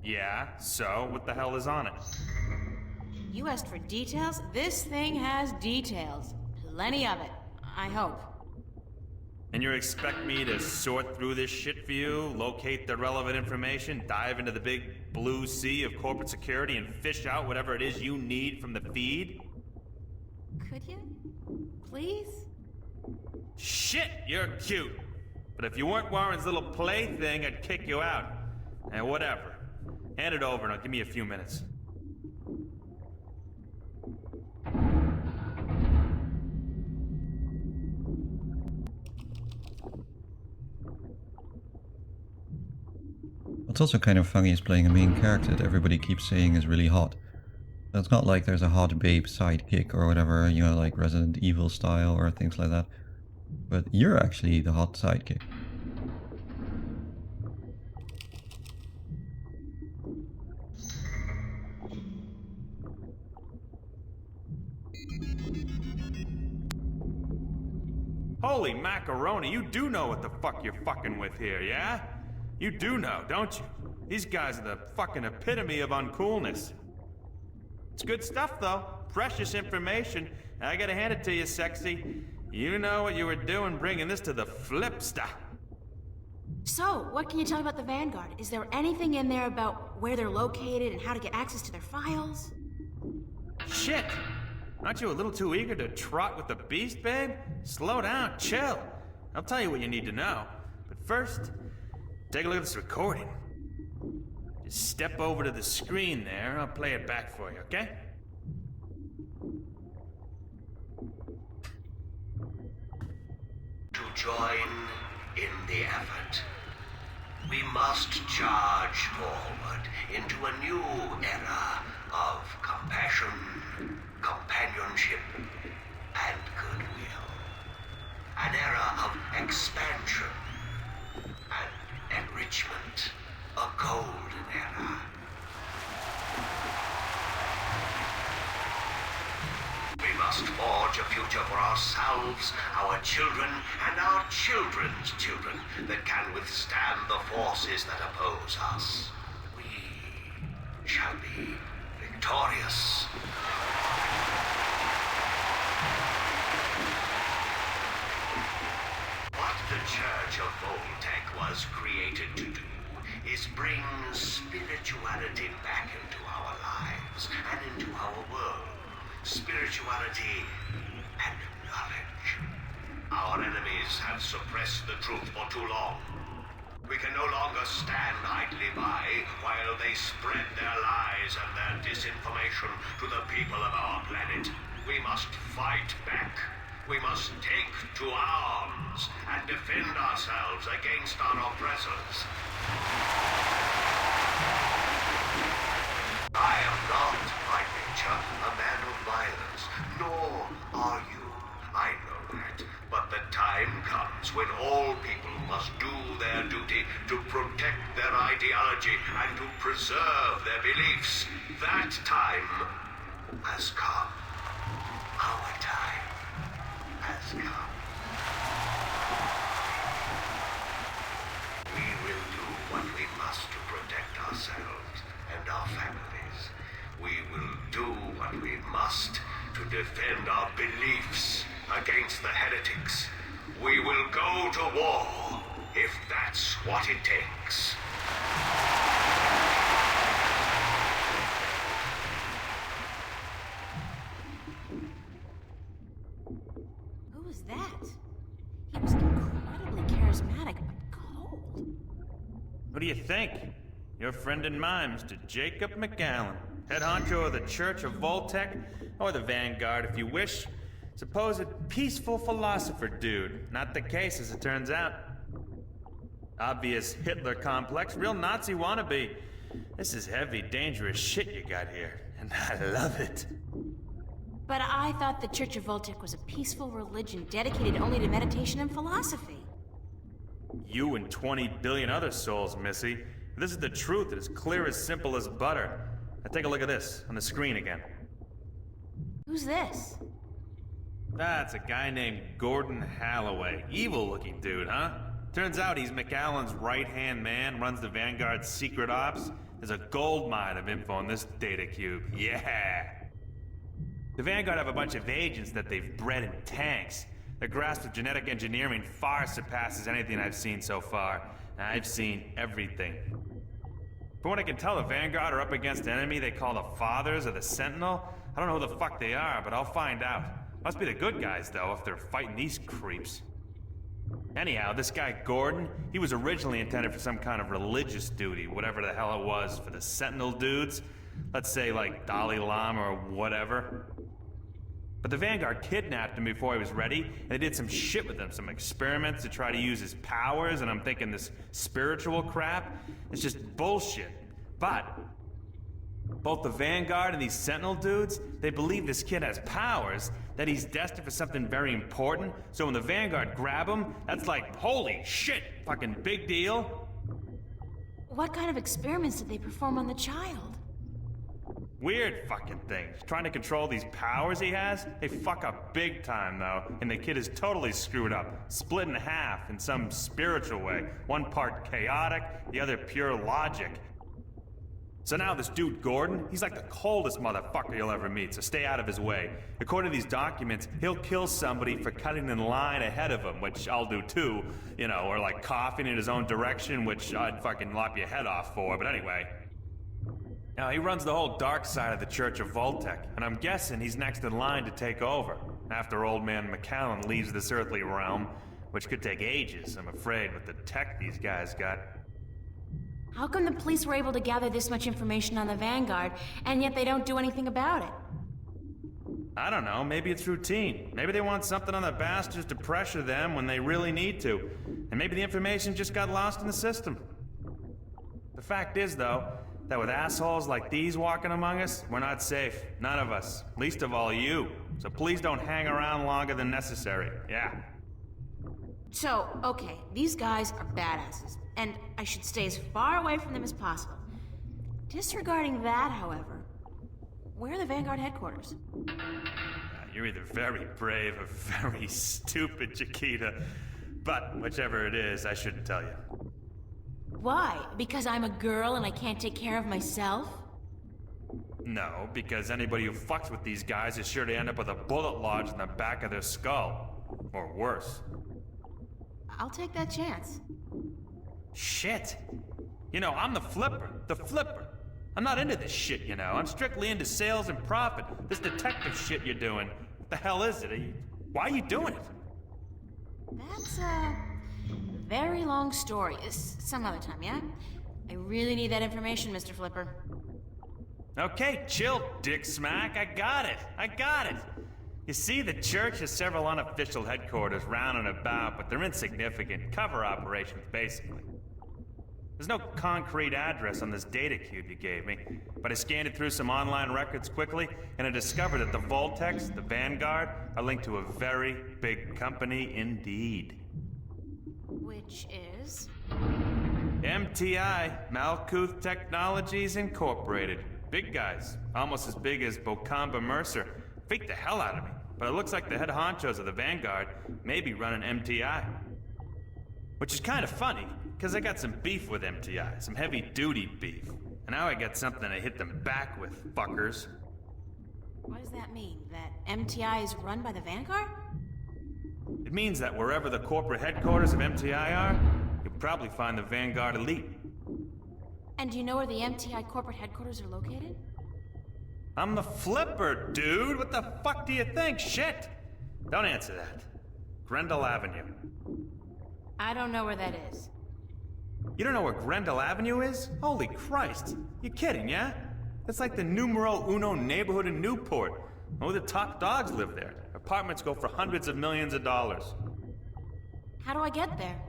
Yeah, so what the hell is on it? You asked for details? This thing has details. Plenty of it. I hope. And you expect me to sort through this shit for you, locate the relevant information, dive into the big blue sea of corporate security, and fish out whatever it is you need from the feed? Could you? Please? Shit, you're cute. But if you weren't Warren's little plaything, I'd kick you out. And whatever. Hand it over and give me a few minutes. What's also kind of funny is playing a main character that everybody keeps saying is really hot. It's not like there's a hot babe sidekick or whatever, you know, like Resident Evil style or things like that. But you're actually the hot sidekick. Holy macaroni, you do know what the fuck you're fucking with here, yeah? You do know, don't you? These guys are the fucking epitome of uncoolness. It's good stuff, though. Precious information. I gotta hand it to you, Sexy. You know what you were doing bringing this to the Flipster. So, what can you tell me about the Vanguard? Is there anything in there about where they're located and how to get access to their files? Shit! Aren't you a little too eager to trot with the beast, babe? Slow down, chill. I'll tell you what you need to know. But first, take a look at this recording. Just step over to the screen there, I'll play it back for you, okay? To join in the effort, we must charge forward into a new era of compassion, companionship, and goodwill. An era of expansion and enrichment. A golden era. We must forge a future for ourselves, our children, and our children's children that can withstand the forces that oppose us. We shall be victorious. What the Church of Voltec was created to do is bring spirituality back into our lives and into our world. Spirituality and knowledge. Our enemies have suppressed the truth for too long. We can no longer stand idly by while they spread their lies and their disinformation to the people of our planet. We must fight back. We must take to arms and defend ourselves against our oppressors. I am not, by nature, a man of violence, nor are you. I know that. But the time comes when all people must do their duty to protect their ideology and to preserve their beliefs. That time has come. Our time has come. We will do what we must to protect ourselves and our families. We will do what we must to defend our beliefs against the heretics. We will go to war if that's what it takes. Who was that? He was incredibly charismatic, but cold. What do you think? Your friend and mine, Mr. Jacob McAllen, head honcho of the Church of Voltec, or the Vanguard if you wish. Supposed peaceful philosopher dude. Not the case, as it turns out. Obvious Hitler complex, real Nazi wannabe. This is heavy, dangerous shit you got here, and I love it. But I thought the Church of Voltec was a peaceful religion dedicated only to meditation and philosophy. You and 20 billion other souls, Missy. This is the truth. It is clear as simple as butter. Now take a look at this, on the screen again. Who's this? That's a guy named Gordon Halloway. Evil-looking dude, huh? Turns out he's McAllen's right-hand man, runs the Vanguard's secret ops. There's a gold mine of info in this data cube. Yeah! The Vanguard have a bunch of agents that they've bred in tanks. Their grasp of genetic engineering far surpasses anything I've seen so far. I've seen everything. From what I can tell, the Vanguard are up against an enemy they call the Fathers or the Sentinel. I don't know who the fuck they are, but I'll find out. Must be the good guys, though, if they're fighting these creeps. Anyhow, this guy Gordon, he was originally intended for some kind of religious duty, whatever the hell it was, for the Sentinel dudes. Let's say, like, Dalai Lama or whatever. But the Vanguard kidnapped him before he was ready, and they did some shit with him, some experiments to try to use his powers, and I'm thinking this spiritual crap, it's just bullshit. But Both the Vanguard and these Sentinel dudes, they believe this kid has powers, that he's destined for something very important, so when the Vanguard grab him, that's like, holy shit, fucking big deal. What kind of experiments did they perform on the child? Weird fucking things. Trying to control these powers he has? They fuck up big time, though, and the kid is totally screwed up, split in half in some spiritual way. One part chaotic, the other pure logic. So now this dude Gordon, he's like the coldest motherfucker you'll ever meet, so stay out of his way. According to these documents, he'll kill somebody for cutting in line ahead of him, which I'll do too, you know, or like coughing in his own direction, which I'd fucking lop your head off for, but anyway. Now, he runs the whole dark side of the Church of Voltec, and I'm guessing he's next in line to take over, after old man McAllen leaves this earthly realm, which could take ages, I'm afraid, with the tech these guys got. How come the police were able to gather this much information on the Vanguard, and yet they don't do anything about it? I don't know, maybe it's routine. Maybe they want something on the bastards to pressure them when they really need to. And maybe the information just got lost in the system. The fact is, though, that with assholes like these walking among us, we're not safe. None of us. Least of all you. So please don't hang around longer than necessary. Yeah. So, okay, these guys are badasses, and I should stay as far away from them as possible. Disregarding that, however, where are the Vanguard headquarters? You're either very brave or very stupid, Chiquita. But whichever it is, I shouldn't tell you. Why? Because I'm a girl and I can't take care of myself? No, because anybody who fucks with these guys is sure to end up with a bullet lodged in the back of their skull. Or worse. I'll take that chance. Shit. You know, I'm the flipper. The flipper. I'm not into this shit, you know. I'm strictly into sales and profit. This detective shit you're doing. What the hell is it? Why are you doing it? That's a very long story. Some other time, yeah? I really need that information, Mr. Flipper. Okay, chill, Dick Smack. I got it. You see, the church has several unofficial headquarters round and about, but they're insignificant. Cover operations, basically. There's no concrete address on this data cube you gave me, but I scanned it through some online records quickly, and I discovered that the Voltex, the Vanguard, are linked to a very big company indeed. Which is? MTI, Malkuth Technologies Incorporated. Big guys, almost as big as Bocamba Mercer. Freaked the hell out of me, but it looks like the head honchos of the Vanguard may be running MTI. Which is kind of funny, because I got some beef with MTI, some heavy-duty beef. And now I got something to hit them back with, fuckers. What does that mean? That MTI is run by the Vanguard? It means that wherever the corporate headquarters of MTI are, you'll probably find the Vanguard elite. And do you know where the MTI corporate headquarters are located? I'm the flipper, dude! What the fuck do you think? Shit! Don't answer that. Grendel Avenue. I don't know where that is. You don't know where Grendel Avenue is? Holy Christ. You kidding, yeah? That's like the numero uno neighborhood in Newport. Only the top dogs live there. Apartments go for hundreds of millions of dollars. How do I get there?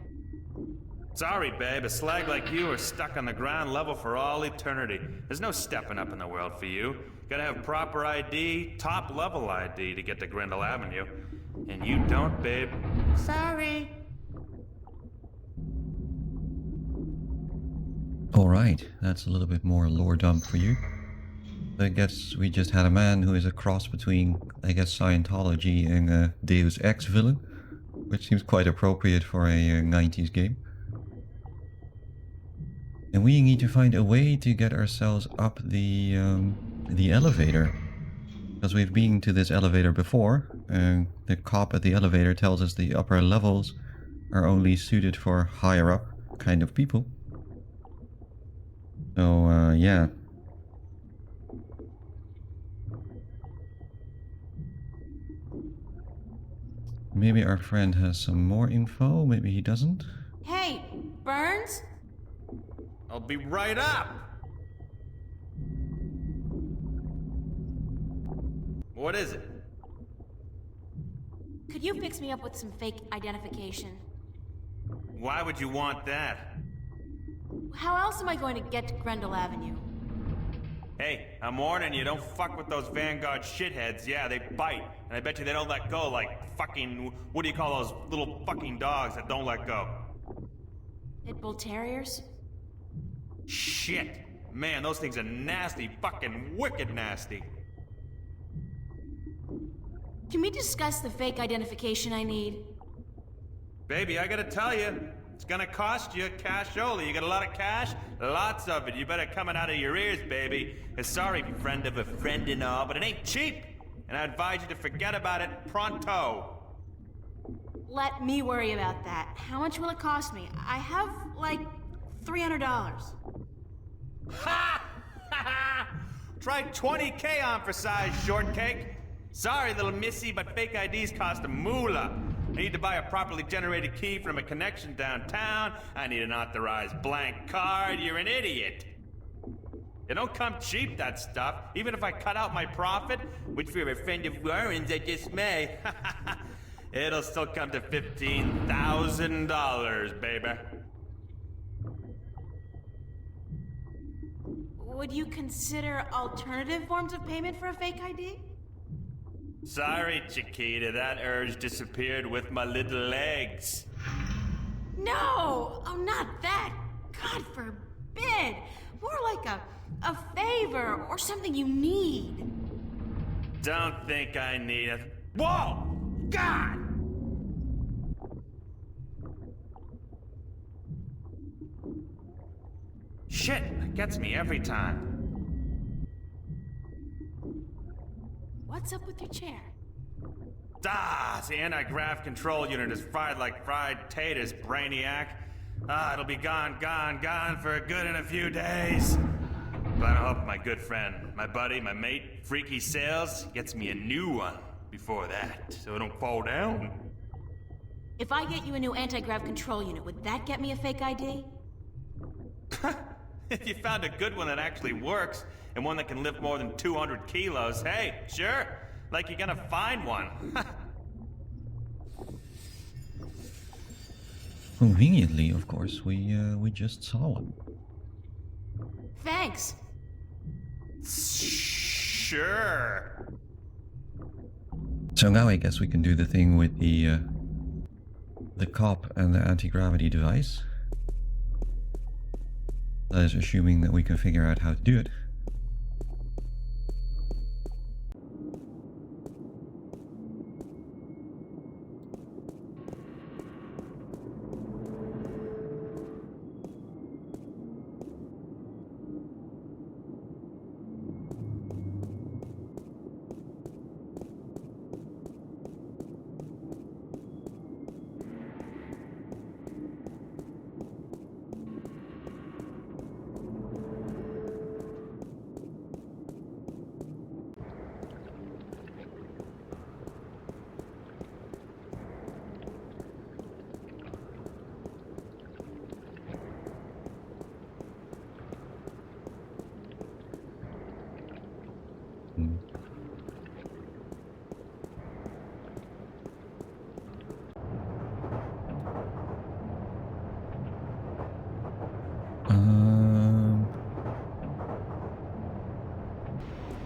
Sorry, babe. A slag like you are stuck on the ground level for all eternity. There's no stepping up in the world for you. Gotta have proper ID, top-level ID to get to Grendel Avenue. And you don't, babe. Sorry. Alright, that's a little bit more lore dump for you. I guess we just had a man who is a cross between, I guess, Scientology and a Deus Ex villain, which seems quite appropriate for a 90s game. And we need to find a way to get ourselves up the elevator. Because we've been to this elevator before, and the cop at the elevator tells us the upper levels are only suited for higher up kind of people. So, yeah. Maybe our friend has some more info, maybe he doesn't. Hey, Burns? I'll be right up! What is it? Could you fix me up with some fake identification? Why would you want that? How else am I going to get to Grendel Avenue? Hey, I'm warning you, don't fuck with those Vanguard shitheads. Yeah, they bite. And I bet you they don't let go like fucking... What do you call those little fucking dogs that don't let go? Pit bull terriers? Shit. Man, those things are nasty. Fucking wicked nasty. Can we discuss the fake identification I need? Baby, I gotta tell you, it's gonna cost you cash only. You got a lot of cash? Lots of it. You better come it out of your ears, baby. Sorry, friend of a friend and all, but it ain't cheap. And I advise you to forget about it pronto. Let me worry about that. How much will it cost me? I have, like, $300. Ha! Try 20K on for size, shortcake. Sorry, little missy, but fake IDs cost a moolah. I need to buy a properly generated key from a connection downtown. I need an authorized blank card. You're an idiot. It don't come cheap, that stuff. Even if I cut out my profit, which for a friend of Warren's I just may, it'll still come to $15,000, baby. Would you consider alternative forms of payment for a fake ID? Sorry, Chiquita, that urge disappeared with my little legs. No! Oh, not that! God forbid! More like a favor or something you need. Don't think I need a... Whoa! God! Shit, it gets me every time. What's up with your chair? The anti-grav control unit is fried like fried taters, brainiac. It'll be gone for good in a few days. But I hope my good friend, my buddy, my mate, Freaky Sales, gets me a new one before that, so it don't fall down. If I get you a new anti-grav control unit, would that get me a fake ID? If you found a good one that actually works, and one that can lift more than 200 kilos, hey, sure. Like you're gonna find one. Conveniently, of course, we just saw one. Thanks. Sure. So now I guess we can do the thing with the cop and the anti-gravity device. That is assuming that we can figure out how to do it.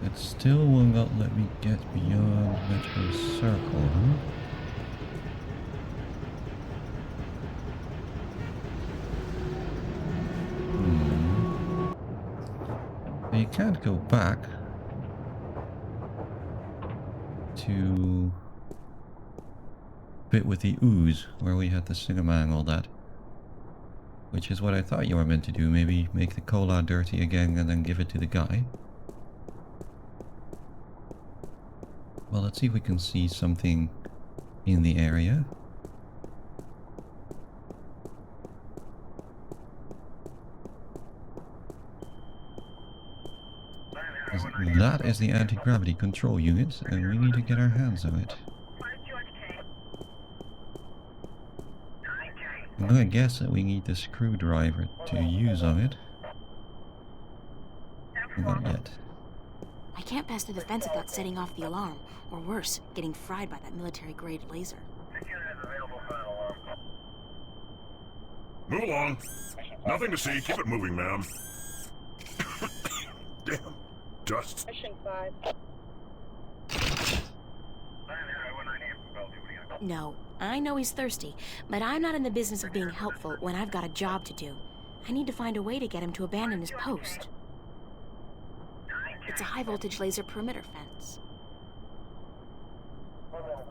It still will not let me get beyond Metro Circle, huh? You can't go back to bit with the ooze where we had the cinema and all that, which is what I thought you were meant to do. Maybe make the cola dirty again and then give it to the guy. Well, let's see if we can see something in the area. That is the anti-gravity control unit, and we need to get our hands on it. I'm gonna guess that we need the screwdriver to use on it. Not yet. I can't pass through the fence without setting off the alarm, or worse, getting fried by that military-grade laser. Move along. Nothing to see. Keep it moving, ma'am. Damn. Just Mission 5. No, I know he's thirsty, but I'm not in the business of being helpful when I've got a job to do. I need to find a way to get him to abandon his post. It's a high-voltage laser perimeter fence.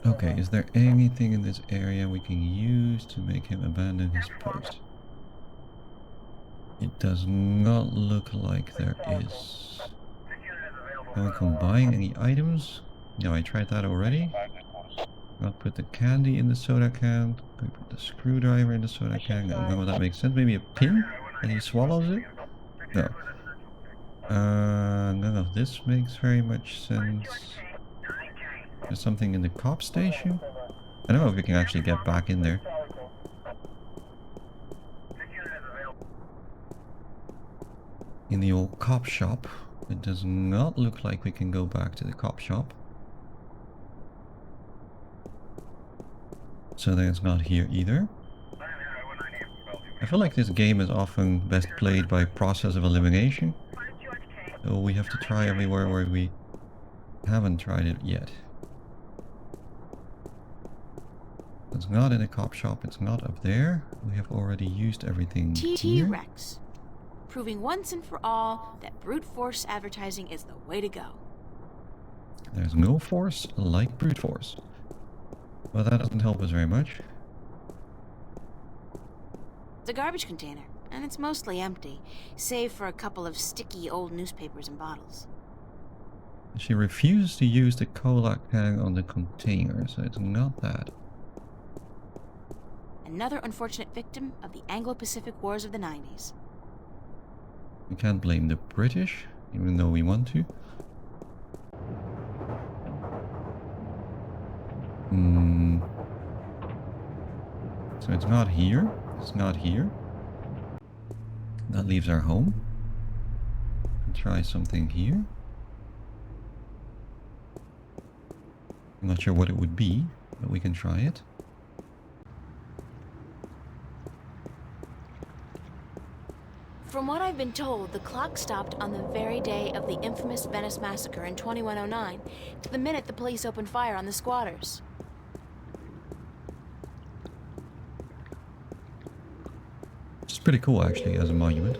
Okay, is there anything in this area we can use to make him abandon his post? It does not look like there is. Can we combine any items? No, I tried that already. I'll put the candy in the soda can. Can we put the screwdriver in the soda can? No, that makes sense. Maybe a pin? And he swallows it? No. None of this makes very much sense. There's something in the cop station? I don't know if we can actually get back in there. In the old cop shop. It does not look like we can go back to the cop shop. So that's not here either. I feel like this game is often best played by process of elimination. So we have to try everywhere where we haven't tried it yet. It's not in a cop shop, it's not up there. We have already used everything here. T-Rex. Proving once and for all that brute force advertising is the way to go. There's no force like brute force. But that doesn't help us very much. It's a garbage container, and it's mostly empty, save for a couple of sticky old newspapers and bottles. She refused to use the cola can on the container, so it's not that. Another unfortunate victim of the Anglo-Pacific Wars of the 90s. We can't blame the British, even though we want to. So it's not here. It's not here. That leaves our home. Try something here. I'm not sure what it would be, but we can try it. From what I've been told, the clock stopped on the very day of the infamous Venice massacre in 2109, to the minute the police opened fire on the squatters. It's pretty cool, actually, as a monument.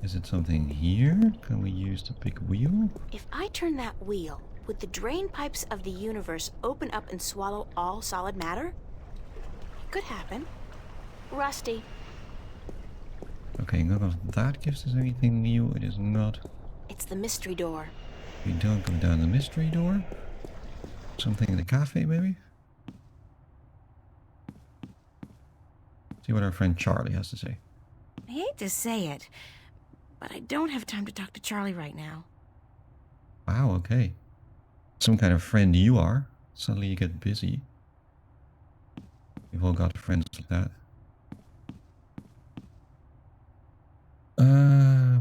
Is it something here? Can we use the big wheel? If I turn that wheel, would the drain pipes of the universe open up and swallow all solid matter? It could happen. Rusty. Okay, none of that gives us anything new. It is not. It's the mystery door. We don't go down the mystery door. Something in the cafe, maybe? See what our friend Charlie has to say. I hate to say it, but I don't have time to talk to Charlie right now. Wow, okay. Some kind of friend you are. Suddenly you get busy. We've all got friends like that.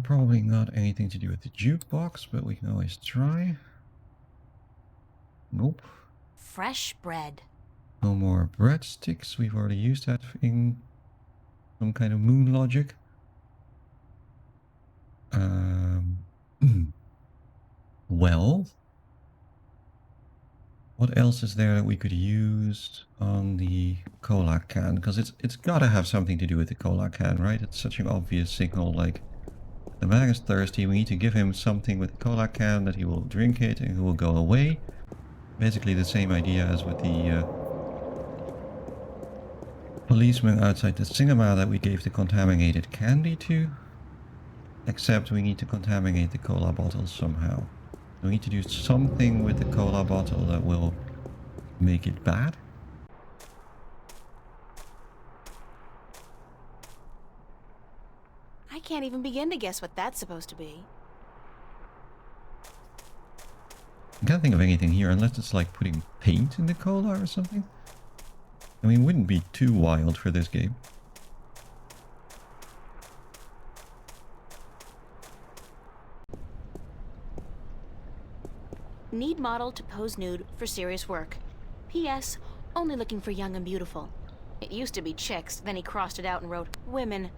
Probably not anything to do with the jukebox, but we can always try. Nope. Fresh bread. No more breadsticks. We've already used that in some kind of moon logic. Well, what else is there that we could use on the cola can? Because it's got to have something to do with the cola can, right? It's such an obvious signal, like, the man is thirsty, we need to give him something with the cola can that he will drink it and he will go away. Basically the same idea as with the policeman outside the cinema that we gave the contaminated candy to. Except we need to contaminate the cola bottle somehow. We need to do something with the cola bottle that will make it bad. I can't even begin to guess what that's supposed to be. I can't think of anything here unless it's like putting paint in the cola or something. I mean, it wouldn't be too wild for this game. Need model to pose nude for serious work. P.S. Only looking for young and beautiful. It used to be chicks, then he crossed it out and wrote women.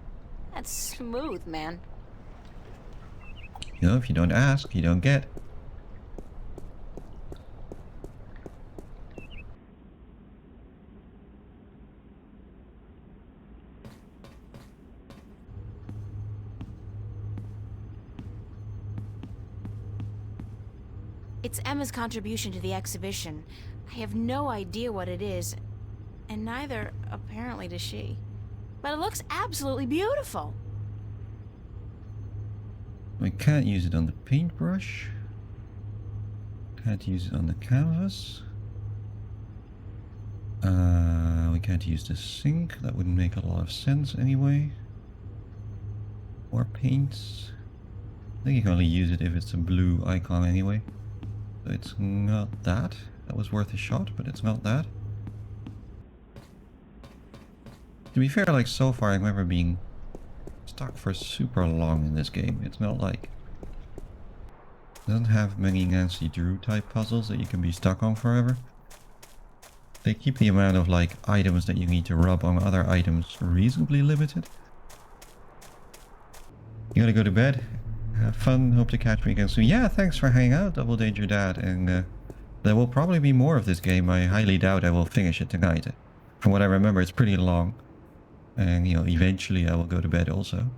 That's smooth, man. You know, if you don't ask, you don't get. It's Emma's contribution to the exhibition. I have no idea what it is, and neither, apparently, does she. But it looks absolutely beautiful. We can't use it on the paintbrush. Can't use it on the canvas. We can't use the sink. That wouldn't make a lot of sense anyway. Or paints. I think you can only use it if it's a blue icon anyway. So it's not that. That was worth a shot, but it's not that. To be fair, like so far I remember being stuck for super long in this game. It's not like... It doesn't have many Nancy Drew type puzzles that you can be stuck on forever. They keep the amount of like items that you need to rub on other items reasonably limited. You gotta go to bed. Have fun. Hope to catch me again soon. Yeah, thanks for hanging out, Double Danger Dad. And there will probably be more of this game. I highly doubt I will finish it tonight. From what I remember, it's pretty long. And, you know, eventually I will go to bed also.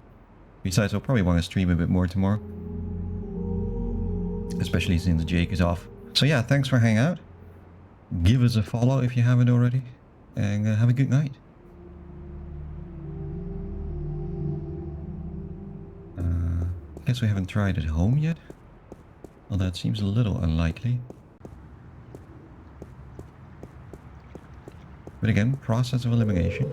Besides, I'll probably want to stream a bit more tomorrow. Especially since Jake is off. So yeah, thanks for hanging out. Give us a follow if you haven't already. And have a good night. I guess we haven't tried at home yet. Well, that seems a little unlikely. But again, process of elimination.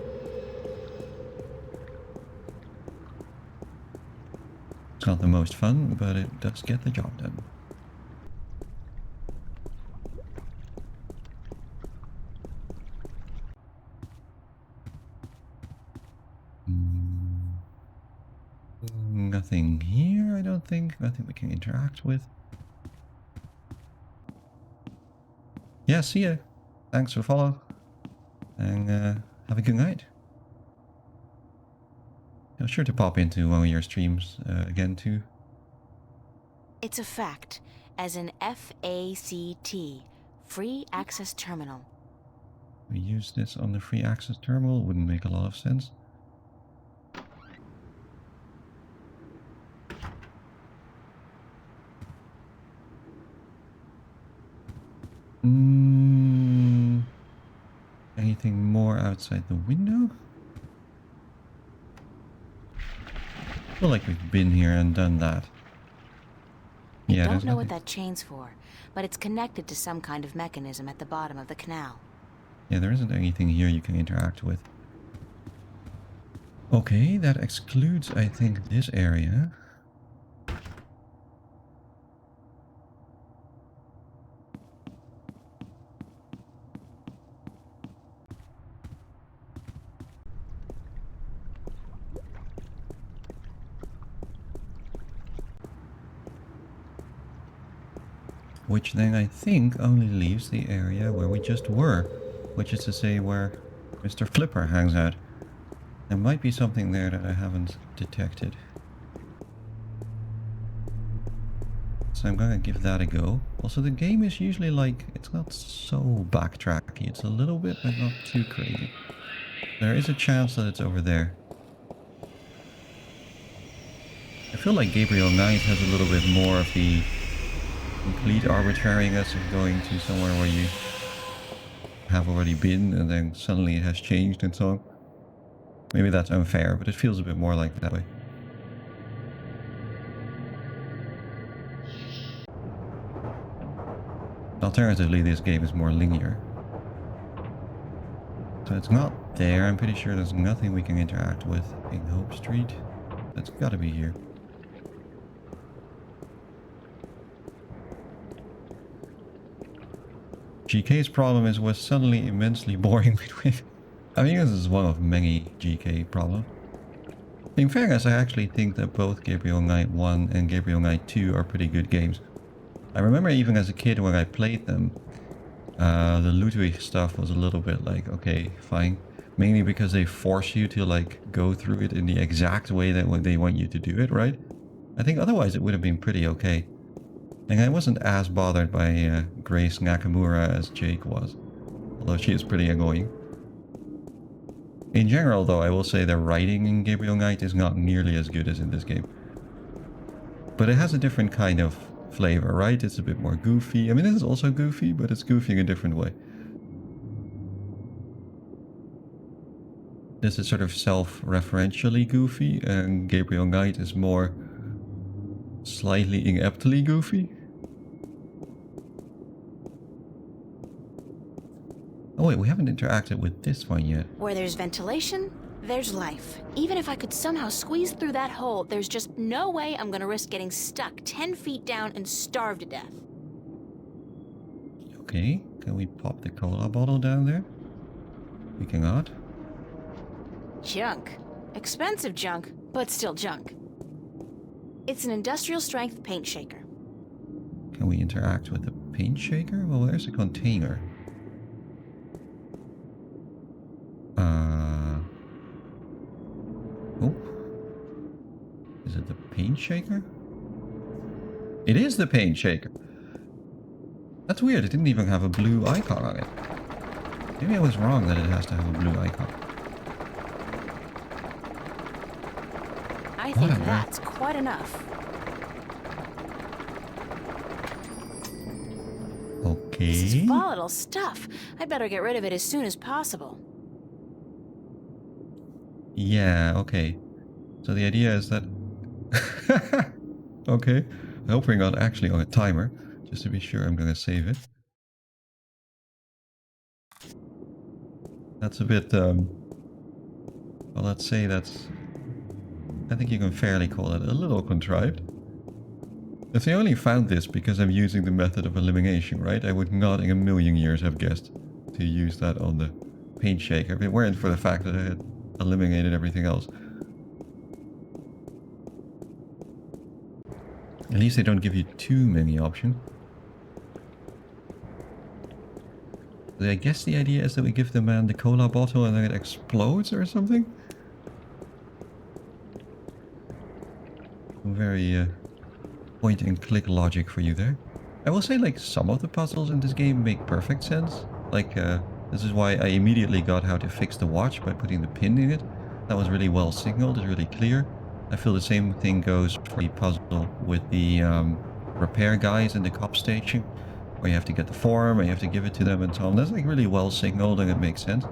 It's not the most fun, but it does get the job done. Nothing here, I don't think. Nothing we can interact with. Yeah, see ya. Thanks for the follow. And have a good night. I'm sure to pop into one of your streams again too. It's a fact, as in F-A-C-T, Free Access Terminal. We use this on the free access terminal, wouldn't make a lot of sense. Anything more outside the window? I feel like we've been here and done that. Yeah, I don't know what that chain's for, but it's connected to some kind of mechanism at the bottom of the canal. Yeah, there isn't anything here you can interact with. Okay, that excludes, I think, this area. Which then I think only leaves the area where we just were, which is to say where Mr. Flipper hangs out. There might be something there that I haven't detected. So I'm gonna give that a go. Also, the game is usually like, it's not so backtracky. It's a little bit, but not too crazy. There is a chance that it's over there. I feel like Gabriel Knight has a little bit more of the complete arbitrariness of going to somewhere where you have already been and then suddenly it has changed and so on. Maybe that's unfair, but it feels a bit more like that way. Alternatively, this game is more linear. So it's not there. I'm pretty sure there's nothing we can interact with in Hope Street. That's gotta be here. GK's problem was suddenly immensely boring between... I mean, this is one of many GK problems. In fairness, I actually think that both Gabriel Knight 1 and Gabriel Knight 2 are pretty good games. I remember even as a kid when I played them, the Ludwig stuff was a little bit like, okay, fine. Mainly because they force you to like go through it in the exact way that they want you to do it, right? I think otherwise it would have been pretty okay. And I wasn't as bothered by Grace Nakamura as Jake was. Although she is pretty annoying. In general though, I will say the writing in Gabriel Knight is not nearly as good as in this game. But it has a different kind of flavor, right? It's a bit more goofy. I mean, this is also goofy, but it's goofy in a different way. This is sort of self-referentially goofy, and Gabriel Knight is more slightly ineptly goofy. Oh wait, we haven't interacted with this one yet. Where there's ventilation, there's life. Even if I could somehow squeeze through that hole, there's just no way I'm gonna risk getting stuck 10 feet down and starve to death. Okay, can we pop the cola bottle down there? We cannot. Junk. Expensive junk, but still junk. It's an industrial strength paint shaker. Can we interact with the paint shaker? Well, there's a container. Oh. Is it the paint shaker? It is the paint shaker. That's weird, it didn't even have a blue icon on it. Maybe I was wrong that it has to have a blue icon. I think that's quite enough. Okay. This is volatile stuff. I'd better get rid of it as soon as possible. Yeah, okay. So the idea is that... Okay. I hope we're not actually on a timer. Just to be sure, I'm gonna save it. That's a bit, well, let's say that's... I think you can fairly call it a little contrived. If they only found this because I'm using the method of elimination, right? I would not in a million years have guessed to use that on the paint shaker if it weren't for the fact that I had eliminated everything else. At least they don't give you too many options. I guess the idea is that we give the man the cola bottle and then it explodes or something? Very point and click logic for you there. I will say like some of the puzzles in this game make perfect sense. Like this is why I immediately got how to fix the watch by putting the pin in it. That was really well signaled, it's really clear. I feel the same thing goes for the puzzle with the repair guys in the cop station, where you have to get the form and you have to give it to them and so on. That's like really well signaled and it makes sense.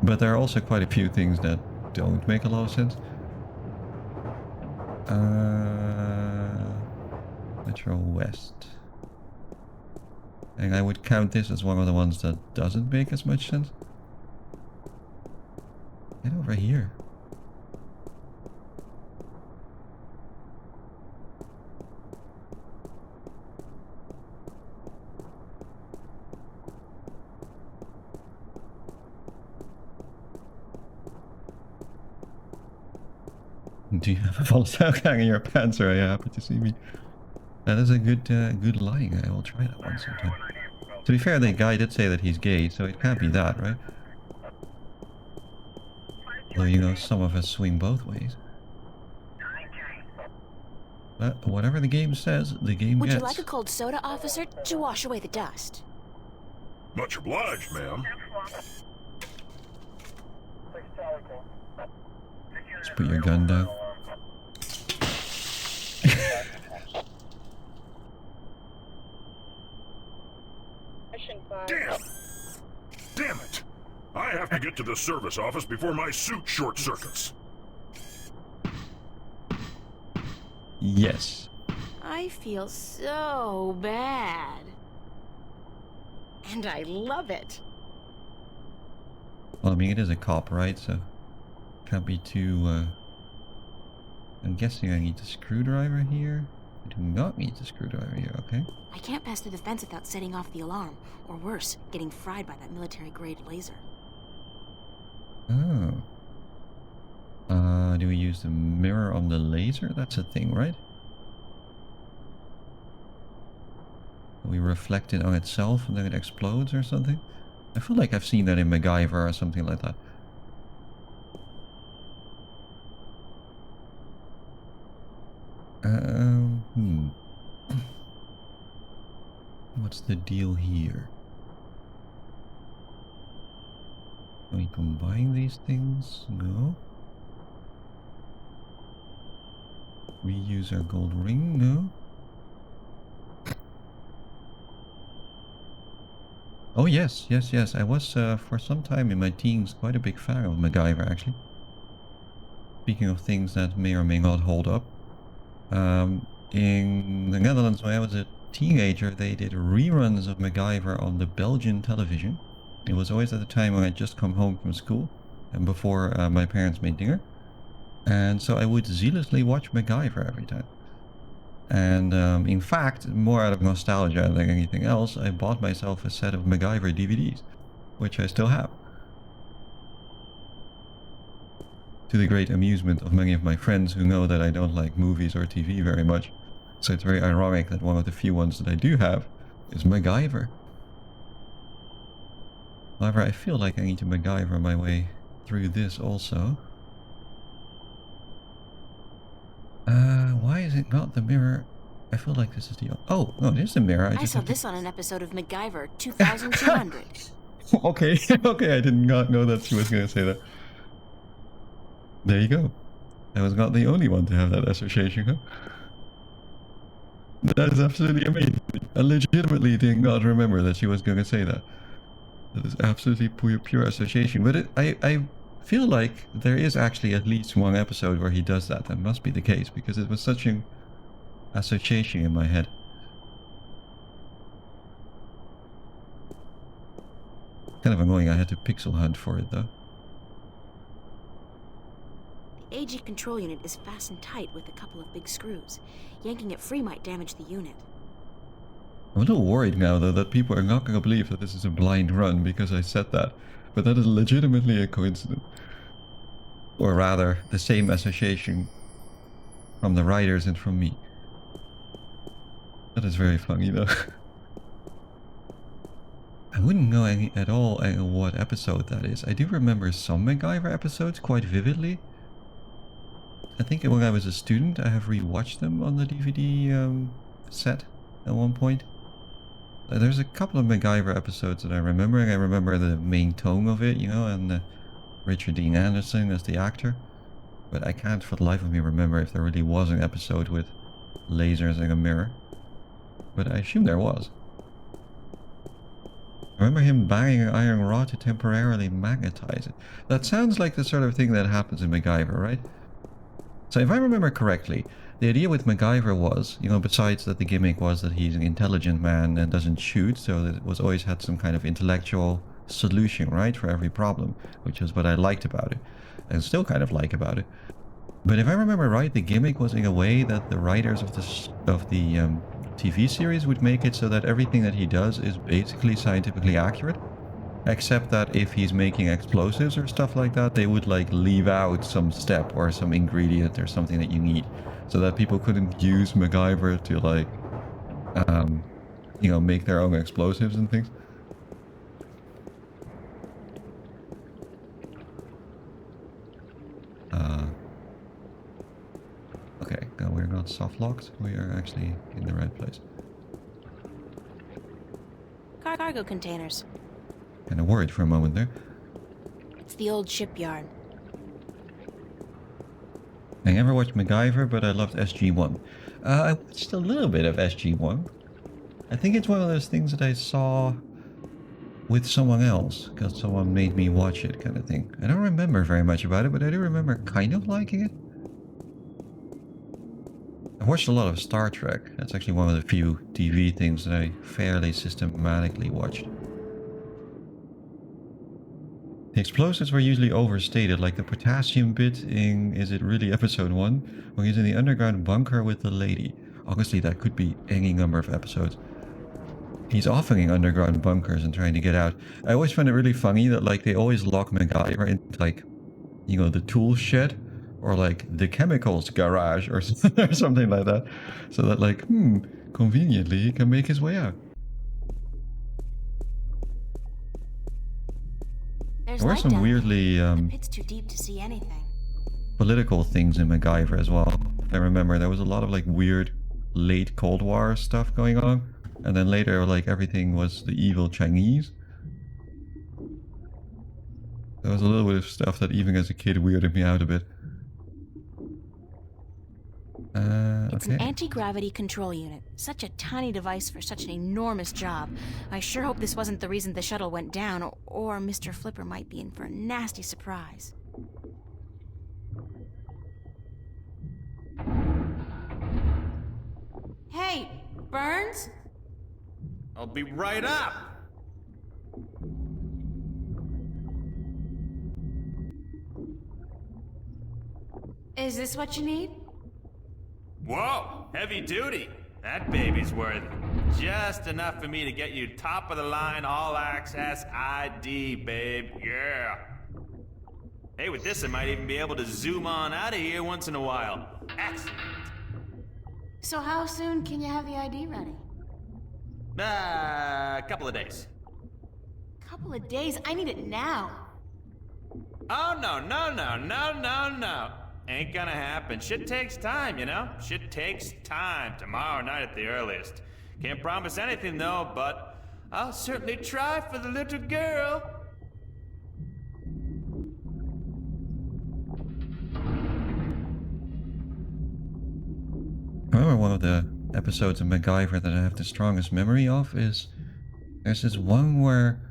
But there are also quite a few things that don't make a lot of sense. Metro West. And I would count this as one of the ones that doesn't make as much sense. Get over here. Do you have a volatile gang in your pants, or are you happy to see me? That is a good good line. I will try that one sometime. To be fair, the guy did say that he's gay, so it can't be that, right? Although, you know, some of us swing both ways. But whatever the game says, the game Would gets. you like a cold soda, officer, to wash away the dust? Much obliged, ma'am. Just put your gun down. Damn! Damn it! I have to get to the service office before my suit short circuits. Yes. I feel so bad. And I love it. Well, I mean, it is a cop, right? So can't be too. I'm guessing I need the screwdriver here. I do not need the screwdriver here. Okay. I can't pass through the fence without setting off the alarm, or worse, getting fried by that military-grade laser. Oh. Do we use the mirror on the laser? That's a thing, right? We reflect it on itself and then it explodes or something? I feel like I've seen that in MacGyver or something like that. What's the deal here? Can we combine these things? No. Reuse our gold ring? No. Oh yes, yes, yes. I was for some time in my teens quite a big fan of MacGyver actually. Speaking of things that may or may not hold up. In the Netherlands when I was a teenager they did reruns of MacGyver on the Belgian television. It was always at the time when I'd just come home from school and before my parents made dinner. And so I would zealously watch MacGyver every time. And in fact, more out of nostalgia than anything else, I bought myself a set of MacGyver DVDs, which I still have. To the great amusement of many of my friends who know that I don't like movies or TV very much. So it's very ironic that one of the few ones that I do have is MacGyver. However, I feel like I need to MacGyver my way through this also. Why is it not the mirror? I feel like this is the... Oh, no, it is the mirror. I saw this on an episode of MacGyver 2200. Okay, okay, I did not know that she was going to say that. There you go. I was not the only one to have that association, huh? That is absolutely amazing. I legitimately did not remember that she was going to say that. That is absolutely pure association. But I feel like there is actually at least one episode where he does that. That must be the case, because it was such an association in my head. Kind of annoying I had to pixel hunt for it, though. The AG control unit is fastened tight with a couple of big screws. Yanking it free might damage the unit. I'm a little worried now, though, that people are not going to believe that this is a blind run because I said that. But that is legitimately a coincidence. Or rather, the same association from the writers and from me. That is very funny, though. I wouldn't know at all what episode that is. I do remember some MacGyver episodes quite vividly. I think when I was a student, I have rewatched them on the DVD set at one point. There's a couple of MacGyver episodes that I remember, and I remember the main tone of it, you know, and Richard Dean Anderson as the actor. But I can't for the life of me remember if there really was an episode with lasers and a mirror. But I assume there was. I remember him banging an iron rod to temporarily magnetize it. That sounds like the sort of thing that happens in MacGyver, right? So if I remember correctly, the idea with MacGyver was, you know, besides that the gimmick was that he's an intelligent man and doesn't shoot, so that it was always had some kind of intellectual solution, right, for every problem, which is what I liked about it, and still kind of like about it. But if I remember right, the gimmick was in a way that the writers of the TV series would make it so that everything that he does is basically scientifically accurate. Except that if he's making explosives or stuff like that, they would like leave out some step or some ingredient or something that you need. So that people couldn't use MacGyver to like, you know, make their own explosives and things. Okay, no, we're not soft locked. We are actually in the right place. Cargo containers. Kind of worried for a moment there. It's the old shipyard. I never watched MacGyver, but I loved SG-1. I watched a little bit of SG-1. I think it's one of those things that I saw with someone else, because someone made me watch it, kind of thing. I don't remember very much about it, but I do remember kind of liking it. I watched a lot of Star Trek. That's actually one of the few TV things that I fairly systematically watched. The explosives were usually overstated, like the potassium bit in, is it really episode 1? When he's in the underground bunker with the lady. Honestly, that could be any number of episodes. He's often in underground bunkers and trying to get out. I always find it really funny that like they always lock MacGyver into like, you know, the tool shed or like the chemicals garage or something like that. So that like, conveniently he can make his way out. There were some weirdly the pit's too deep to see anything. Political things in MacGyver as well. I remember there was a lot of like weird late Cold War stuff going on, and then later like everything was the evil Chinese. There was a little bit of stuff that even as a kid weirded me out a bit. It's an anti-gravity control unit. Such a tiny device for such an enormous job. I sure hope this wasn't the reason the shuttle went down, or Mr. Flipper might be in for a nasty surprise. Hey, Burns? I'll be right up! Is this what you need? Whoa, heavy duty. That baby's worth just enough for me to get you top of the line all access ID, babe. Yeah. Hey, with this I might even be able to zoom on out of here once in a while. Excellent. So how soon can you have the ID ready? A couple of days. Couple of days? I need it now. Oh, no. Ain't gonna happen. Shit takes time, you know? Shit takes time. Tomorrow night at the earliest. Can't promise anything, though, but I'll certainly try for the little girl. I remember one of the episodes of MacGyver that I have the strongest memory of is there's this one where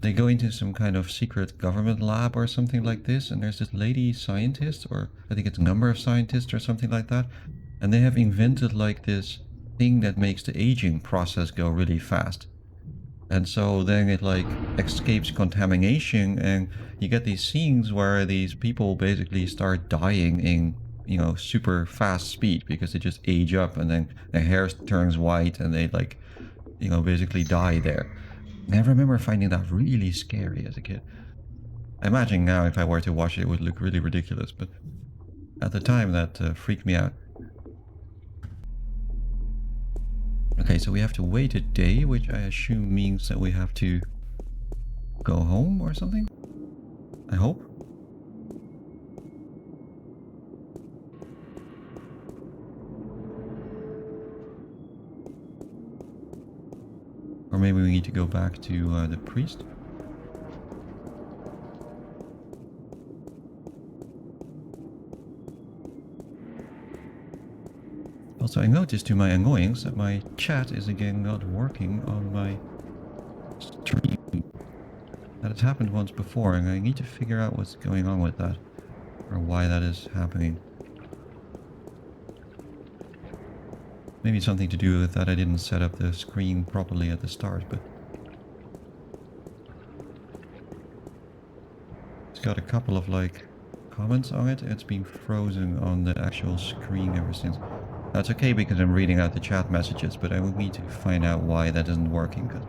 they go into some kind of secret government lab or something like this, and there's this lady scientist, or I think it's a number of scientists or something like that, and they have invented like this thing that makes the aging process go really fast. And so then it like escapes contamination, and you get these scenes where these people basically start dying in, you know, super fast speed because they just age up, and then their hair turns white and they like, you know, basically die there. And I remember finding that really scary as a kid. I imagine now if I were to watch it, it would look really ridiculous, but at the time that freaked me out. Okay, so we have to wait a day, which I assume means that we have to go home or something? I hope. Or maybe we need to go back to the priest. Also, I noticed to my annoyance that my chat is again not working on my stream. That has happened once before, and I need to figure out what's going on with that, or why that is happening. Maybe it's something to do with that I didn't set up the screen properly at the start, but it's got a couple of like comments on it. It's been frozen on the actual screen ever since. That's okay because I'm reading out the chat messages, but I will need to find out why that isn't working, because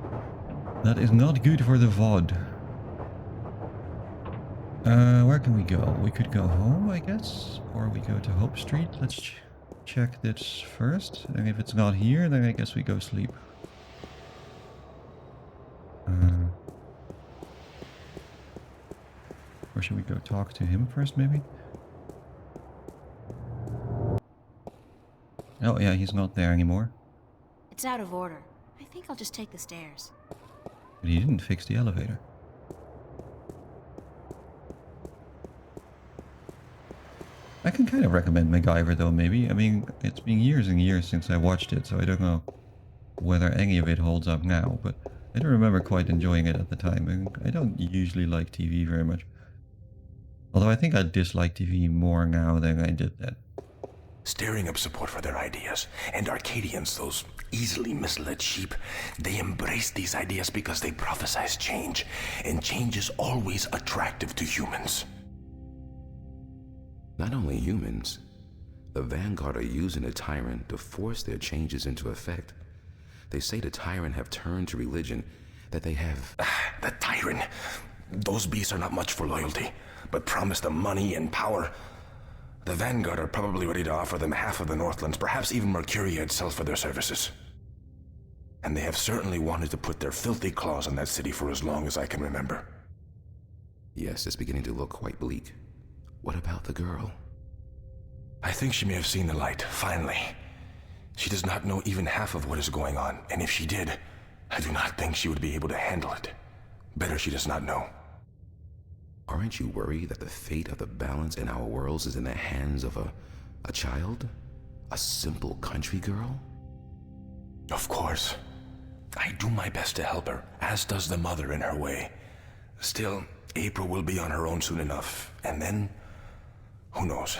that is not good for the VOD. Where can we go? We could go home, I guess, or we go to Hope Street. Let's check this first, and if it's not here, then I guess we go sleep. Or should we go talk to him first, maybe? Oh yeah, he's not there anymore. It's out of order. I think I'll just take the stairs. But he didn't fix the elevator. I can kind of recommend MacGyver though, maybe. I mean, it's been years and years since I watched it, so I don't know whether any of it holds up now, but I don't remember quite enjoying it at the time, and I don't usually like TV very much. Although I think I dislike TV more now than I did then. Stirring up support for their ideas, and Arcadians, those easily misled sheep, they embrace these ideas because they prophesize change, and change is always attractive to humans. Not only humans, the Vanguard are using the Tyrant to force their changes into effect. They say the Tyrant have turned to religion, that they have... The Tyrant! Those beasts are not much for loyalty, but promise them money and power. The Vanguard are probably ready to offer them half of the Northlands, perhaps even Mercuria itself for their services. And they have certainly wanted to put their filthy claws on that city for as long as I can remember. Yes, it's beginning to look quite bleak. What about the girl? I think she may have seen the light, finally. She does not know even half of what is going on, and if she did, I do not think she would be able to handle it. Better she does not know. Aren't you worried that the fate of the balance in our worlds is in the hands of a child? A simple country girl? Of course. I do my best to help her, as does the mother in her way. Still, April will be on her own soon enough, and then, who knows?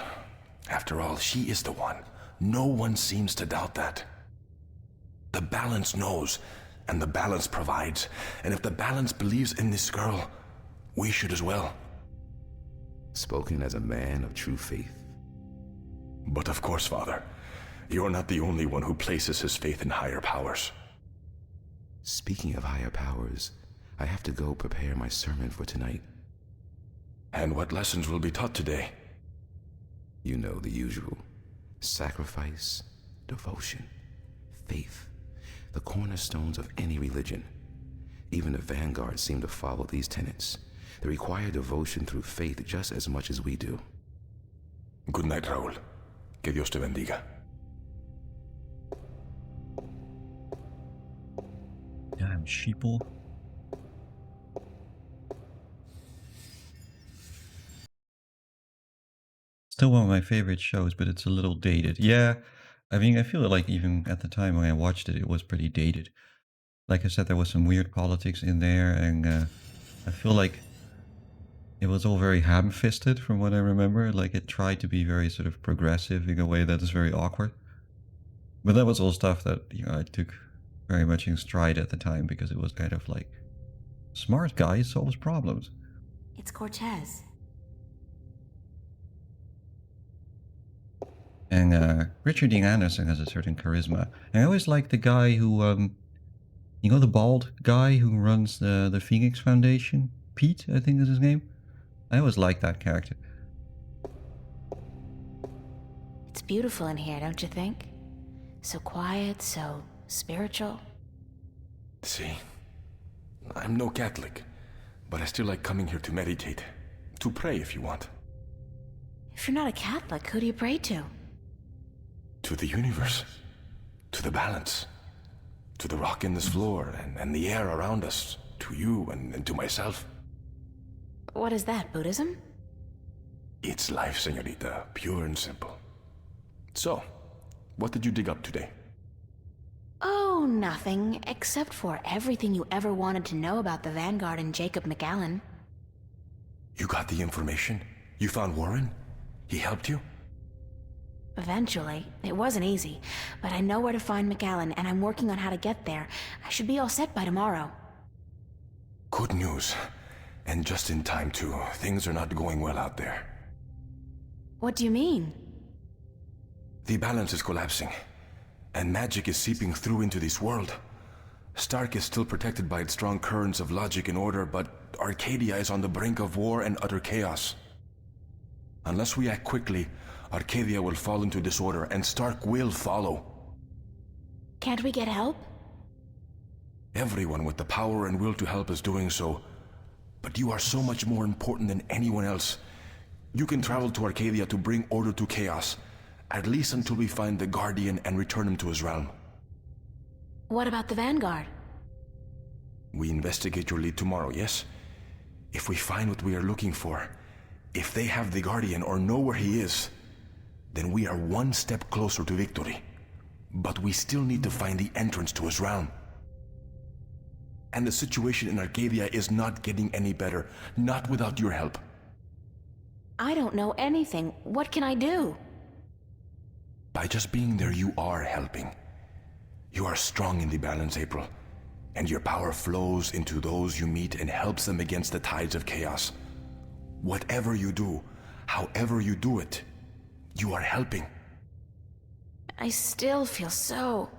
After all, she is the one. No one seems to doubt that. The balance knows, and the balance provides, and if the balance believes in this girl, we should as well. Spoken as a man of true faith. But of course, Father, you're not the only one who places his faith in higher powers. Speaking of higher powers, I have to go prepare my sermon for tonight. And what lessons will be taught today? You know the usual. Sacrifice, devotion, faith, the cornerstones of any religion. Even the Vanguard seem to follow these tenets. They require devotion through faith just as much as we do. Good night, Raúl. Que Dios te bendiga. Damn sheeple. Still one of my favorite shows, but it's a little dated. Yeah, I mean, I feel like even at the time when I watched it, it was pretty dated. Like I said, there was some weird politics in there, and I feel like it was all very ham-fisted from what I remember. Like it tried to be very sort of progressive in a way that is very awkward. But that was all stuff that, you know, I took very much in stride at the time because it was kind of like, smart guy solves problems. It's Cortez. And Richard Dean Anderson has a certain charisma. And I always like the guy who, you know, the bald guy who runs the Phoenix Foundation? Pete, I think is his name. I always like that character. It's beautiful in here, don't you think? So quiet, so spiritual. See, I'm no Catholic, but I still like coming here to meditate. To pray if you want. If you're not a Catholic, who do you pray to? To the universe. To the balance. To the rock in this floor and the air around us. To you and to myself. What is that, Buddhism? It's life, señorita. Pure and simple. So, what did you dig up today? Oh, nothing, except for everything you ever wanted to know about the Vanguard and Jacob McAllen. You got the information? You found Warren? He helped you? Eventually. It wasn't easy, but I know where to find McAllen, and I'm working on how to get there. I should be all set by tomorrow. Good news. And just in time, too. Things are not going well out there. What do you mean? The balance is collapsing, and magic is seeping through into this world. Stark is still protected by its strong currents of logic and order, but Arcadia is on the brink of war and utter chaos. Unless we act quickly, Arcadia will fall into disorder, and Stark will follow. Can't we get help? Everyone with the power and will to help is doing so. But you are so much more important than anyone else. You can travel to Arcadia to bring order to chaos, at least until we find the Guardian and return him to his realm. What about the Vanguard? We investigate your lead tomorrow, yes? If we find what we are looking for, if they have the Guardian or know where he is, then we are one step closer to victory. But we still need to find the entrance to his realm. And the situation in Arcadia is not getting any better, not without your help. I don't know anything. What can I do? By just being there, you are helping. You are strong in the balance, April, and your power flows into those you meet and helps them against the tides of chaos. Whatever you do, however you do it, you are helping. I still feel so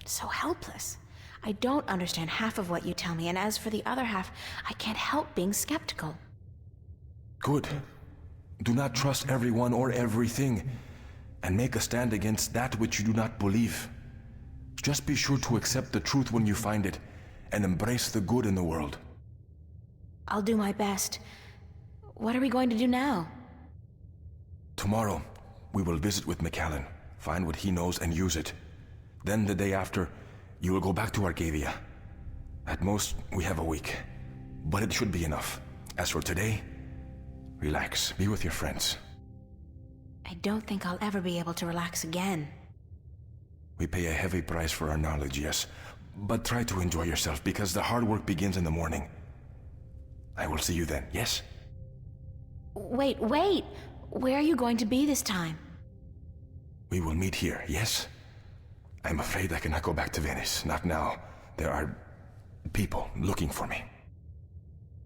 helpless. I don't understand half of what you tell me, and as for the other half, I can't help being skeptical. Good. Do not trust everyone or everything, and make a stand against that which you do not believe. Just be sure to accept the truth when you find it, and embrace the good in the world. I'll do my best. What are we going to do now? Tomorrow, we will visit with McAllen, find what he knows and use it. Then the day after, you will go back to Arcadia. At most, we have a week. But it should be enough. As for today, relax, be with your friends. I don't think I'll ever be able to relax again. We pay a heavy price for our knowledge, yes. But try to enjoy yourself, because the hard work begins in the morning. I will see you then, yes? Wait! Where are you going to be this time? We will meet here, yes? I'm afraid I cannot go back to Venice, not now. There are people looking for me.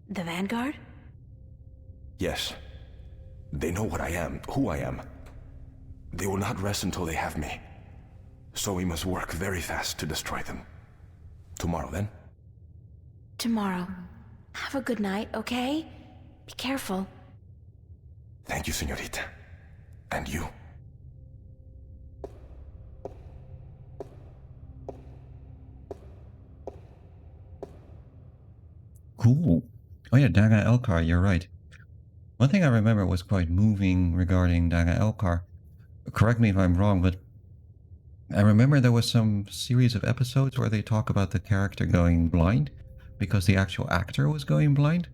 The Vanguard? Yes. They know what I am, who I am. They will not rest until they have me. So we must work very fast to destroy them. Tomorrow, then? Tomorrow. Have a good night, okay? Be careful. Thank you, señorita. And you. Cool. Oh yeah, Daga Elkar, you're right. One thing I remember was quite moving regarding Daga Elkar. Correct me if I'm wrong, but I remember there was some series of episodes where they talk about the character going blind because the actual actor was going blind,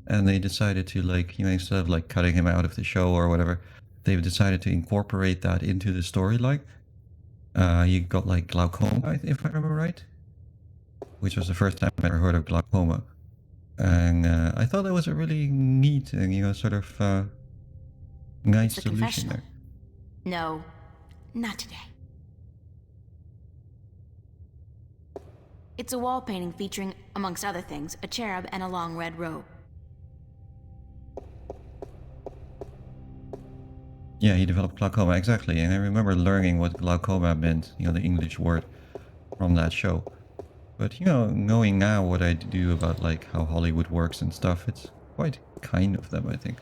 and they decided to, like, instead of like cutting him out of the show or whatever, they've decided to incorporate that into the storyline. You got like glaucoma, if I remember right, which was the first time I ever heard of glaucoma. And I thought that was a really neat and, sort of nice It's a solution confessional. there. No, not today. It's a wall painting featuring, amongst other things, a cherub and a long red robe. Yeah, he developed glaucoma, exactly. And I remember learning what glaucoma meant, the English word from that show. But, knowing now what I do about, like, how Hollywood works and stuff, it's quite kind of them, I think.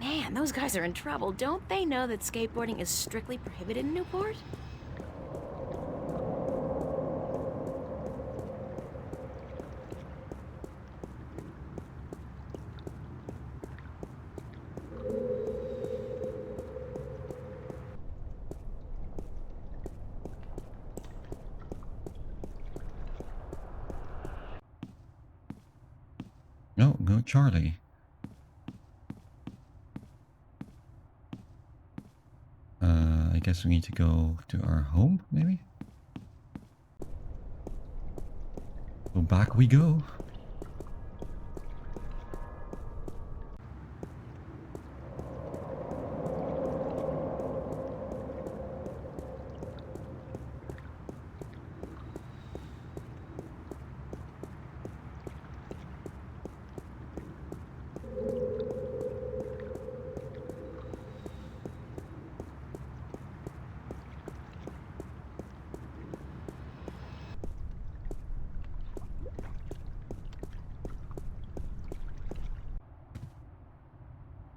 Man, those guys are in trouble. Don't they know that skateboarding is strictly prohibited in Newport? No, Charlie. I guess we need to go to our home, maybe? So back we go.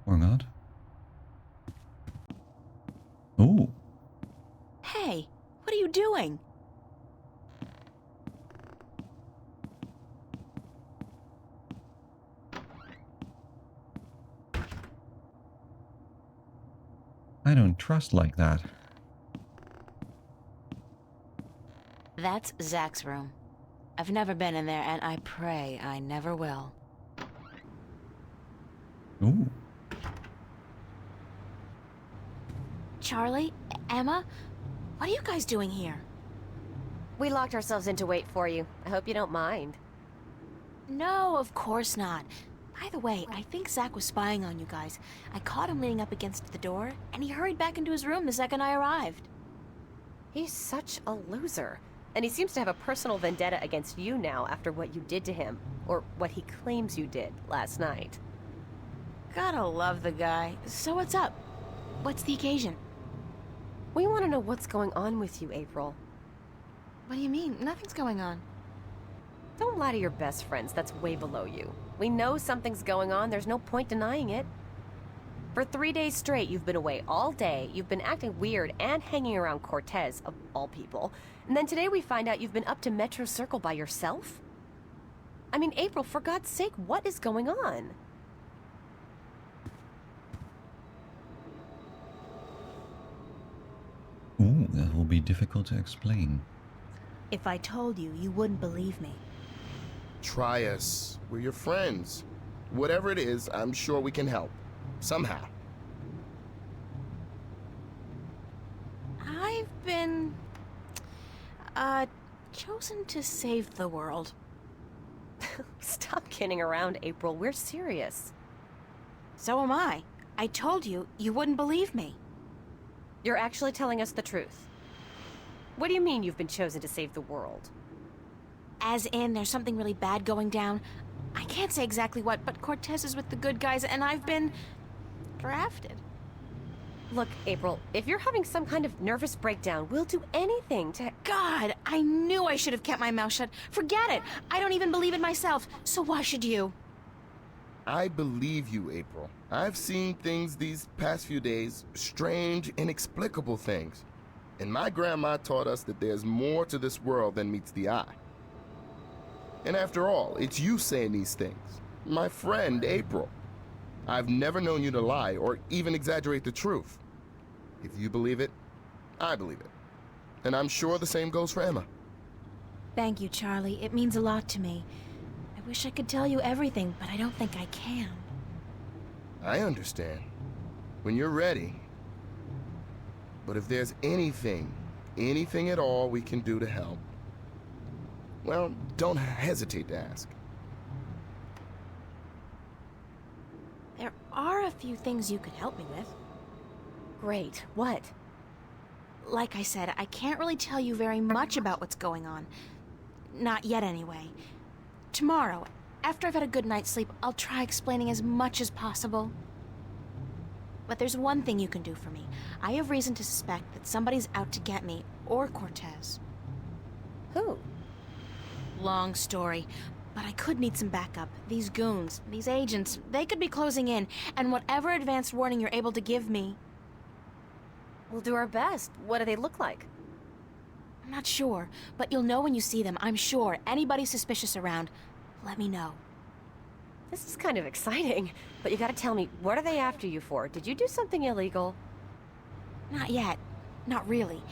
Or not. Oh. Hey, what are you doing? I don't trust like that. That's Zach's room. I've never been in there, and I pray I never will. Ooh. Charlie? Emma? What are you guys doing here? We locked ourselves in to wait for you. I hope you don't mind. No, of course not. By the way, I think Zach was spying on you guys. I caught him leaning up against the door, and he hurried back into his room the second I arrived. He's such a loser. And he seems to have a personal vendetta against you now after what you did to him. Or what he claims you did last night. Gotta love the guy. So what's up? What's the occasion? We want to know what's going on with you, April. What do you mean? Nothing's going on. Don't lie to your best friends, that's way below you. We know something's going on, there's no point denying it. For 3 days straight, you've been away all day, you've been acting weird and hanging around Cortez, of all people. And then today we find out you've been up to Metro Circle by yourself? I mean, April, for God's sake, what is going on? Ooh, that will be difficult to explain. If I told you, you wouldn't believe me. Try us. We're your friends. Whatever it is, I'm sure we can help. Somehow. I've been... chosen to save the world. Stop kidding around, April. We're serious. So am I. I told you, you wouldn't believe me. You're actually telling us the truth. What do you mean you've been chosen to save the world? As in, there's something really bad going down. I can't say exactly what, but Cortez is with the good guys, and I've been... drafted. Look, April, if you're having some kind of nervous breakdown, we'll do anything to... God, I knew I should have kept my mouth shut. Forget it! I don't even believe it myself, so why should you? I believe you, April. I've seen things these past few days, strange, inexplicable things. And my grandma taught us that there's more to this world than meets the eye. And after all, it's you saying these things. My friend, April. I've never known you to lie or even exaggerate the truth. If you believe it, I believe it. And I'm sure the same goes for Emma. Thank you, Charlie. It means a lot to me. I wish I could tell you everything, but I don't think I can. I understand. When you're ready. But if there's anything at all we can do to help, well, don't hesitate to ask. There are a few things you could help me with. Great. What? Like I said, I can't really tell you very much about what's going on. Not yet, anyway. Tomorrow, after I've had a good night's sleep, I'll try explaining as much as possible. But there's one thing you can do for me. I have reason to suspect that somebody's out to get me, or Cortez. Who? Long story, but I could need some backup. These goons, these agents, they could be closing in, and whatever advanced warning you're able to give me... We'll do our best. What do they look like? I'm not sure, but you'll know when you see them, I'm sure. Anybody suspicious around, let me know. This is kind of exciting, but you gotta tell me, what are they after you for? Did you do something illegal? Not yet. Not really.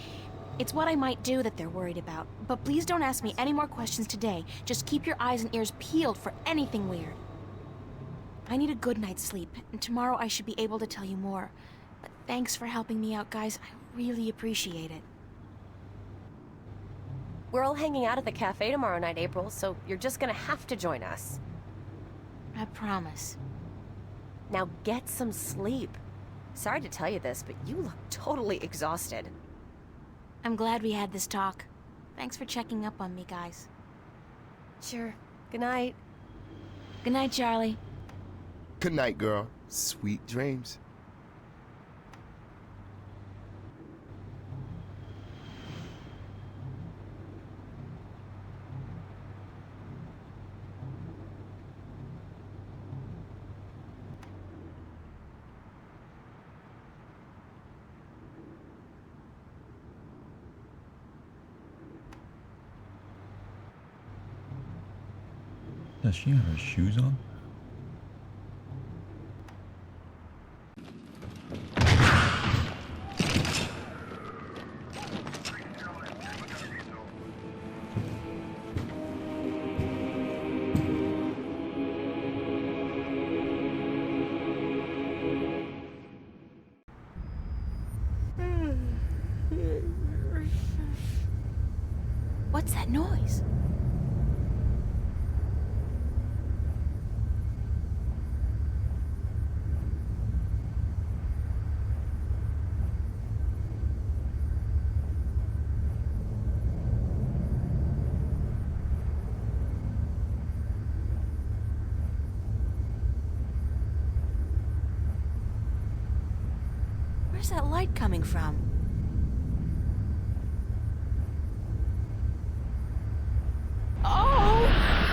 It's what I might do that they're worried about. But please don't ask me any more questions today. Just keep your eyes and ears peeled for anything weird. I need a good night's sleep, and tomorrow I should be able to tell you more. But thanks for helping me out, guys. I really appreciate it. We're all hanging out at the cafe tomorrow night, April, so you're just gonna have to join us. I promise. Now get some sleep. Sorry to tell you this, but you look totally exhausted. I'm glad we had this talk. Thanks for checking up on me, guys. Sure. Good night. Good night, Charlie. Good night, girl. Sweet dreams. Does she have her shoes on? What's that noise? Where's that light coming from? Oh!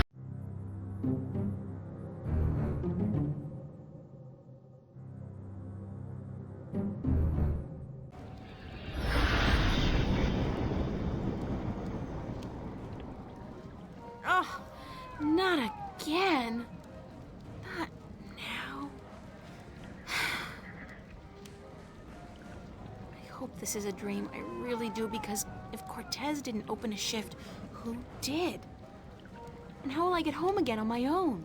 Not again. Not now. I hope this is a dream. I really do, because if Cortez didn't open a shift, who did? And how will I get home again on my own?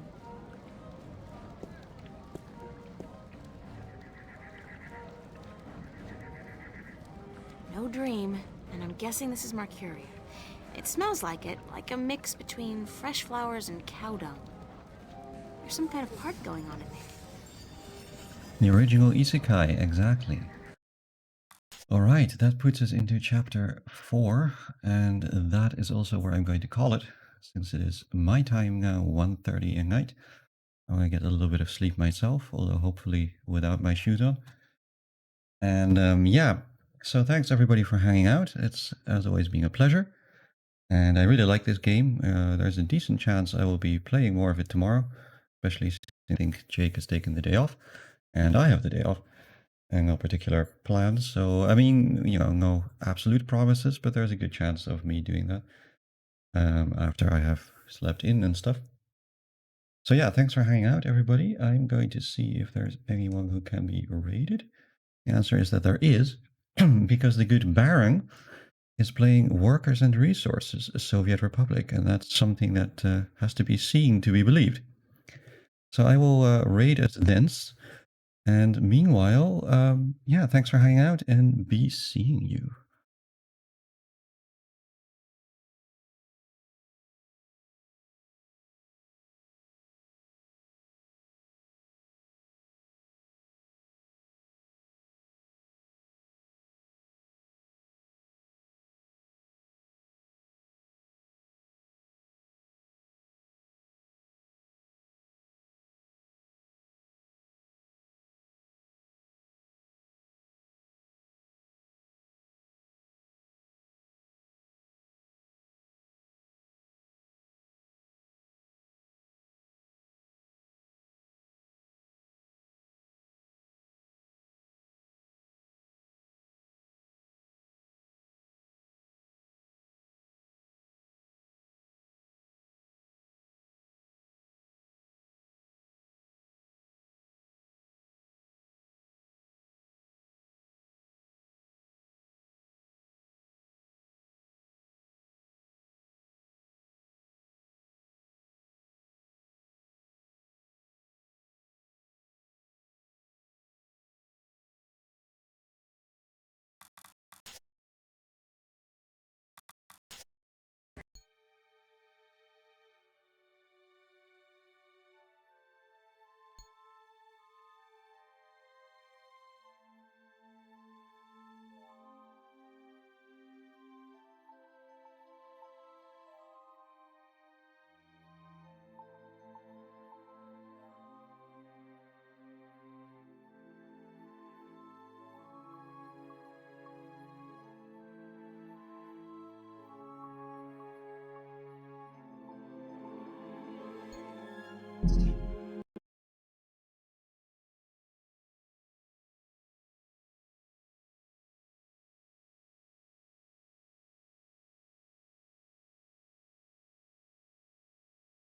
No dream, and I'm guessing this is Marcuria. It smells like it, like a mix between fresh flowers and cow dung. There's some kind of part going on in there. The original isekai, exactly. Alright, that puts us into chapter 4, and that is also where I'm going to call it, since it is my time now, 1:30 at night. I'm going to get a little bit of sleep myself, although hopefully without my shoes on. And yeah, so thanks everybody for hanging out. It's, as always, been a pleasure. And I really like this game. There's a decent chance I will be playing more of it tomorrow, especially since I think Jake has taken the day off, and I have the day off, and no particular plans. So, I mean, you know, no absolute promises, but there's a good chance of me doing that after I have slept in and stuff. So yeah, thanks for hanging out, everybody. I'm going to see if there's anyone who can be raided. The answer is that there is, because the good Baron is playing Workers and Resources, Soviet Republic, and that's something that has to be seen to be believed. So I will raid as thence, and meanwhile, yeah, thanks for hanging out, and be seeing you.